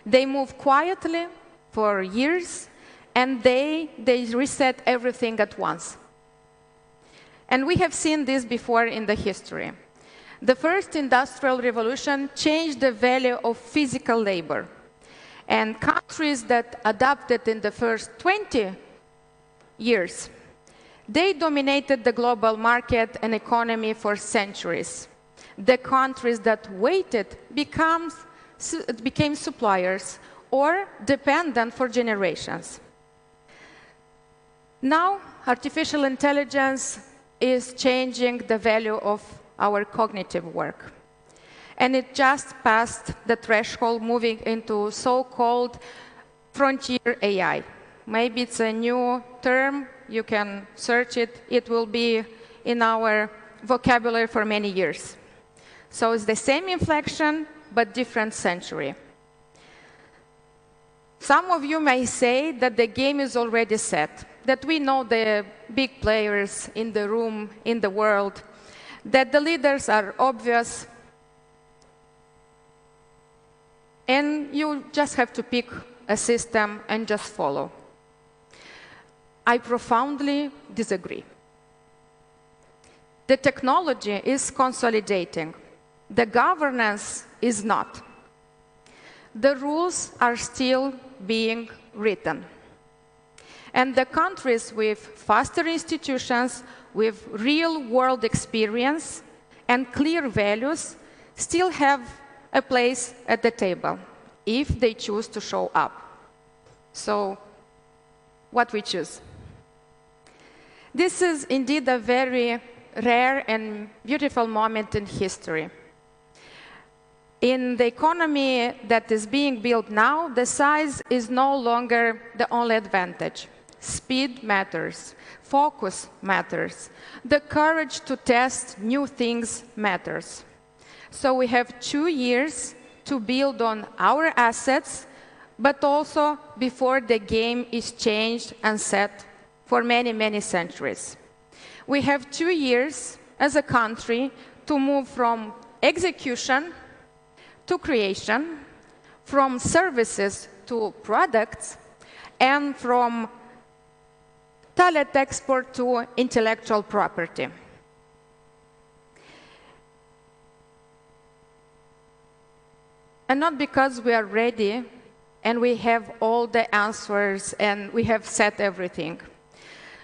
They move quietly for years, and they reset everything at once. And we have seen this before in the history. The first industrial revolution changed the value of physical labor. And countries that adapted in the first 20 years, they dominated the global market and economy for centuries. The countries that waited became suppliers or dependent for generations. Now, artificial intelligence is changing the value of our cognitive work. And it just passed the threshold, moving into so-called frontier AI. Maybe it's a new term, you can search it, it will be in our vocabulary for many years. So it's the same inflection, but different century. Some of you may say that the game is already set, that we know the big players in the room, in the world, that the leaders are obvious, and you just have to pick a system and just follow. I profoundly disagree. The technology is consolidating. The governance is not. The rules are still being written. And the countries with faster institutions, with real-world experience and clear values still have a place at the table, if they choose to show up. So, what we choose? This is indeed a very rare and beautiful moment in history. In the economy that is being built now, the size is no longer the only advantage. Speed matters, focus matters, the courage to test new things matters. So we have 2 years to build on our assets, but also before the game is changed and set for many, many centuries. We have 2 years as a country to move from execution to creation, from services to products, and from talent export to intellectual property. And not because we are ready and we have all the answers and we have set everything,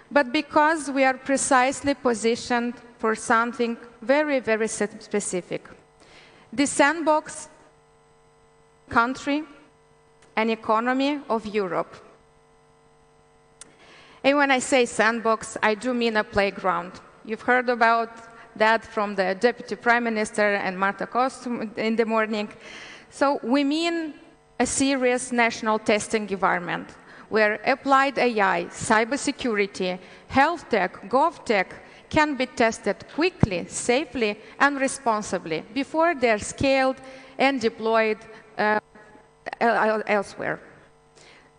but because we are precisely positioned for something very, very specific. The sandbox country and economy of Europe. And when I say sandbox, I do mean a playground. You've heard about that from the Deputy Prime Minister and Marta Kost in the morning. So we mean a serious national testing environment where applied AI, cybersecurity, health tech, gov tech can be tested quickly, safely, and responsibly before they're scaled and deployed elsewhere.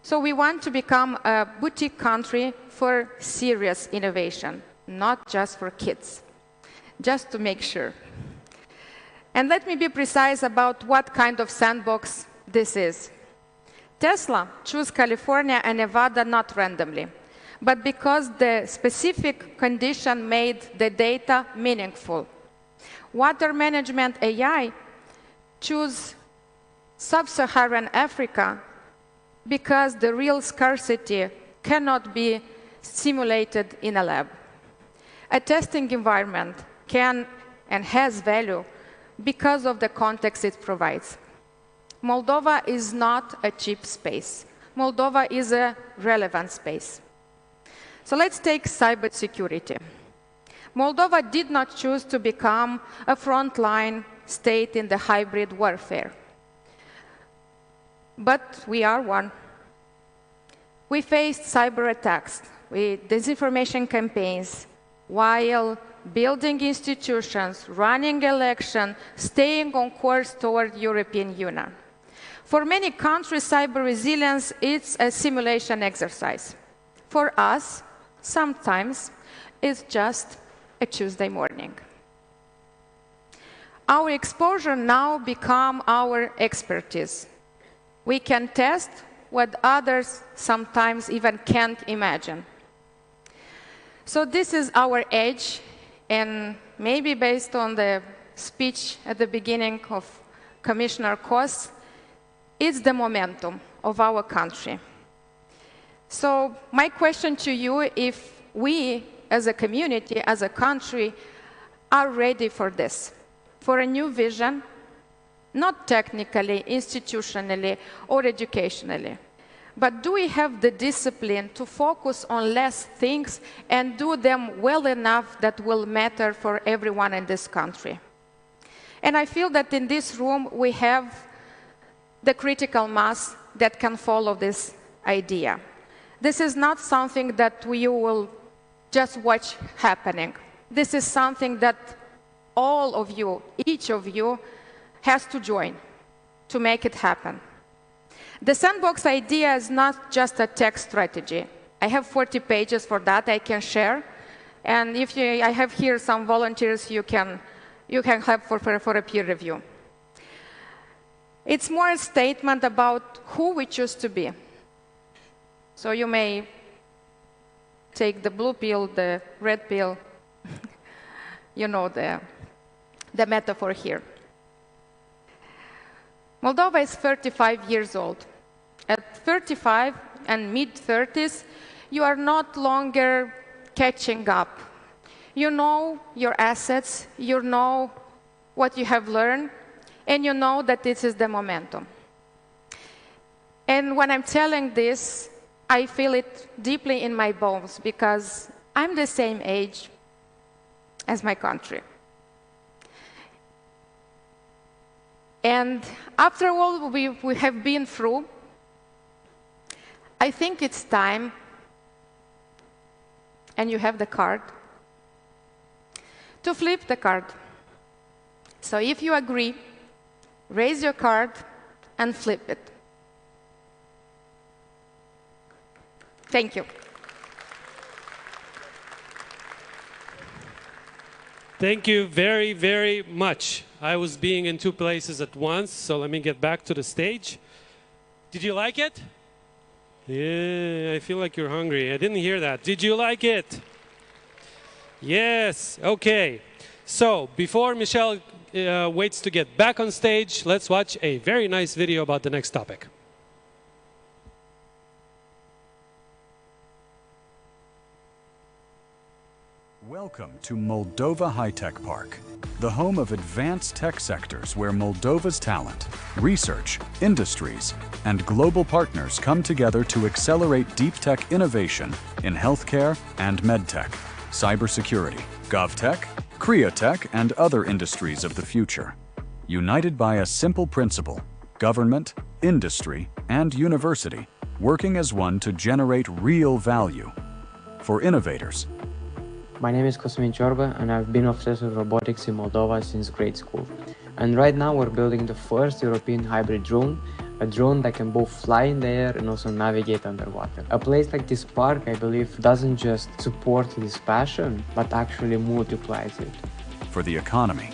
So we want to become a boutique country for serious innovation, not just for kids, just to make sure. And let me be precise about what kind of sandbox this is. Tesla chose California and Nevada not randomly, but because the specific condition made the data meaningful. Water management AI chose sub-Saharan Africa because the real scarcity cannot be simulated in a lab. A testing environment can and has value because of the context it provides. Moldova is not a cheap space. Moldova is a relevant space. So let's take cybersecurity. Moldova did not choose to become a frontline state in the hybrid warfare. but we are one. We faced cyber attacks, with disinformation campaigns, while building institutions, running elections, staying on course toward European Union. For many countries, cyber resilience is a simulation exercise. For us, sometimes it's just a Tuesday morning. Our exposure now becomes our expertise. We can test what others sometimes even can't imagine. So this is our edge, and maybe based on the speech at the beginning of Commissioner Kos, it's the momentum of our country. So my question to you, if we as a community, as a country, are ready for this, for a new vision, not technically, institutionally, or educationally, but do we have the discipline to focus on less things and do them well enough that will matter for everyone in this country? And I feel that in this room we have the critical mass that can follow this idea. This is not something that we will just watch happening. This is something that all of you, each of you, has to join to make it happen. The sandbox idea is not just a tech strategy. I have 40 pages for that I can share. And if I have here some volunteers you can have for a peer review. It's more a statement about who we choose to be. So you may take the blue pill, the red pill, you know the metaphor here. Moldova is 35 years old. At 35 and mid-30s, you are not longer catching up. You know your assets, you know what you have learned, and you know that this is the momentum. And when I'm telling this, I feel it deeply in my bones because I'm the same age as my country. And after all we have been through, I think it's time, and you have the card, to flip the card. So if you agree, raise your card and flip it. Thank you. Thank you very, very much. I was being in two places at once, so let me get back to the stage. Did you like it? Yeah, I feel like you're hungry. I didn't hear that. Did you like it? Yes, okay. So, before Michelle waits to get back on stage, let's watch a very nice video about the next topic. Welcome to Moldova High-Tech Park, the home of advanced tech sectors where Moldova's talent, research, industries, and global partners come together to accelerate deep tech innovation in healthcare and medtech, cybersecurity, GovTech, Createch, and other industries of the future. United by a simple principle, government, industry, and university working as one to generate real value. For innovators, my name is Cosmin Ciorba, and I've been obsessed with robotics in Moldova since grade school. And right now we're building the first European hybrid drone, a drone that can both fly in the air and also navigate underwater. A place like this park, I believe, doesn't just support this passion, but actually multiplies it. For the economy,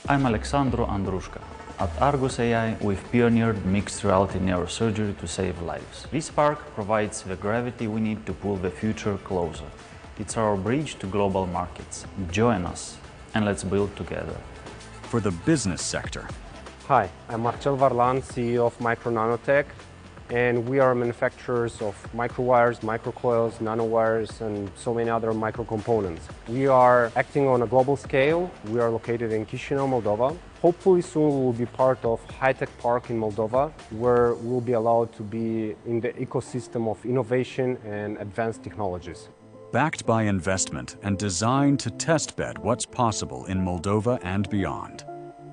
I'm Alexandru Andrushka. At Argus AI, we've pioneered mixed reality neurosurgery to save lives. This park provides the gravity we need to pull the future closer. It's our bridge to global markets. Join us, and let's build together. For the business sector. Hi, I'm Marcel Varlan, CEO of Micro Nanotech, and we are manufacturers of microwires, microcoils, nanowires, and so many other microcomponents. We are acting on a global scale. We are located in Chisinau, Moldova. Hopefully soon we will be part of High-Tech Park in Moldova, where we'll be allowed to be in the ecosystem of innovation and advanced technologies. Backed by investment and designed to testbed what's possible in Moldova and beyond.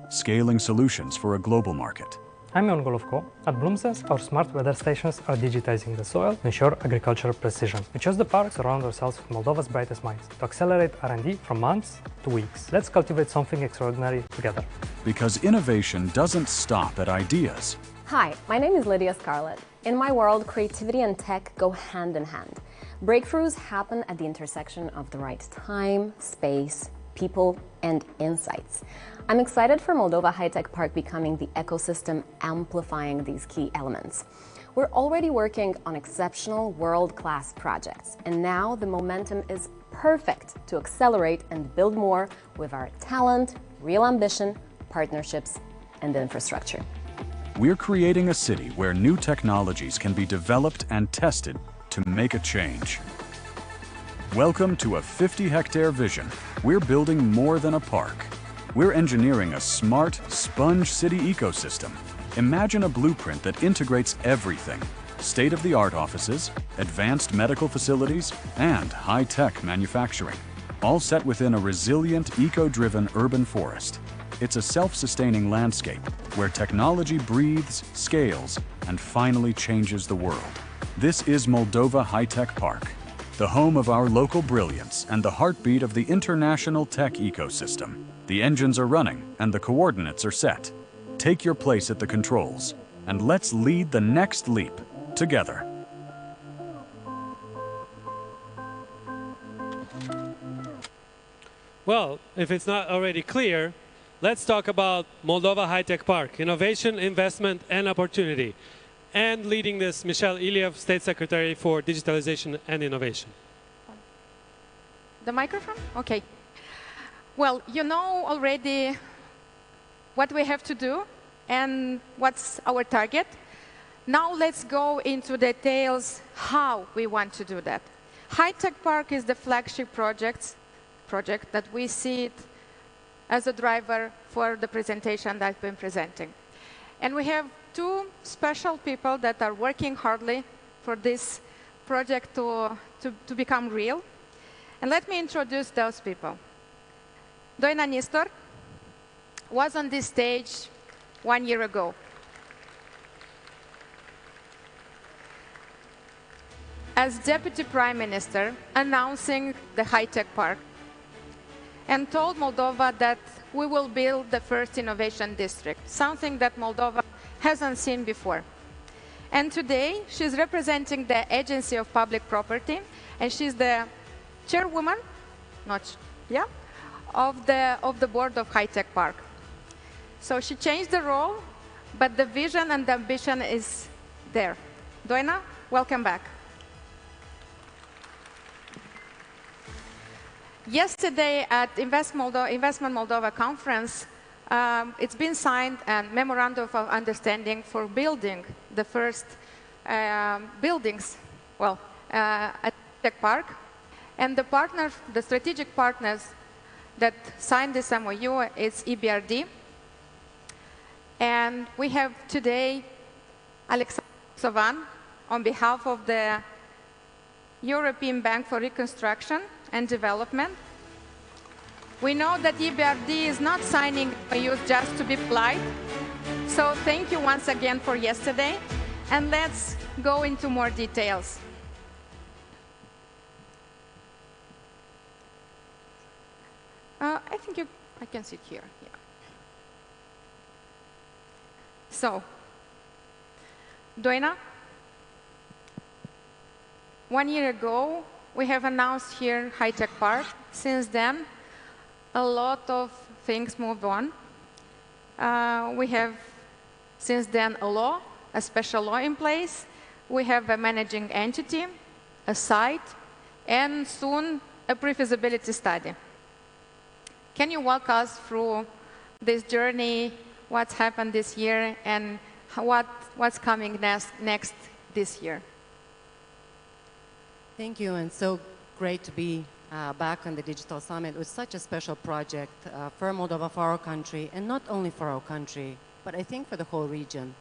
Scaling solutions for a global market. I'm Ion Golovko. At Bloomsense, our smart weather stations are digitizing the soil to ensure agricultural precision. We chose the park to surround ourselves with Moldova's brightest minds, to accelerate R&D from months to weeks. Let's cultivate something extraordinary together. Because innovation doesn't stop at ideas. Hi, my name is Lydia Scarlett. In my world, creativity and tech go hand in hand. Breakthroughs happen at the intersection of the right time, space, people, and insights. I'm excited for Moldova High-Tech Park becoming the ecosystem amplifying these key elements. We're already working on exceptional world-class projects, and now the momentum is perfect to accelerate and build more with our talent, real ambition, partnerships, and infrastructure. We're creating a city where new technologies can be developed and tested to make a change. Welcome to a 50-hectare vision. We're building more than a park. We're engineering a smart, sponge city ecosystem. Imagine a blueprint that integrates everything: state-of-the-art offices, advanced medical facilities, and high-tech manufacturing, all set within a resilient, eco-driven urban forest. It's a self-sustaining landscape where technology breathes, scales, and finally changes the world. This is Moldova High-Tech Park, the home of our local brilliance and the heartbeat of the international tech ecosystem. The engines are running and the coordinates are set. Take your place at the controls and let's lead the next leap together. Well, if it's not already clear, let's talk about Moldova High-Tech Park, innovation, investment, and opportunity. And leading this, Michelle Iliev, State Secretary for Digitalization and Innovation. The microphone? Okay. Well, you know already what we have to do and what's our target. Now let's go into details how we want to do that. High-Tech Park is the flagship project that we see it as a driver for the presentation that I've been presenting. And we have two special people that are working hardly for this project to become real. And let me introduce those people. Doina Nistor was on this stage 1 year ago. As Deputy Prime Minister, announcing the High-Tech Park and told Moldova that we will build the first innovation district, something that Moldova hasn't seen before. And today, she's representing the Agency of Public Property, and she's the chairwoman, of the board of High-Tech Park. So she changed the role, but the vision and the ambition is there. Doina, welcome back. Yesterday at Investment Moldova conference, it's been signed a memorandum of understanding for building the first buildings, at Tech Park. And the strategic partners that signed this MOU is EBRD. And we have today Alexander Sovan on behalf of the European Bank for Reconstruction and Development. We know that EBRD is not signing MOUs just to be polite. So thank you once again for yesterday. And let's go into more details. I think I can sit here. Yeah. So, Doina, 1 year ago, we have announced here High-Tech Park. Since then, a lot of things moved on. We have, since then, a special law in place. We have a managing entity, a site, and soon a pre-feasibility study. Can you walk us through this journey, what's happened this year, and what's coming next this year? Thank you, and so great to be back on the Digital Summit with such a special project for Moldova, for our country, and not only for our country, but I think for the whole region.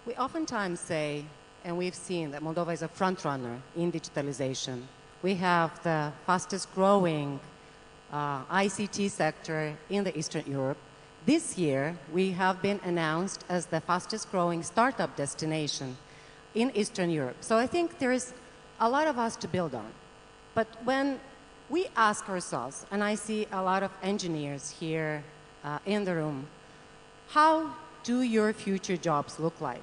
We oftentimes say, and we've seen that Moldova is a front runner in digitalization. We have the fastest growing ICT sector in the Eastern Europe. This year, we have been announced as the fastest growing startup destination in Eastern Europe. So I think there is a lot of us to build on. But when we ask ourselves, and I see a lot of engineers here in the room, how do your future jobs look like?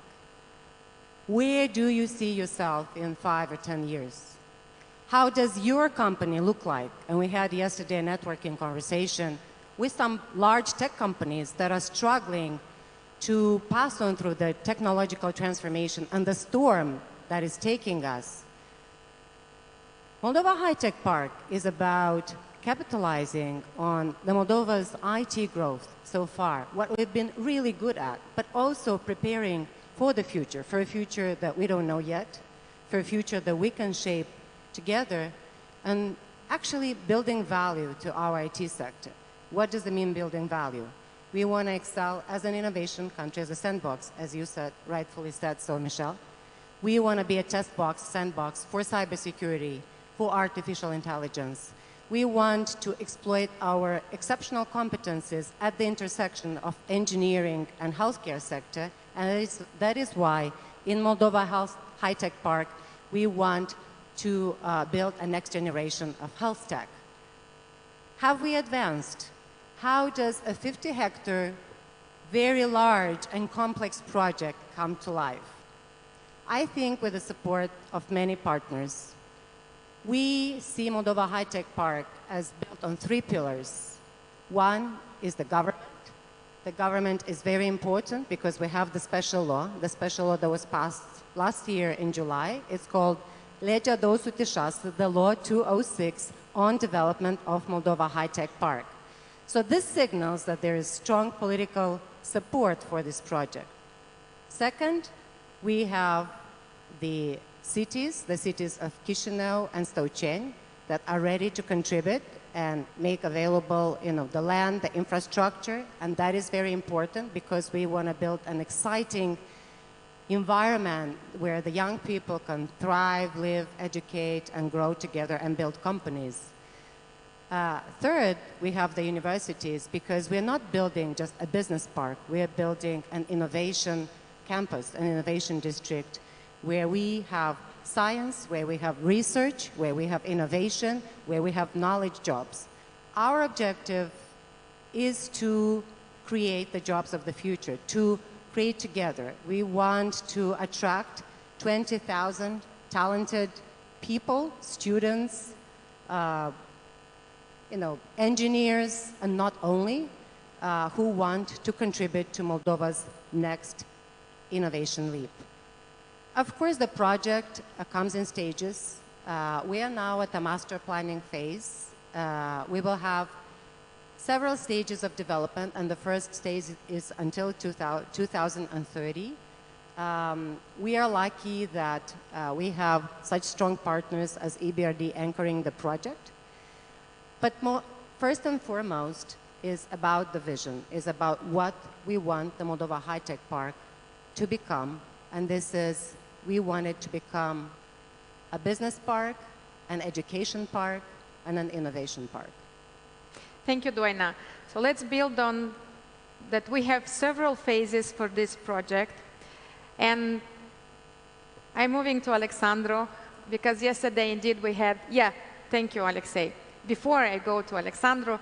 Where do you see yourself in 5 or 10 years? How does your company look like? And we had yesterday a networking conversation with some large tech companies that are struggling to pass on through the technological transformation and the storm that is taking us. Moldova High Tech Park is about capitalizing on the Moldova's IT growth so far, what we've been really good at, but also preparing for the future, for a future that we don't know yet, for a future that we can shape together, and actually building value to our IT sector. What does it mean, building value? We want to excel as an innovation country, as a sandbox, as you said, rightfully said so, Michelle. We want to be a test box, sandbox for cybersecurity, for artificial intelligence. We want to exploit our exceptional competencies at the intersection of engineering and healthcare sector, and that is why in Moldova High Tech Park, we want to build a next generation of health tech. Have we advanced? How does a 50-hectare, very large and complex project come to life? I think with the support of many partners, we see Moldova High Tech Park as built on 3 pillars. One is the government. The government is very important because we have the special law that was passed last year in July. It's called Legea 206, the Law 206 on development of Moldova High Tech Park. So this signals that there is strong political support for this project. Second, we have the cities of Chișinău and Stoceni that are ready to contribute and make available, the land, the infrastructure, and that is very important because we want to build an exciting environment where the young people can thrive, live, educate, and grow together and build companies. Third, we have the universities because we're not building just a business park. We're building an innovation campus, an innovation district where we have science, where we have research, where we have innovation, where we have knowledge jobs. Our objective is to create the jobs of the future, to create together. We want to attract 20,000 talented people, students, engineers, and not only, who want to contribute to Moldova's next innovation leap. Of course, the project comes in stages. We are now at the master planning phase. We will have several stages of development, and the first stage is until 2030. We are lucky that we have such strong partners as EBRD anchoring the project. But first and foremost is about the vision, is about what we want the Moldova High Tech Park to become, and this is we want it to become a business park, an education park, and an innovation park. Thank you, Doina. So let's build on that. We have several phases for this project. And I'm moving to Alexandru, because yesterday indeed we had, thank you, Alexei. Before I go to Alexandru,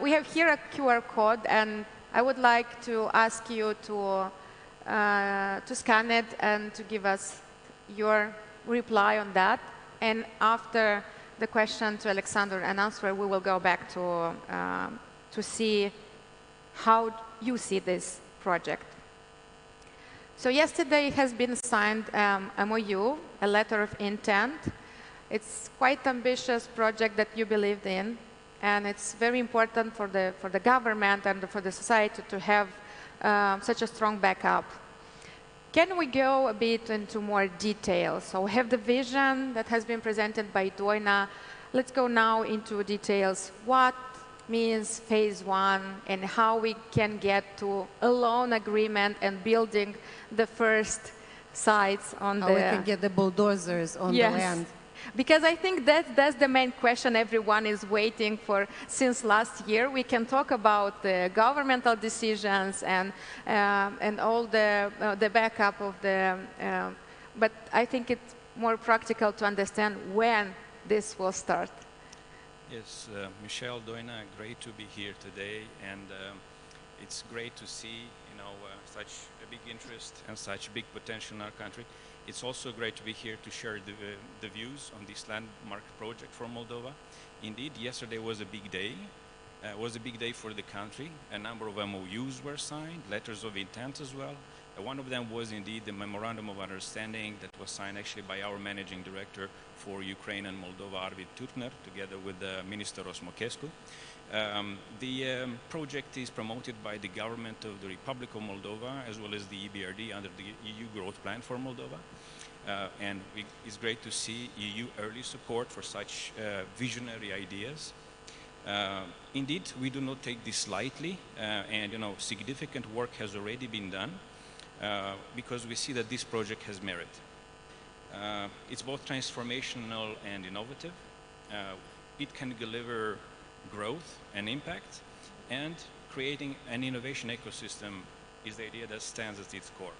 we have here a QR code, and I would like to ask you to scan it and to give us your reply on that. And after the question to Alexander and answer, we will go back to see how you see this project. So yesterday has been signed MOU, a letter of intent. It's quite ambitious project that you believed in, and it's very important for the government and for the society to have such a strong backup. Can we go a bit into more detail? So we have the vision that has been presented by Doina. Let's go now into details. What means phase 1 and how we can get to a loan agreement and building the first sites on how we can get the bulldozers on the land. Because I think that's the main question everyone is waiting for since last year. We can talk about the governmental decisions and all the backup of the, but I think it's more practical to understand when this will start. Yes, Michelle, Doina, great to be here today, and it's great to see, you know, such a big interest and such big potential in our country. It's also great to be here to share the views on this landmark project for Moldova. Indeed, yesterday was a big day. It was a big day for the country. A number of MOUs were signed, letters of intent as well. One of them was indeed the Memorandum of Understanding that was signed actually by our Managing Director for Ukraine and Moldova, Arvid Turkner, together with Minister Osmokescu. The project is promoted by the government of the Republic of Moldova as well as the EBRD under the EU Growth Plan for Moldova. And it's great to see EU early support for such visionary ideas. Indeed, we do not take this lightly, and you know, significant work has already been done because we see that this project has merit. It's both transformational and innovative. It can deliver growth and impact, and creating an innovation ecosystem is the idea that stands at its core.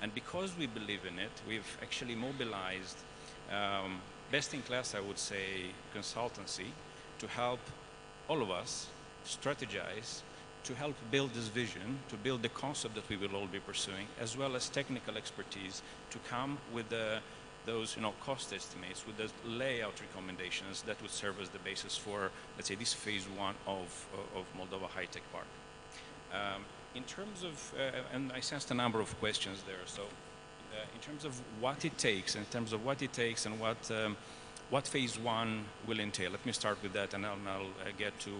And because we believe in it, we've actually mobilized best-in-class, I would say, consultancy to help all of us strategize, to help build this vision, to build the concept that we will all be pursuing, as well as technical expertise to come with those, you know, cost estimates, with the layout recommendations that would serve as the basis for, let's say, this phase one of Moldova High Tech Park. In terms of, and I sensed a number of questions there, so in terms of what it takes, and what phase one will entail, let me start with that, and I'll get to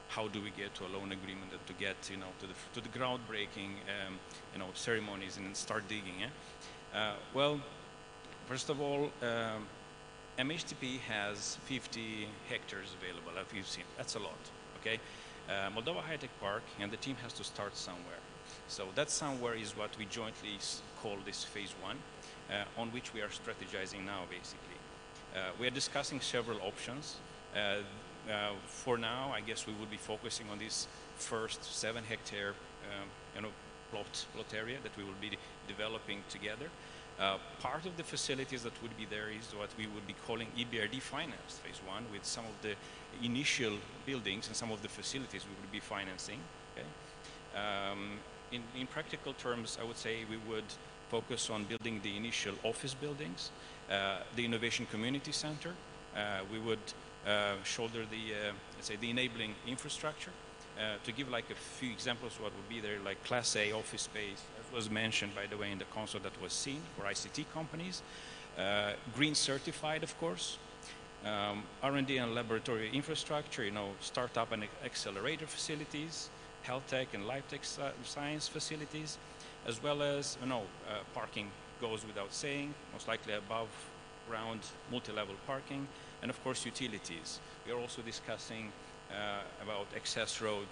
how do we get to a loan agreement and to get, you know, to the groundbreaking, you know, ceremonies and start digging. Well, first of all, MHTP has 50 hectares available, as you've seen. That's a lot, okay? Moldova High Tech Park and the team has to start somewhere. So that somewhere is what we jointly call this phase one, on which we are strategizing now, basically. We are discussing several options. For now, I guess we will be focusing on this first 7-hectare you know, plot area that we will be developing together. Part of the facilities that would be there is what we would be calling EBRD financed phase one, with some of the initial buildings and some of the facilities we would be financing. Okay? In practical terms, I would say we would focus on building the initial office buildings, the Innovation Community Center. We would shoulder the, let's say, the enabling infrastructure. To give like a few examples, what would be there, like Class A office space, as was mentioned, by the way, in the console that was seen for ICT companies. Green certified, of course. R&D and laboratory infrastructure, you know, startup and accelerator facilities, health tech and life tech science facilities, as well as, you know, parking goes without saying, most likely above ground multi-level parking, and of course utilities. We are also discussing about access road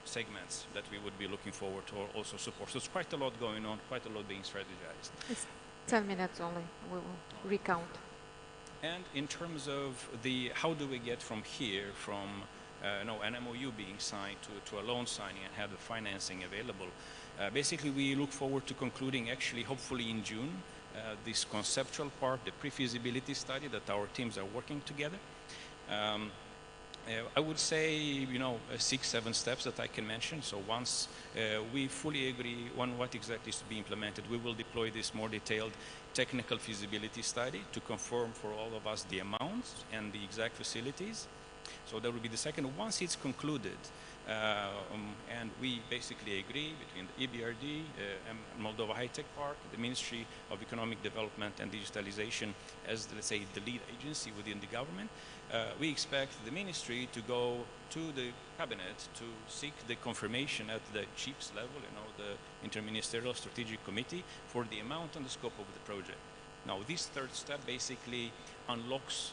segments that we would be looking forward to also support. So it's quite a lot going on, quite a lot being strategized. It's 10 minutes only, we will recount. And in terms of the, how do we get from here, from an MOU being signed to a loan signing and have the financing available, basically we look forward to concluding actually hopefully in June this conceptual part, the pre-feasibility study that our teams are working together. I would say, you know, 6-7 steps that I can mention. So once we fully agree on what exactly is to be implemented, we will deploy this more detailed technical feasibility study to confirm for all of us the amounts and the exact facilities. So that will be the second. Once it's concluded, and we basically agree between the EBRD and Moldova High Tech Park, the Ministry of Economic Development and Digitalization as, let's say, the lead agency within the government, we expect the ministry to go to the cabinet to seek the confirmation at the chief's level, you know, the Interministerial Strategic Committee, for the amount and the scope of the project. Now, this third step basically unlocks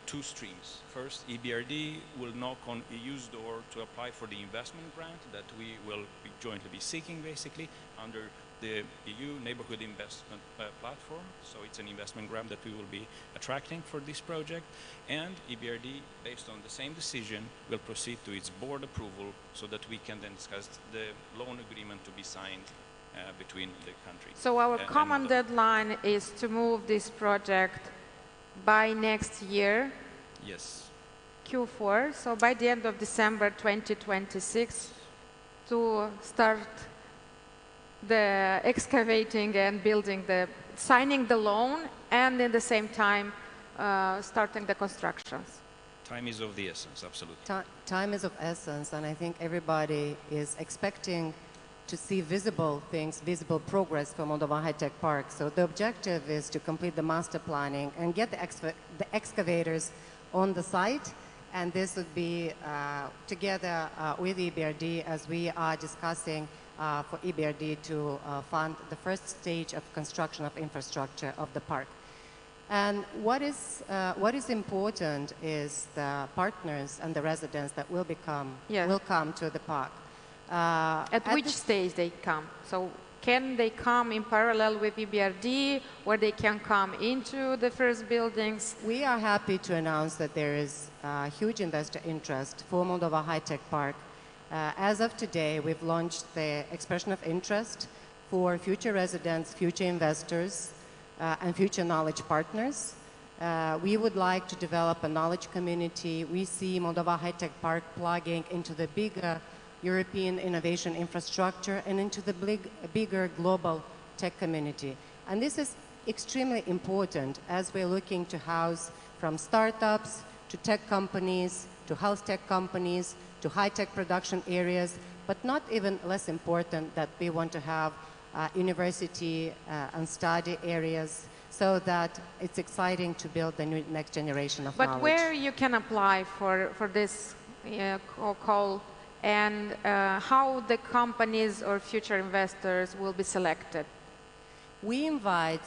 two streams. First, EBRD will knock on EU's door to apply for the investment grant that we will jointly be seeking, basically, under the EU Neighborhood Investment Platform, so it's an investment grant that we will be attracting for this project, and EBRD, based on the same decision, will proceed to its board approval so that we can then discuss the loan agreement to be signed between the countries. So our common deadline is to move this project by next year? Yes. Q4, so by the end of December 2026 to start the excavating and building signing the loan and at the same time starting the constructions. Time is of the essence, absolutely. Time is of essence, and I think everybody is expecting to see visible things, visible progress for Moldova High-Tech Park. So the objective is to complete the master planning and get the excavators on the site, and this would be together with EBRD as we are discussing for EBRD to fund the first stage of construction of infrastructure of the park. And what is important is the partners and the residents that will come to the park. At which stage they come? So can they come in parallel with EBRD, or they can come into the first buildings? We are happy to announce that there is huge investor interest for Moldova High-Tech Park. As of today, we've launched the expression of interest for future residents, future investors, and future knowledge partners. We would like to develop a knowledge community. We see Moldova High-Tech Park plugging into the bigger European innovation infrastructure and into the bigger global tech community. And this is extremely important as we're looking to house from startups to tech companies, to health tech companies, to high-tech production areas, but not even less important that we want to have university and study areas so that it's exciting to build the next generation of knowledge. But where you can apply for this call, and how the companies or future investors will be selected? We invite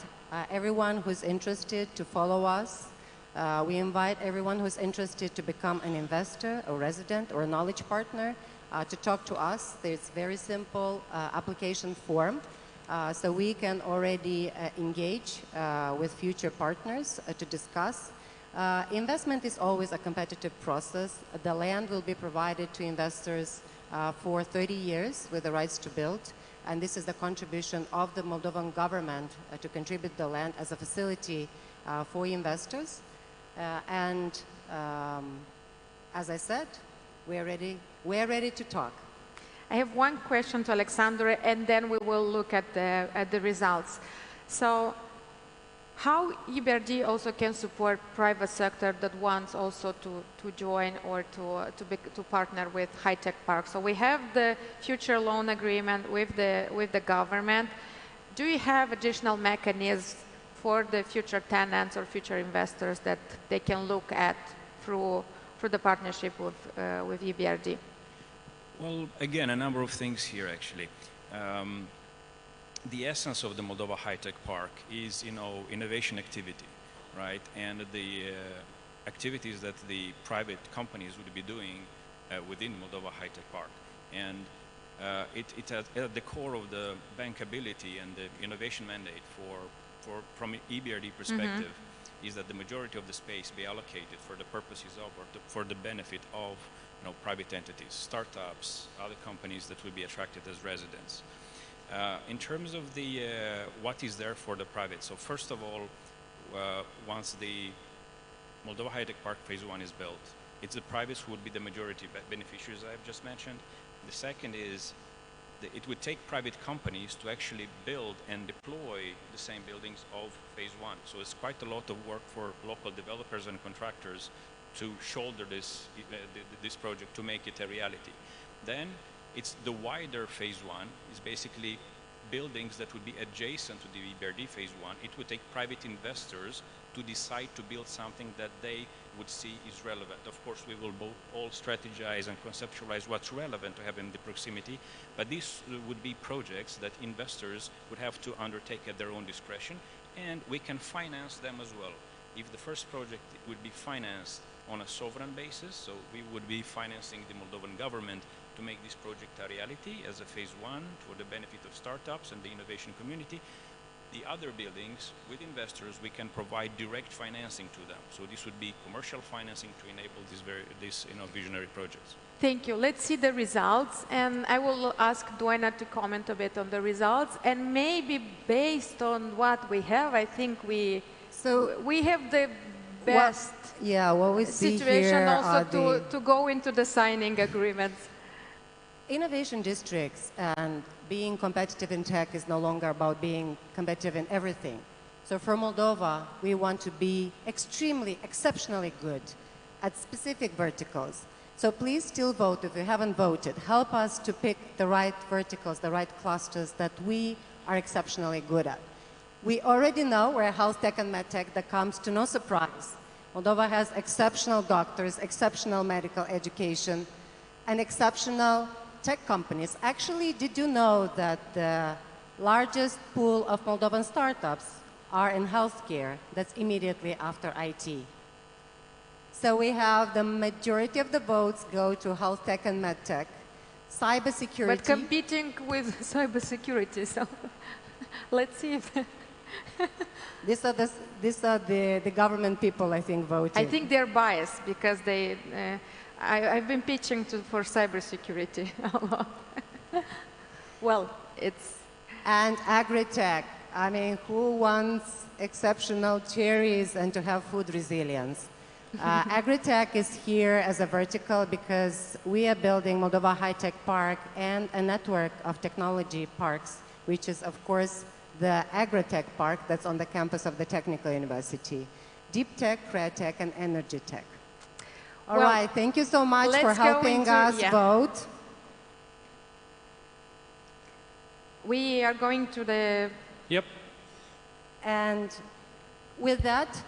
everyone who's interested to follow us. We invite everyone who's interested to become an investor, a resident, or a knowledge partner to talk to us. There's very simple application form. So we can already engage with future partners to discuss. Investment is always a competitive process. The land will be provided to investors for 30 years with the rights to build. And this is the contribution of the Moldovan government to contribute the land as a facility for investors. As I said, we're ready to talk. I have one question to Alexandru, and then we will look at the results. So, how EBRD also can support private sector that wants also to join or to partner with high-tech parks? So we have the future loan agreement with the government. Do you have additional mechanisms for the future tenants or future investors that they can look at through the partnership with EBRD? Well, again, a number of things here actually. The essence of the Moldova High-Tech Park is, innovation activity, right? And the activities that the private companies would be doing within Moldova High-Tech Park. And it at the core of the bankability and the innovation mandate from an EBRD perspective is that the majority of the space be allocated for the purposes of or for the benefit of private entities, startups, other companies that will be attracted as residents. In terms of the what is there for the private, so first of all, once the Moldova High-Tech Park Phase 1 is built, it's the privates who would be the majority beneficiaries I've just mentioned. The second is it would take private companies to actually build and deploy the same buildings of Phase 1. So it's quite a lot of work for local developers and contractors to shoulder this project to make it a reality. Then it's the wider Phase 1 is basically buildings that would be adjacent to the EBRD Phase 1. It would take private investors to decide to build something that they would see is relevant. Of course, we will all strategize and conceptualize what's relevant to have in the proximity, but these would be projects that investors would have to undertake at their own discretion, and we can finance them as well. If the first project would be financed on a sovereign basis, so we would be financing the Moldovan government to make this project a reality as a phase one for the benefit of startups and the innovation community. The other buildings, with investors, we can provide direct financing to them. So this would be commercial financing to enable these visionary projects. Thank you. Let's see the results, and I will ask Doina to comment a bit on the results, and maybe based on what we have, I think we have the best what we see situation here also to go into the signing agreements. Innovation districts and being competitive in tech is no longer about being competitive in everything. So for Moldova, we want to be exceptionally good at specific verticals. So please still vote if you haven't voted. Help us to pick the right verticals, the right clusters that we are exceptionally good at. We already know we're health tech and med tech. That comes to no surprise. Moldova has exceptional doctors, exceptional medical education, and exceptional tech companies. Actually, did you know that the largest pool of Moldovan startups are in healthcare? That's immediately after IT. So we have the majority of the votes go to health tech and med tech. Cybersecurity. But competing with cybersecurity, so let's see if... These are the government people, I think, voting. I think they're biased because they... I've been pitching for cybersecurity a lot. Well, it's... And agri-tech. I mean, who wants exceptional cherries and to have food resilience? Agri-tech is here as a vertical because we are building Moldova High-Tech Park and a network of technology parks, which is, of course, the Agri-Tech Park that's on the campus of the Technical University. Deep Tech, Credtech, and Energy Tech. All right, thank you so much for helping us vote. We are going to the... Yep. And with that,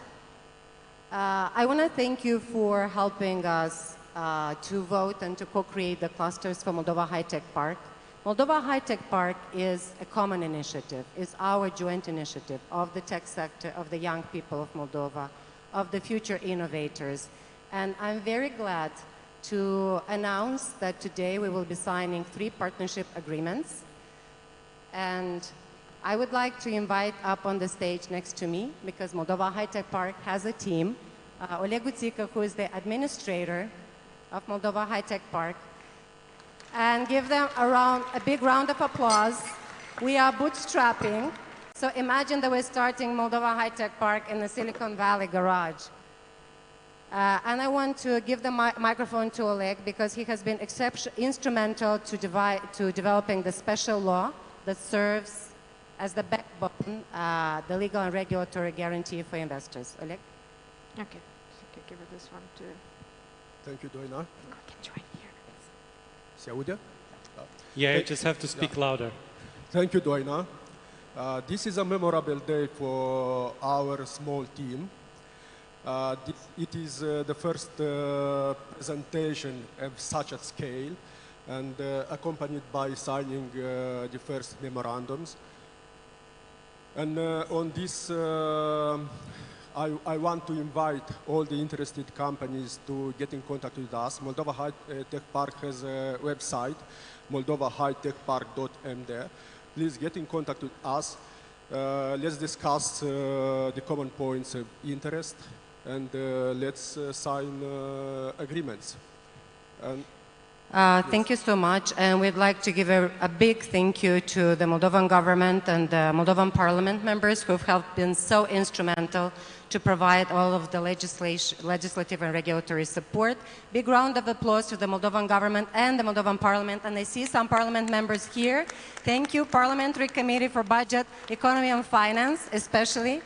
I want to thank you for helping us to vote and to co-create the clusters for Moldova High-Tech Park. Moldova High-Tech Park is a common initiative, is our joint initiative of the tech sector, of the young people of Moldova, of the future innovators. And I'm very glad to announce that today we will be signing 3 partnership agreements. And I would like to invite up on the stage next to me, because Moldova High-Tech Park has a team, Oleg Guțică, who is the administrator of Moldova High-Tech Park, and give them a big round of applause. We are bootstrapping, so imagine that we're starting Moldova High-Tech Park in the Silicon Valley garage. And I want to give the microphone to Oleg because he has been instrumental to developing the special law that serves as the backbone, the legal and regulatory guarantee for investors. Oleg? Okay, so I can give it this one too. Thank you, Doina. You can join here. Se aude? Yeah, you just have to speak louder. Thank you, Doina. This is a memorable day for our small team. It is the first presentation of such a scale and accompanied by signing the first memorandums. And on this, I want to invite all the interested companies to get in contact with us. Moldova High-Tech Park has a website, moldovahightechpark.md. Please get in contact with us. Let's discuss the common points of interest. And let's sign agreements. Thank you so much, and we'd like to give a big thank you to the Moldovan government and the Moldovan parliament members who have been so instrumental to provide all of the legislative and regulatory support. Big round of applause to the Moldovan government and the Moldovan parliament, and I see some parliament members here. Thank you, Parliamentary Committee for Budget, Economy and Finance, especially.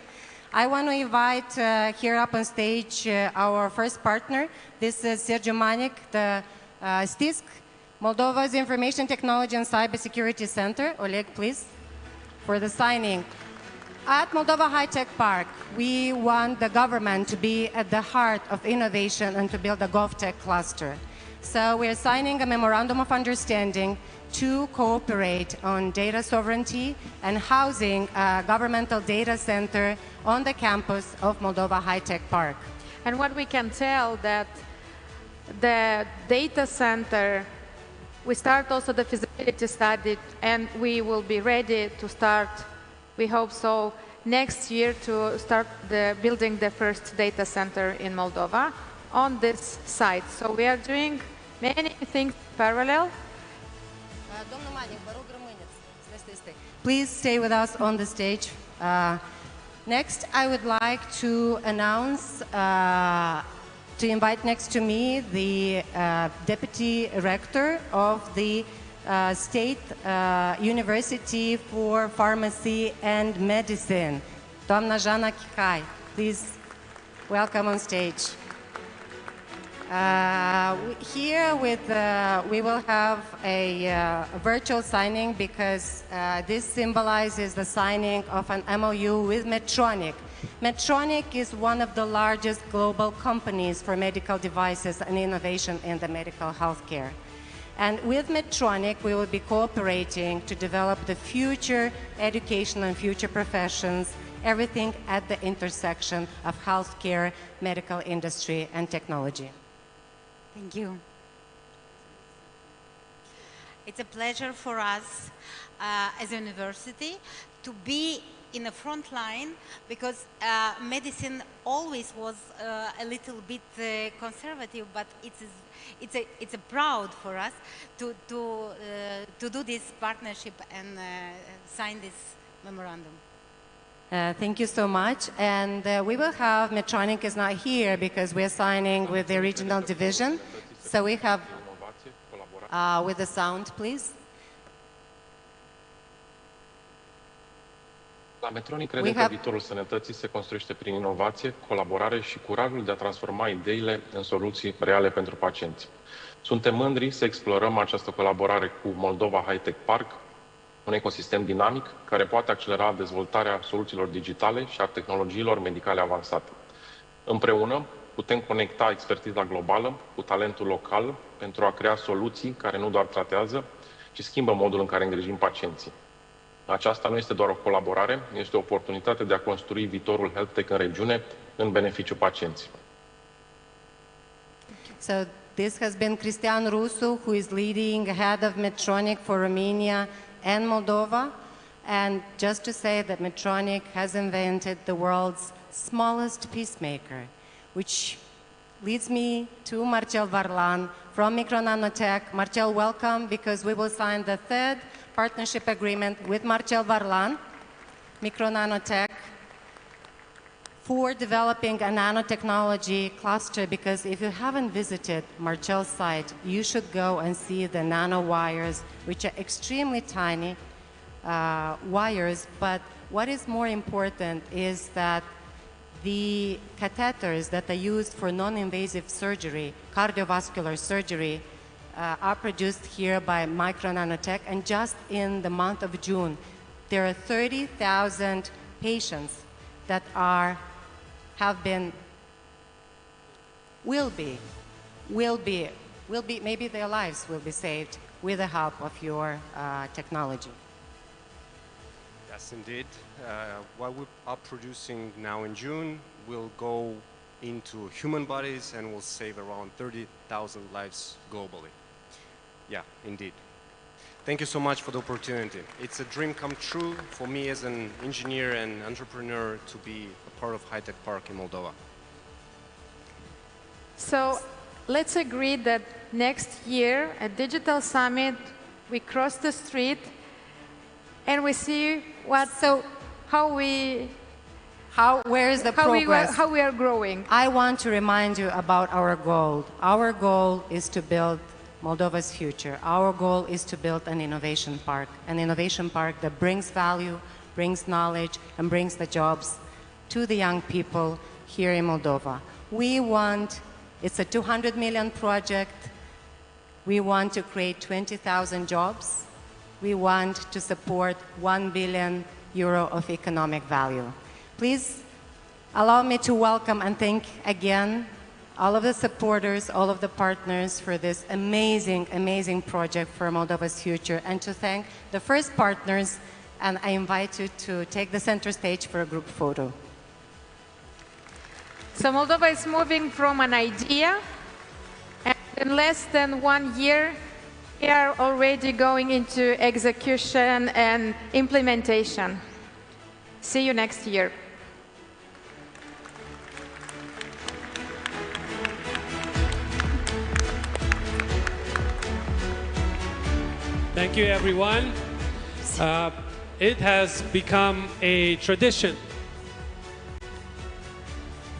I want to invite here up on stage our first partner. This is Sergiu Manic, the STISC, Moldova's Information Technology and Cybersecurity Center. Oleg, please, for the signing. At Moldova High-Tech Park, we want the government to be at the heart of innovation and to build a GovTech cluster. So we are signing a memorandum of understanding to cooperate on data sovereignty and housing a governmental data center on the campus of Moldova High-Tech Park. And what we can tell that the data center We start also the feasibility study, and we will be ready to start, we hope so, next year to start building the first data center in Moldova on this site. So we are doing many things parallel. Please stay with us on the stage. Next, I would like to announce, to invite next to me the Deputy Rector of the State University for Pharmacy and Medicine, Doamna Jana Chihai. Please welcome on stage. Here we will have a virtual signing because this symbolizes the signing of an MOU with Medtronic. Medtronic is one of the largest global companies for medical devices and innovation in the medical healthcare. And with Medtronic, we will be cooperating to develop the future education and future professions, everything at the intersection of healthcare, medical industry, and technology. Thank you. It's a pleasure for us as a university to be in the front line because medicine always was a little bit conservative, but it's a proud for us to do this partnership and sign this memorandum. Thank you so much. And we will have, Medtronic is not here because we're signing with the regional division. So we have, with the sound, please. La Medtronic credem că viitorul sănătății se construiește prin inovație, colaborare și curajul de a transforma ideile în soluții reale pentru pacienți. Suntem mândri să explorăm această colaborare cu Moldova High-Tech Park, un ecosistem dinamic care poate accelera dezvoltarea soluțiilor digitale și a tehnologiilor medicale avansate. Împreună putem conecta expertiza globală cu talentul local pentru a crea soluții care nu doar tratează, ci schimbă modul în care îngrijim pacienții. Aceasta nu este doar o colaborare, este o oportunitate de a construi viitorul health tech în regiune în beneficiul pacienților. So this has been Cristian Rusu, who is leading head of Medtronic for Romania and Moldova. And just to say that Medtronic has invented the world's smallest pacemaker, which leads me to Marcel Varlan from Micronanotech. Marcel, welcome, because we will sign the third partnership agreement with Marcel Varlan, Micronanotech, for developing a nanotechnology cluster, because if you haven't visited Marcel's site, you should go and see the nanowires, which are extremely tiny wires, but what is more important is that the catheters that are used for non-invasive surgery, cardiovascular surgery, are produced here by Micronanotech, and just in the month of June, there are 30,000 patients that maybe their lives will be saved with the help of your technology. Yes, indeed. What we are producing now in June will go into human bodies and will save around 30,000 lives globally. Yeah, indeed. Thank you so much for the opportunity. It's a dream come true for me as an engineer and entrepreneur to be a part of High-Tech Park in Moldova. So let's agree that next year at Digital Summit, we cross the street and we see where is the progress? How we are growing. I want to remind you about our goal. Our goal is to build Moldova's future. Our goal is to build an innovation park that brings value, brings knowledge, and brings the jobs to the young people here in Moldova. It's a 200 million project. We want to create 20,000 jobs. We want to support 1 billion euro of economic value. Please allow me to welcome and thank again all of the supporters, all of the partners for this amazing, amazing project for Moldova's future, and to thank the first partners, and I invite you to take the center stage for a group photo. So Moldova is moving from an idea, and in less than 1 year, We are already going into execution and implementation. See you next year. Thank you, everyone. It has become a tradition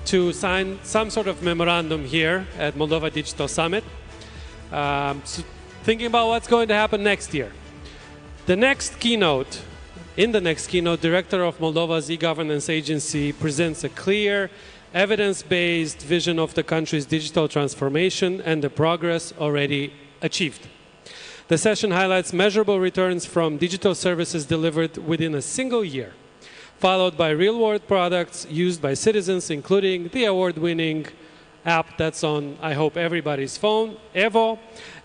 to sign some sort of memorandum here at Moldova Digital Summit. So thinking about what's going to happen next year. In the next keynote, Director of Moldova's e-governance agency presents a clear, evidence-based vision of the country's digital transformation and the progress already achieved. The session highlights measurable returns from digital services delivered within a single year, followed by real-world products used by citizens, including the award-winning app that's on, I hope, everybody's phone, Evo,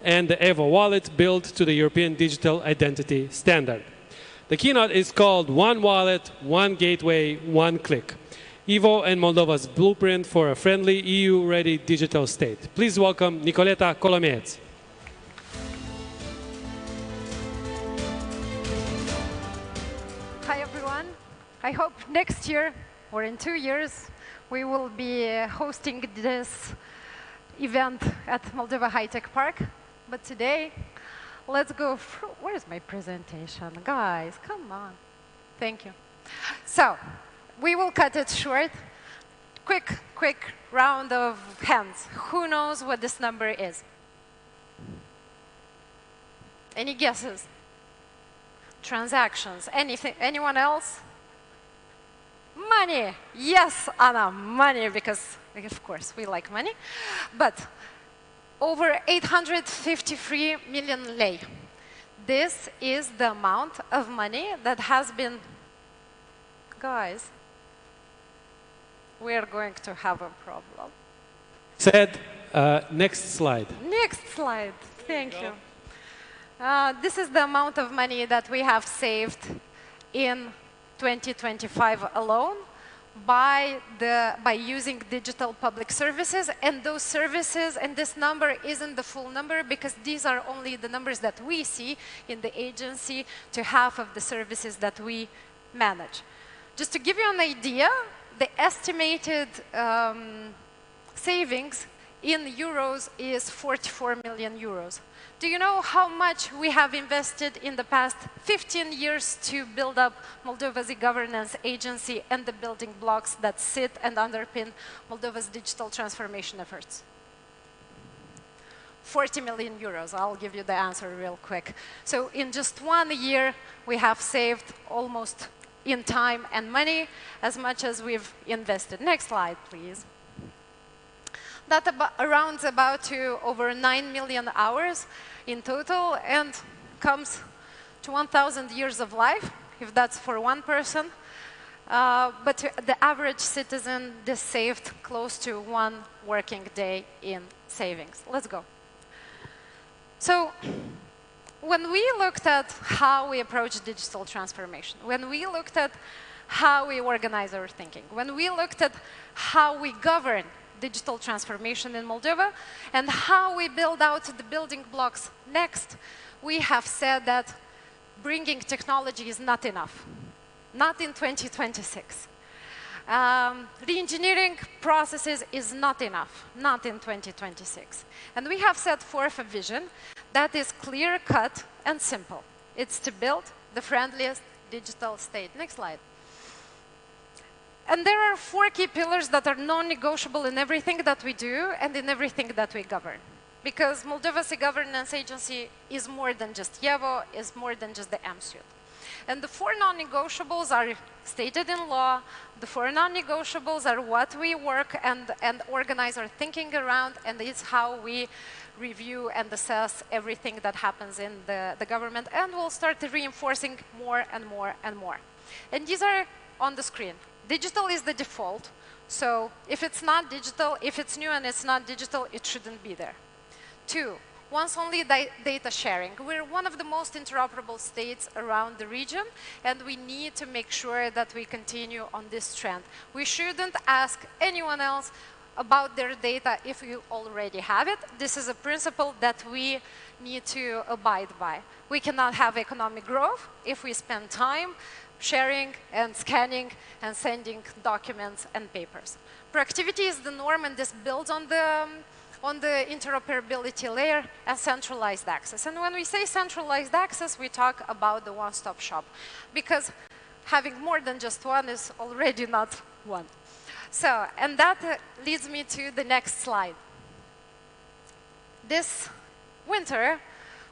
and the Evo wallet built to the European Digital Identity Standard. The keynote is called One Wallet, One Gateway, One Click. Evo and Moldova's blueprint for a friendly EU-ready digital state. Please welcome Nicoleta Colomiets. Hi everyone. I hope next year or in 2 years we will be hosting this event at Moldova High Tech Park. But today, let's go through. Where's my presentation? Guys, come on. Thank you. So, we will cut it short. Quick round of hands. Who knows what this number is? Any guesses? Transactions. Anything? Anyone else? Money. Yes, Anna, money, because of course we like money. But over 853 million lei. This is the amount of money that has been, guys, we're going to have a problem. Said, next slide. Next slide, thank you. This is the amount of money that we have saved in 2025 alone by using digital public services, and those services, and this number isn't the full number because these are only the numbers that we see in the agency to half of the services that we manage. Just to give you an idea, the estimated savings in euros is 44 million euros. Do you know how much we have invested in the past 15 years to build up Moldova's e-governance agency and the building blocks that sit and underpin Moldova's digital transformation efforts? 40 million euros. I'll give you the answer real quick. So in just 1 year, we have saved almost in time and money as much as we've invested. Next slide, please. That rounds about to over 9 million hours in total and comes to 1,000 years of life, if that's for one person. But the average citizen, this saved close to 1 working day in savings. Let's go. So when we looked at how we approach digital transformation, when we looked at how we organize our thinking, when we looked at how we govern digital transformation in Moldova and how we build out the building blocks next, we have said that bringing technology is not enough, not in 2026. Re-engineering processes is not enough, not in 2026. And we have set forth a vision that is clear-cut and simple. It's to build the friendliest digital state. Next slide. And there are 4 key pillars that are non-negotiable in everything that we do and in everything that we govern. Because Moldova's e-governance agency is more than just YEVO, is more than just the M-Suite. And the 4 non-negotiables are stated in law. The 4 non-negotiables are what we work and organize our thinking around, and it's how we review and assess everything that happens in the government, and we'll start reinforcing more and more and more. And these are on the screen. Digital is the default, so if it's not digital, if it's new and it's not digital, it shouldn't be there. 2, once-only data sharing. We're one of the most interoperable states around the region, and we need to make sure that we continue on this trend. We shouldn't ask anyone else about their data if you already have it. This is a principle that we need to abide by. We cannot have economic growth if we spend time sharing and scanning and sending documents and papers. Proactivity is the norm, and this builds on the interoperability layer and centralized access. And when we say centralized access, we talk about the one-stop shop, because having more than just one is already not one. So, and that leads me to the next slide. This winter,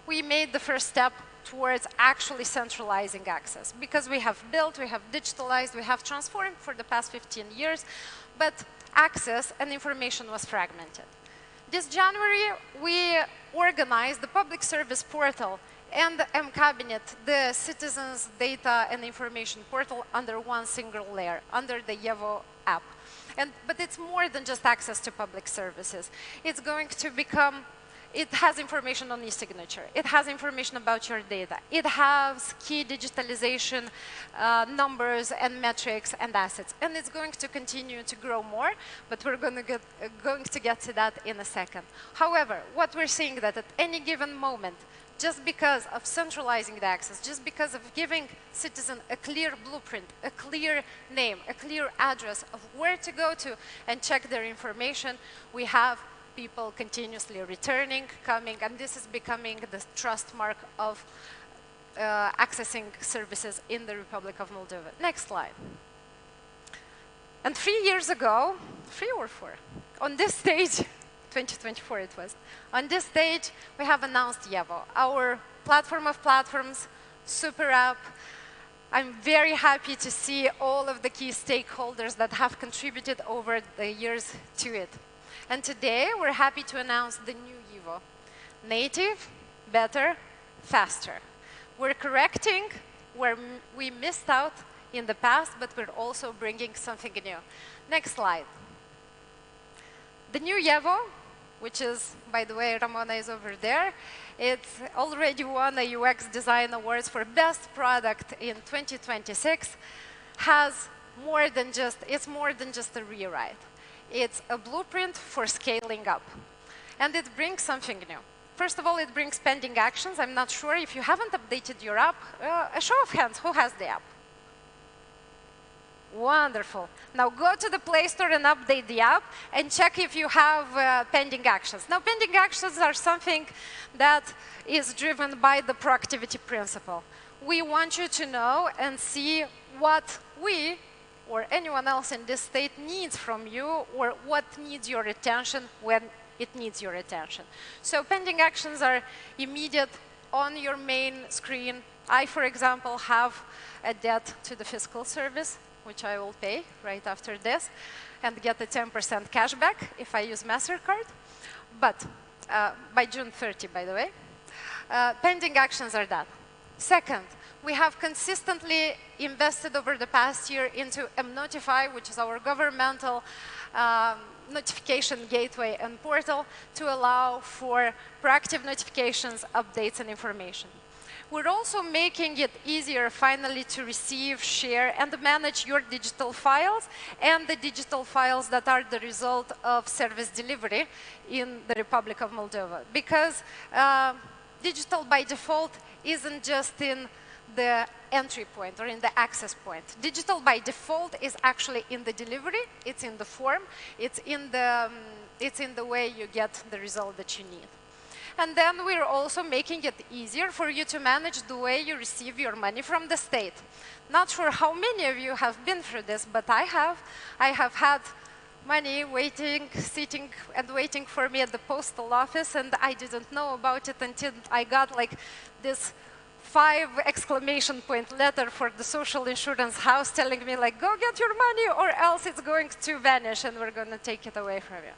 we made the first step towards actually centralizing access, because we have built, we have digitalized, we have transformed for the past 15 years, but access and information was fragmented. This January, we organized the public service portal and the M-Cabinet, the citizens' data and information portal, under one single layer, under the Yevo app. But it's more than just access to public services. It's going to become, it has information on e-signature. It has information about your data. It has key digitalization numbers and metrics and assets. And it's going to continue to grow more, but we're going to get to that in a second. However, what we're seeing that at any given moment, just because of centralizing the access, just because of giving citizens a clear blueprint, a clear name, a clear address of where to go to and check their information, we have people continuously returning, coming, and this is becoming the trust mark of accessing services in the Republic of Moldova. Next slide. And 3 years ago, 3 or 4, on this stage, 2024 it was. On this stage, we have announced Yevo, our platform of platforms, super app. I'm very happy to see all of the key stakeholders that have contributed over the years to it. And today, we're happy to announce the new Yevo. Native, better, faster. We're correcting where we missed out in the past, but we're also bringing something new. Next slide. The new Yevo, which is, by the way, Ramona is over there. It's already won a UX Design Awards for Best Product in 2026. Has more than just, it's more than just a rewrite. It's a blueprint for scaling up. And it brings something new. First of all, it brings pending actions. I'm not sure if you haven't updated your app. A show of hands, who has the app? Wonderful. Now go to the Play Store and update the app and check if you have pending actions. Now, pending actions are something that is driven by the proactivity principle. We want you to know and see what we or anyone else in this state needs from you, or what needs your attention when it needs your attention. So pending actions are immediate on your main screen. I, for example, have a debt to the fiscal service, which I will pay right after this, and get a 10% cashback if I use MasterCard. But by June 30, by the way. Pending actions are that. Second, we have consistently invested over the past year into mNotify, which is our governmental notification gateway and portal to allow for proactive notifications, updates, and information. We're also making it easier, finally, to receive, share, and manage your digital files and the digital files that are the result of service delivery in the Republic of Moldova. Because digital by default isn't just in the entry point or in the access point. Digital by default is actually in the delivery, it's in the form, it's in the way you get the result that you need. And then we're also making it easier for you to manage the way you receive your money from the state. Not sure how many of you have been through this, but I have. I have had money waiting, sitting and waiting for me at the postal office, and I didn't know about it until I got like this 5 exclamation point letter for the social insurance house telling me like, go get your money or else it's going to vanish and we're going to take it away from you.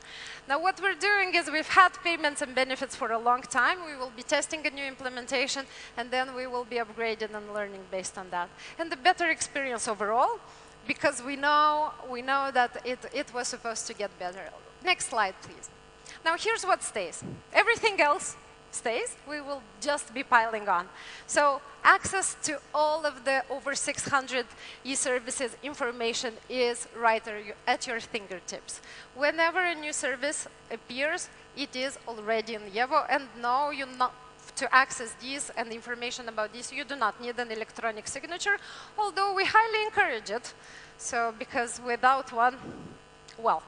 Now what we're doing is we've had payments and benefits for a long time. We will be testing a new implementation and then we will be upgraded and learning based on that. And the better experience overall, because we know that it was supposed to get better. Next slide, please. Now here's what stays. Everything else stays, we will just be piling on. So access to all of the over 600 e-services information is right at your fingertips. Whenever a new service appears, it is already in Yevo, and no, you not to access these and information about this, you do not need an electronic signature, although we highly encourage it. So, because without one, well,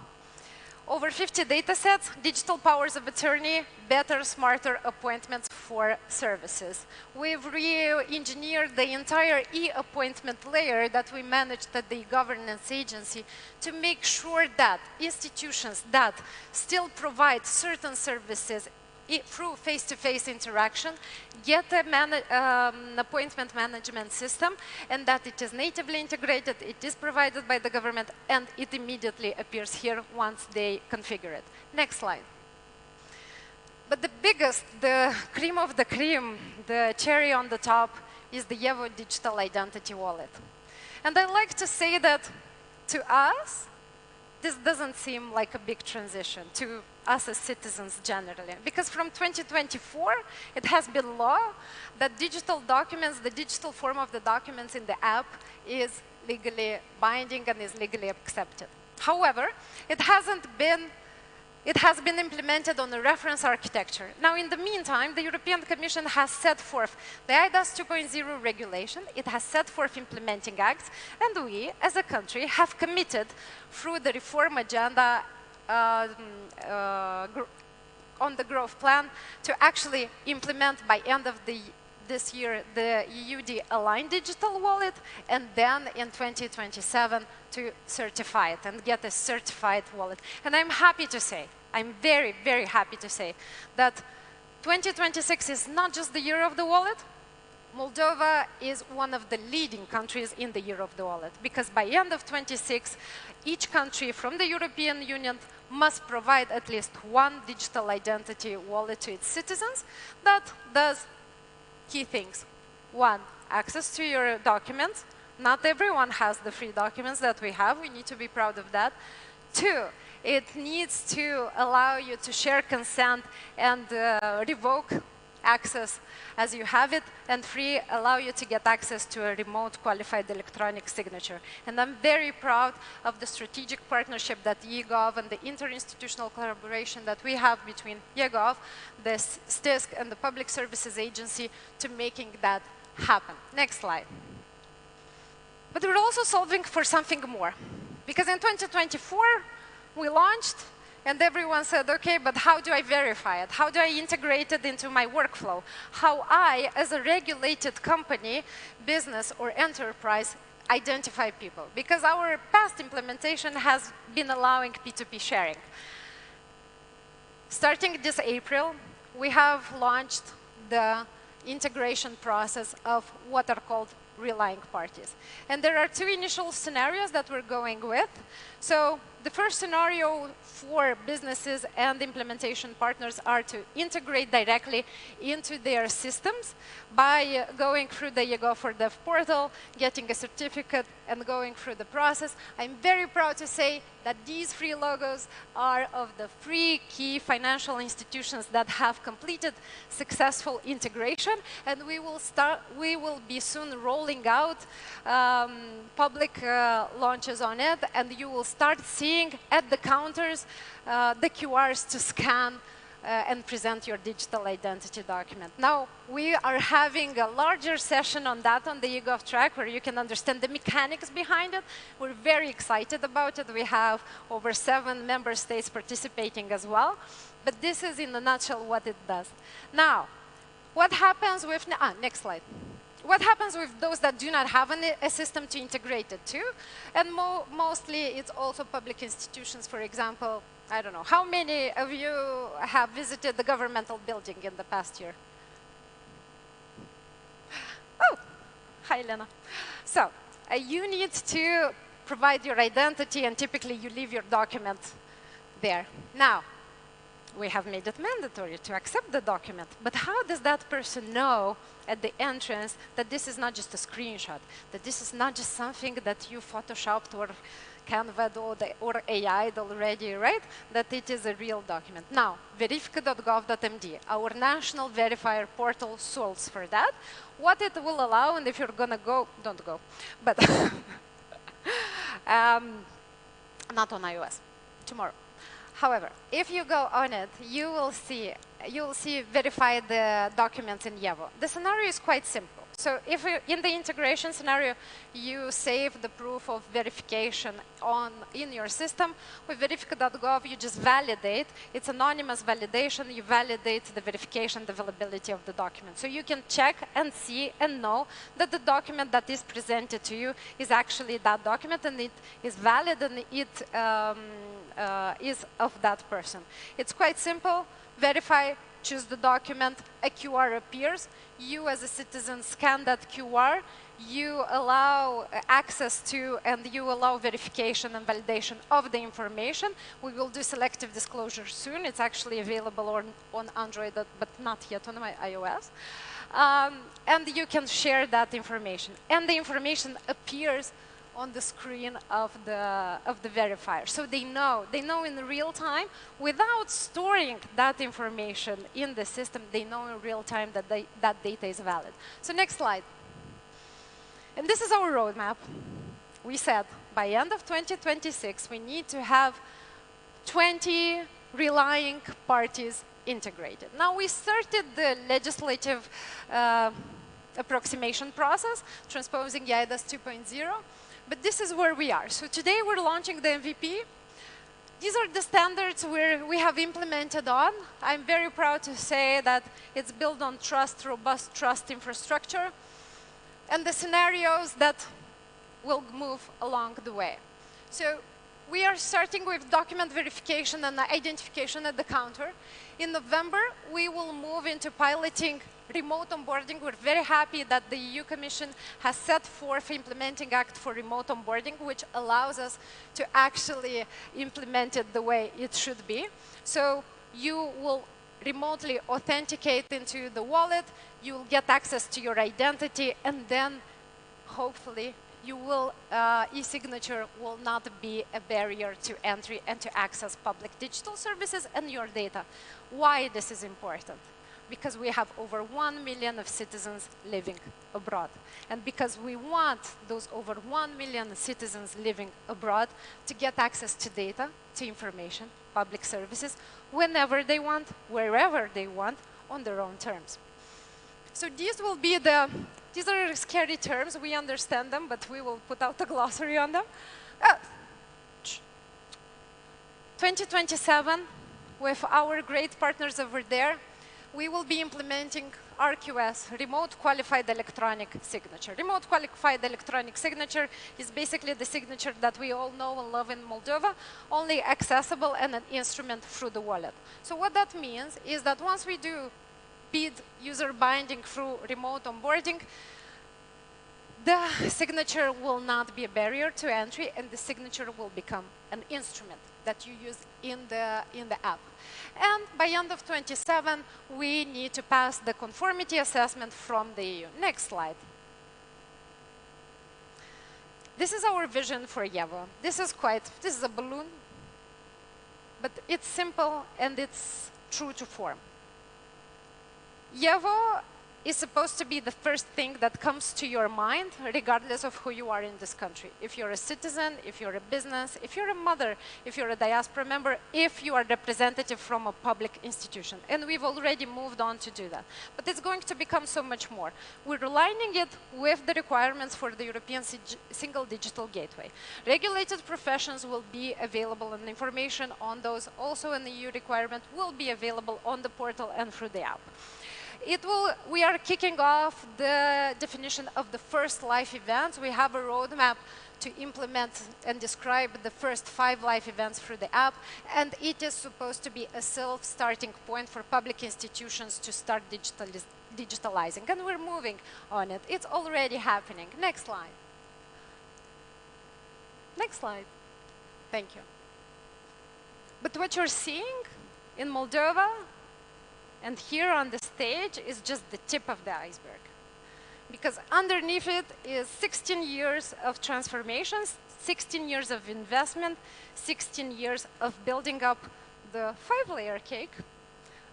over 50 data sets, digital powers of attorney, better, smarter appointments for services. We've re-engineered the entire e-appointment layer that we managed at the governance agency to make sure that institutions that still provide certain services through face-to-face interaction, get an appointment management system, and that it is natively integrated, it is provided by the government, and it immediately appears here once they configure it. Next slide. But the biggest, the cream of the cream, the cherry on the top, is the Yevo Digital Identity Wallet. And I like to say that to us, this doesn't seem like a big transition to us as citizens generally. Because from 2024, it has been law that digital documents, the digital form of the documents in the app is legally binding and is legally accepted. However, it has been implemented on a reference architecture. Now, in the meantime, the European Commission has set forth the eIDAS 2.0 regulation. It has set forth implementing acts, and we, as a country, have committed through the reform agenda on the growth plan to actually implement by end of this year the EUD aligned digital wallet, and then in 2027 to certify it and get a certified wallet. And I'm happy to say, I'm very, very happy to say that 2026 is not just the year of the wallet. Moldova is one of the leading countries in the year of the wallet, because by end of 26, each country from the European Union must provide at least one digital identity wallet to its citizens that does key things. One, access to your documents. Not everyone has the free documents that we have. We need to be proud of that. Two, it needs to allow you to share consent and revoke access as you have it, and three, allow you to get access to a remote qualified electronic signature. And I'm very proud of the strategic partnership that eGov and the interinstitutional collaboration that we have between eGov, the STISC, and the Public Services Agency to making that happen. Next slide. But we're also solving for something more. Because in 2024, we launched, and everyone said, okay, but how do I verify it? How do I integrate it into my workflow? How I, as a regulated company, business, or enterprise, identify people? Because our past implementation has been allowing P2P sharing. Starting this April, we have launched the integration process of what are called relying parties. And there are two initial scenarios that we're going with. So the first scenario for businesses and implementation partners are to integrate directly into their systems by going through the eGov for Dev portal, getting a certificate, and going through the process. I'm very proud to say that these three logos are of the three key financial institutions that have completed successful integration, and we will be soon rolling out public launches on it, and you will start seeing at the counters the QRs to scan and present your digital identity document. Now, we are having a larger session on that on the eGov track where you can understand the mechanics behind it. We're very excited about it. We have over 7 member states participating as well. But this is in a nutshell what it does. Now, what happens with, next slide. What happens with those that do not have a system to integrate it to? And mostly it's also public institutions, for example. I don't know, how many of you have visited the governmental building in the past year? Oh, hi, Lena. So, you need to provide your identity, and typically you leave your document there. Now, we have made it mandatory to accept the document, but how does that person know at the entrance that this is not just a screenshot, that this is not just something that you photoshopped or Canva or AI already, right? That it is a real document. Now, verifica.gov.md, our national verifier portal solves for that. What it will allow, and if you're gonna go, don't go, but not on iOS, tomorrow. However, if you go on it, you will see verify the documents in Yevo. The scenario is quite simple. So if in the integration scenario, you save the proof of verification in your system, with verifica.gov, you just validate. It's anonymous validation. You validate the verification, the availability of the document. So you can check and see and know that the document that is presented to you is actually that document, and it is valid, and it is of that person. It's quite simple. Verify, choose the document, a QR appears. You as a citizen scan that QR, you allow access to and you allow verification and validation of the information. We will do selective disclosure soon. It's actually available on Android, but not yet on my iOS. And you can share that information. And the information appears on the screen of the verifier. So they know in real time, without storing that information in the system, they know in real time that that data is valid. So next slide. And this is our roadmap. We said by end of 2026, we need to have 20 relying parties integrated. Now we started the legislative approximation process, transposing EIDAS 2.0. But this is where we are. So today we're launching the MVP. These are the standards where we have implemented on. I'm very proud to say that it's built on trust, robust trust infrastructure, and the scenarios that will move along the way. So we are starting with document verification and identification at the counter. In November, we will move into piloting remote onboarding. We're very happy that the EU Commission has set forth implementing act for remote onboarding, which allows us to actually implement it the way it should be. So you will remotely authenticate into the wallet, you will get access to your identity, and then hopefully you will, e-signature will not be a barrier to entry and to access public digital services and your data. Why this is important? Because we have over 1 million of citizens living abroad. And because we want those over 1 million citizens living abroad to get access to data, to information, public services, whenever they want, wherever they want, on their own terms. So these will be these are scary terms, we understand them, but we will put out a glossary on them. 2027, with our great partners over there, we will be implementing RQS, Remote Qualified Electronic Signature. Remote Qualified Electronic Signature is basically the signature that we all know and love in Moldova, only accessible and an instrument through the wallet. So what that means is that once we do PID user binding through remote onboarding, the signature will not be a barrier to entry, and the signature will become an instrument that you use in the app. And by end of 27, we need to pass the conformity assessment from the EU. Next slide. This is our vision for Yevo. This is a balloon, but it's simple and it's true to form. Yevo is supposed to be the first thing that comes to your mind, regardless of who you are in this country. If you're a citizen, if you're a business, if you're a mother, if you're a diaspora member, if you are representative from a public institution. And we've already moved on to do that. But it's going to become so much more. We're aligning it with the requirements for the European Single Digital Gateway. Regulated professions will be available, and information on those, also an EU requirement, will be available on the portal and through the app. We are kicking off the definition of the first live events. We have a roadmap to implement and describe the first 5 live events through the app, and it is supposed to be a self-starting point for public institutions to start digitalizing, and we're moving on it. It's already happening. Next slide. Next slide. Thank you. But what you're seeing in Moldova and here on the stage is just the tip of the iceberg. Because underneath it is 16 years of transformations, 16 years of investment, 16 years of building up the 5-layer cake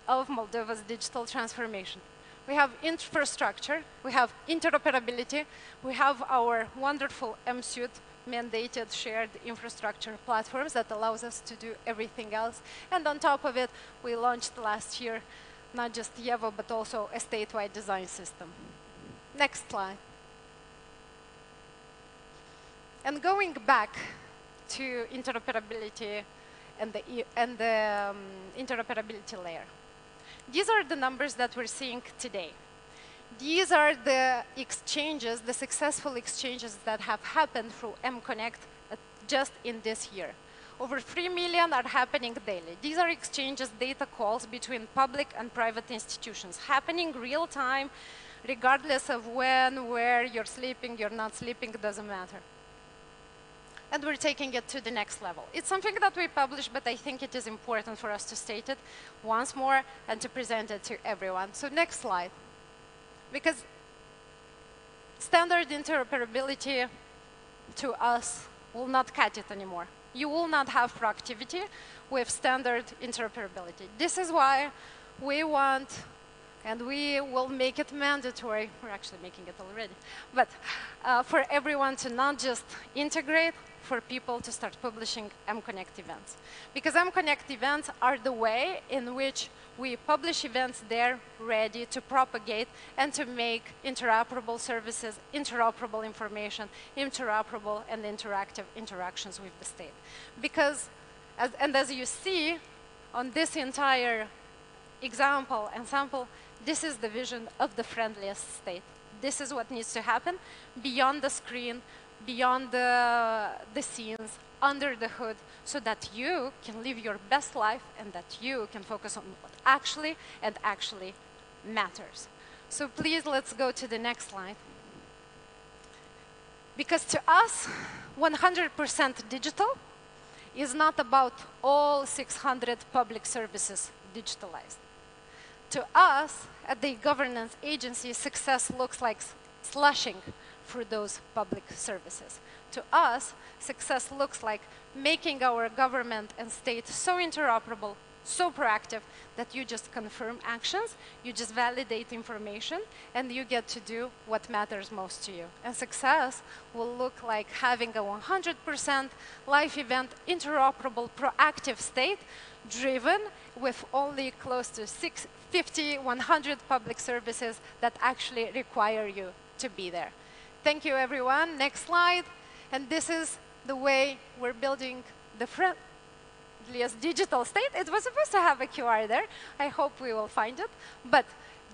of Moldova's digital transformation. We have infrastructure, we have interoperability, we have our wonderful MSUIT mandated shared infrastructure platforms that allows us to do everything else. And on top of it, we launched last year not just YEVO, but also a statewide design system. Next slide. And going back to interoperability and the interoperability layer. These are the numbers that we're seeing today. These are the exchanges, the successful exchanges that have happened through mConnect just in this year. Over 3 million are happening daily. These are exchanges, data calls between public and private institutions, happening real time, regardless of when, where you're sleeping, you're not sleeping, it doesn't matter. And we're taking it to the next level. It's something that we publish, but I think it is important for us to state it once more and to present it to everyone. So next slide. Because standard interoperability to us will not cut it anymore. You will not have proactivity with standard interoperability. This is why we want, and we will make it mandatory, we're actually making it already, but for everyone to not just integrate, for people to start publishing mConnect events. Because mConnect events are the way in which we publish events there ready to propagate and to make interoperable services, interoperable information, interoperable and interactive interactions with the state. Because, as you see on this entire example and sample, this is the vision of the friendliest state. This is what needs to happen beyond the screen, beyond the scenes, under the hood, so that you can live your best life and that you can focus on what actually matters. So please, let's go to the next slide. Because to us, 100% digital is not about all 600 public services digitalized. To us, at the governance agency, success looks like slushing through those public services. To us, success looks like making our government and state so interoperable, so proactive, that you just confirm actions, you just validate information, and you get to do what matters most to you. And success will look like having a 100% live event, interoperable, proactive state, driven with only close to 50, 100 public services that actually require you to be there. Thank you, everyone. Next slide. And this is the way we're building the friendliest digital state. It was supposed to have a QR there. I hope we will find it. But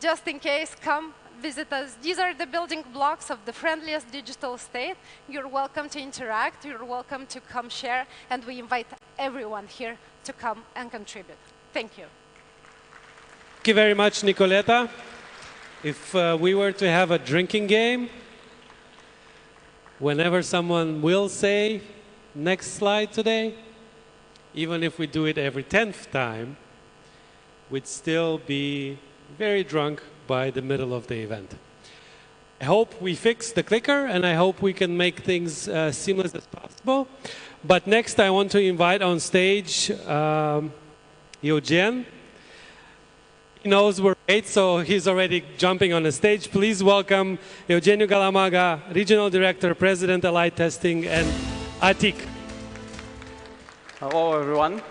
just in case, come visit us. These are the building blocks of the friendliest digital state. You're welcome to interact. You're welcome to come share. And we invite everyone here to come and contribute. Thank you. Thank you very much, Nicoleta. If we were to have a drinking game, whenever someone will say, next slide today, even if we do it every 10th time, we'd still be very drunk by the middle of the event. I hope we fix the clicker, and I hope we can make things seamless as possible. But next, I want to invite on stage Eugen. He knows we're late, so he's already jumping on the stage. Please welcome Eugeniu Galamaga, Regional Director, President, Allied Testing, and ATIC. Hello, everyone.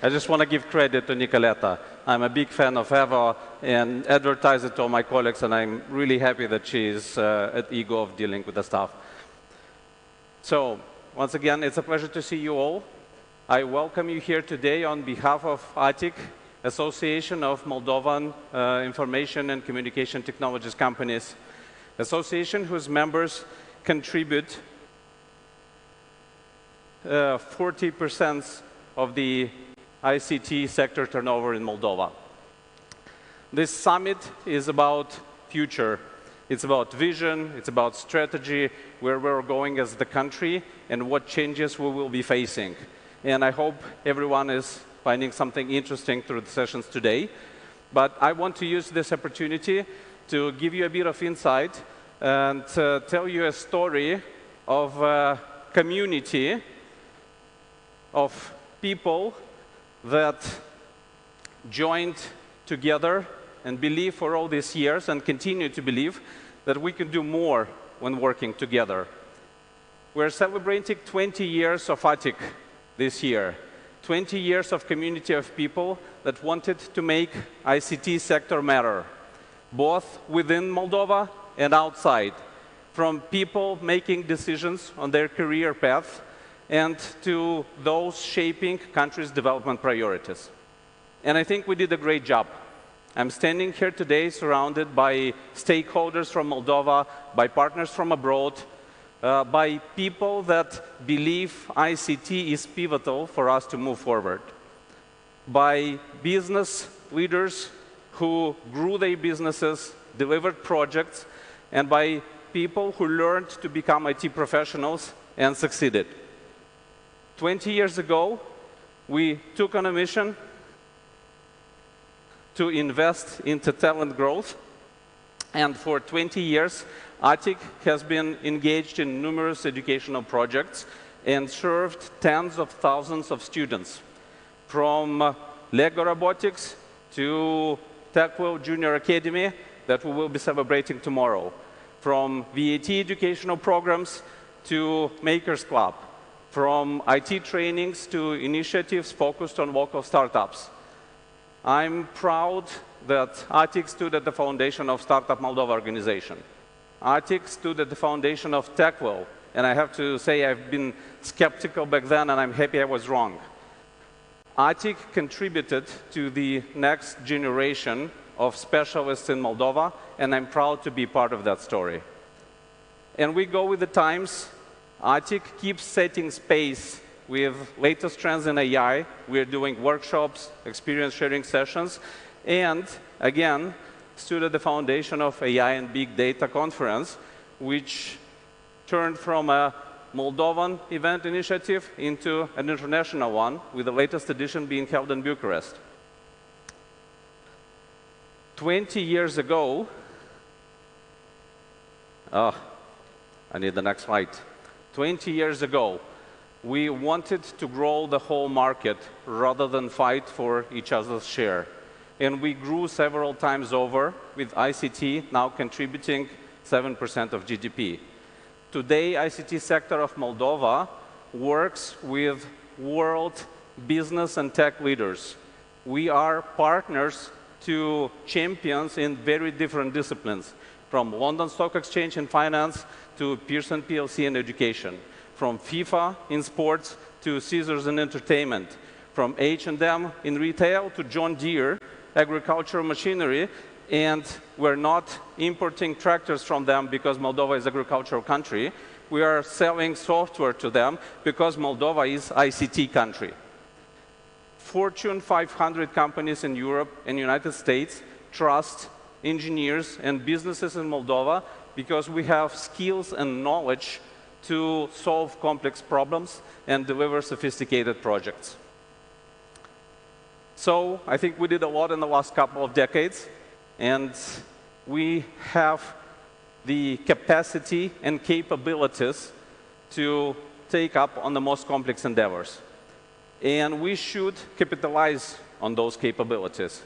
I just want to give credit to Nicoleta. I'm a big fan of Eva and advertise it to all my colleagues, and I'm really happy that she's at ego of dealing with the stuff. So, once again, it's a pleasure to see you all. I welcome you here today on behalf of ATIC, Association of Moldovan Information and Communication Technologies Companies, association whose members contribute 40% of the ICT sector turnover in Moldova. This summit is about future. It's about vision, it's about strategy, where we're going as the country and what changes we will be facing. And I hope everyone is finding something interesting through the sessions today. But I want to use this opportunity to give you a bit of insight and tell you a story of community of people that joined together and believe for all these years and continue to believe that we can do more when working together. We're celebrating 20 years of ATIC this year, 20 years of community of people that wanted to make ICT sector matter, both within Moldova and outside, from people making decisions on their career path and to those shaping country's development priorities. And I think we did a great job. I'm standing here today surrounded by stakeholders from Moldova, by partners from abroad, by people that believe ICT is pivotal for us to move forward, by business leaders who grew their businesses, delivered projects, and by people who learned to become IT professionals and succeeded. 20 years ago, we took on a mission to invest into talent growth, and for 20 years, ATIC has been engaged in numerous educational projects and served tens of thousands of students, from Lego Robotics to TechWell Junior Academy that we will be celebrating tomorrow, from VAT educational programs to Makers Club, from IT trainings to initiatives focused on local startups. I'm proud that ATIC stood at the foundation of Startup Moldova organization. ATIC stood at the foundation of TechWell, and I have to say I've been skeptical back then, and I'm happy I was wrong. ATIC contributed to the next generation of specialists in Moldova, and I'm proud to be part of that story. And we go with the times. ATIC keeps setting space with latest trends in AI. We're doing workshops, experience sharing sessions, and again, stood at the foundation of AI and Big Data Conference, which turned from a Moldovan event initiative into an international one, with the latest edition being held in Bucharest. 20 years ago, I need the next slide. 20 years ago, we wanted to grow the whole market rather than fight for each other's share. And we grew several times over, with ICT now contributing 7% of GDP. Today, ICT sector of Moldova works with world business and tech leaders. We are partners to champions in very different disciplines, from London Stock Exchange in finance to Pearson PLC in education, from FIFA in sports to Caesars in entertainment, from H&M in retail to John Deere agricultural machinery, and we're not importing tractors from them because Moldova is an agricultural country. We are selling software to them because Moldova is ICT country. Fortune 500 companies in Europe and United States trust engineers and businesses in Moldova because we have skills and knowledge to solve complex problems and deliver sophisticated projects. So I think we did a lot in the last couple of decades, and we have the capacity and capabilities to take up on the most complex endeavors. And we should capitalize on those capabilities.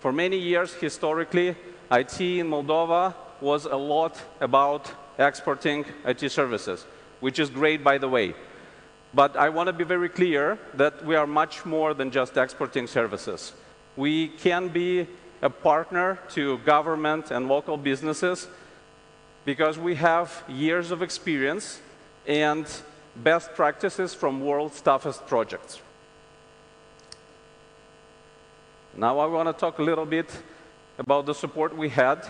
For many years, historically, IT in Moldova was a lot about exporting IT services, which is great, by the way. But I want to be very clear that we are much more than just exporting services. We can be a partner to government and local businesses because we have years of experience and best practices from world's toughest projects. Now I want to talk a little bit about the support we had.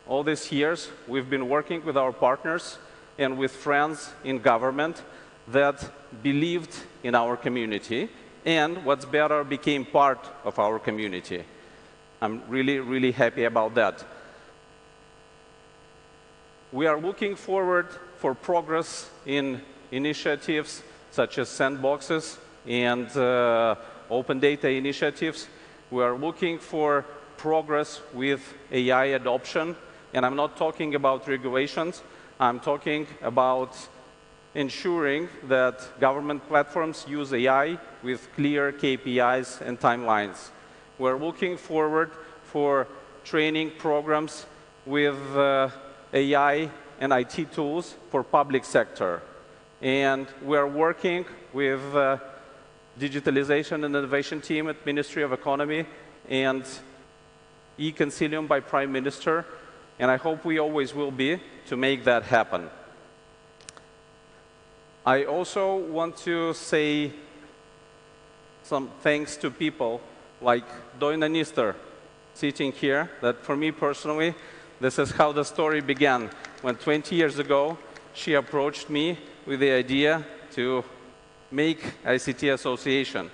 All these years, we've been working with our partners and with friends in government that believed in our community and, what's better, became part of our community. I'm really, really happy about that. We are looking forward for progress in initiatives such as sandboxes and open data initiatives. We are looking for progress with AI adoption, and I'm not talking about regulations. I'm talking about ensuring that government platforms use AI with clear KPIs and timelines. We're looking forward for training programs with AI and IT tools for public sector. And we're working with Digitalization and Innovation team at Ministry of Economy and e-Consilium by Prime Minister. And I hope we always will be to make that happen. I also want to say some thanks to people like Doina Nister sitting here, that for me personally, this is how the story began. When 20 years ago, she approached me with the idea to make ICT Association.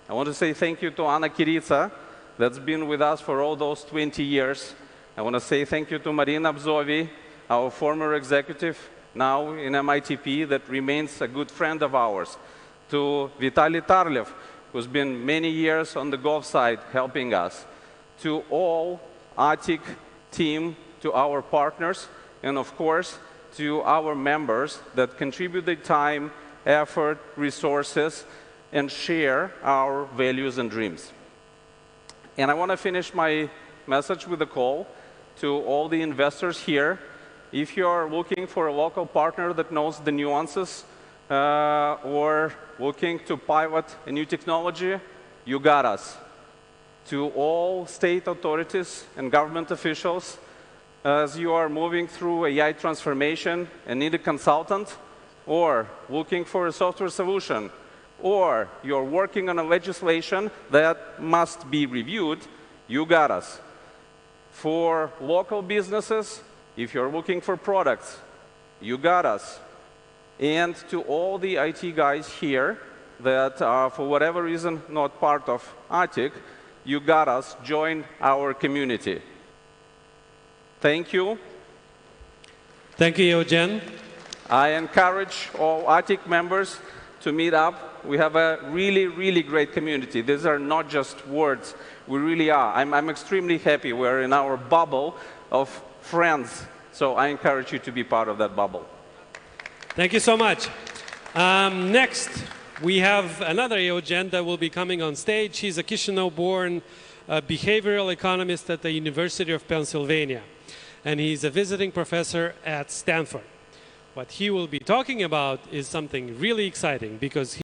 I want to say thank you to Anna Kirica, that's been with us for all those 20 years. I want to say thank you to Marina Bzovi, our former executive, now in MITP, that remains a good friend of ours. To Vitaly Tarlev, who's been many years on the Gov side helping us. To all ATIC team, to our partners, and of course, to our members that contribute their time, effort, resources, and share our values and dreams. And I want to finish my message with a call to all the investors here. If you are looking for a local partner that knows the nuances or looking to pivot a new technology, you got us. To all state authorities and government officials, as you are moving through AI transformation and need a consultant, or looking for a software solution, or you're working on a legislation that must be reviewed, you got us. For local businesses, if you're looking for products, you got us. And to all the IT guys here that are, for whatever reason, not part of ATIC, you got us. Join our community. Thank you. Thank you, Eugen. I encourage all ATIC members to meet up. We have a really, really great community. These are not just words. We really are. I'm extremely happy. We're in our bubble of friends. So I encourage you to be part of that bubble. Thank you so much. Next, we have another Eugen that will be coming on stage. He's a Chisinau-born behavioral economist at the University of Pennsylvania. And he's a visiting professor at Stanford. What he will be talking about is something really exciting because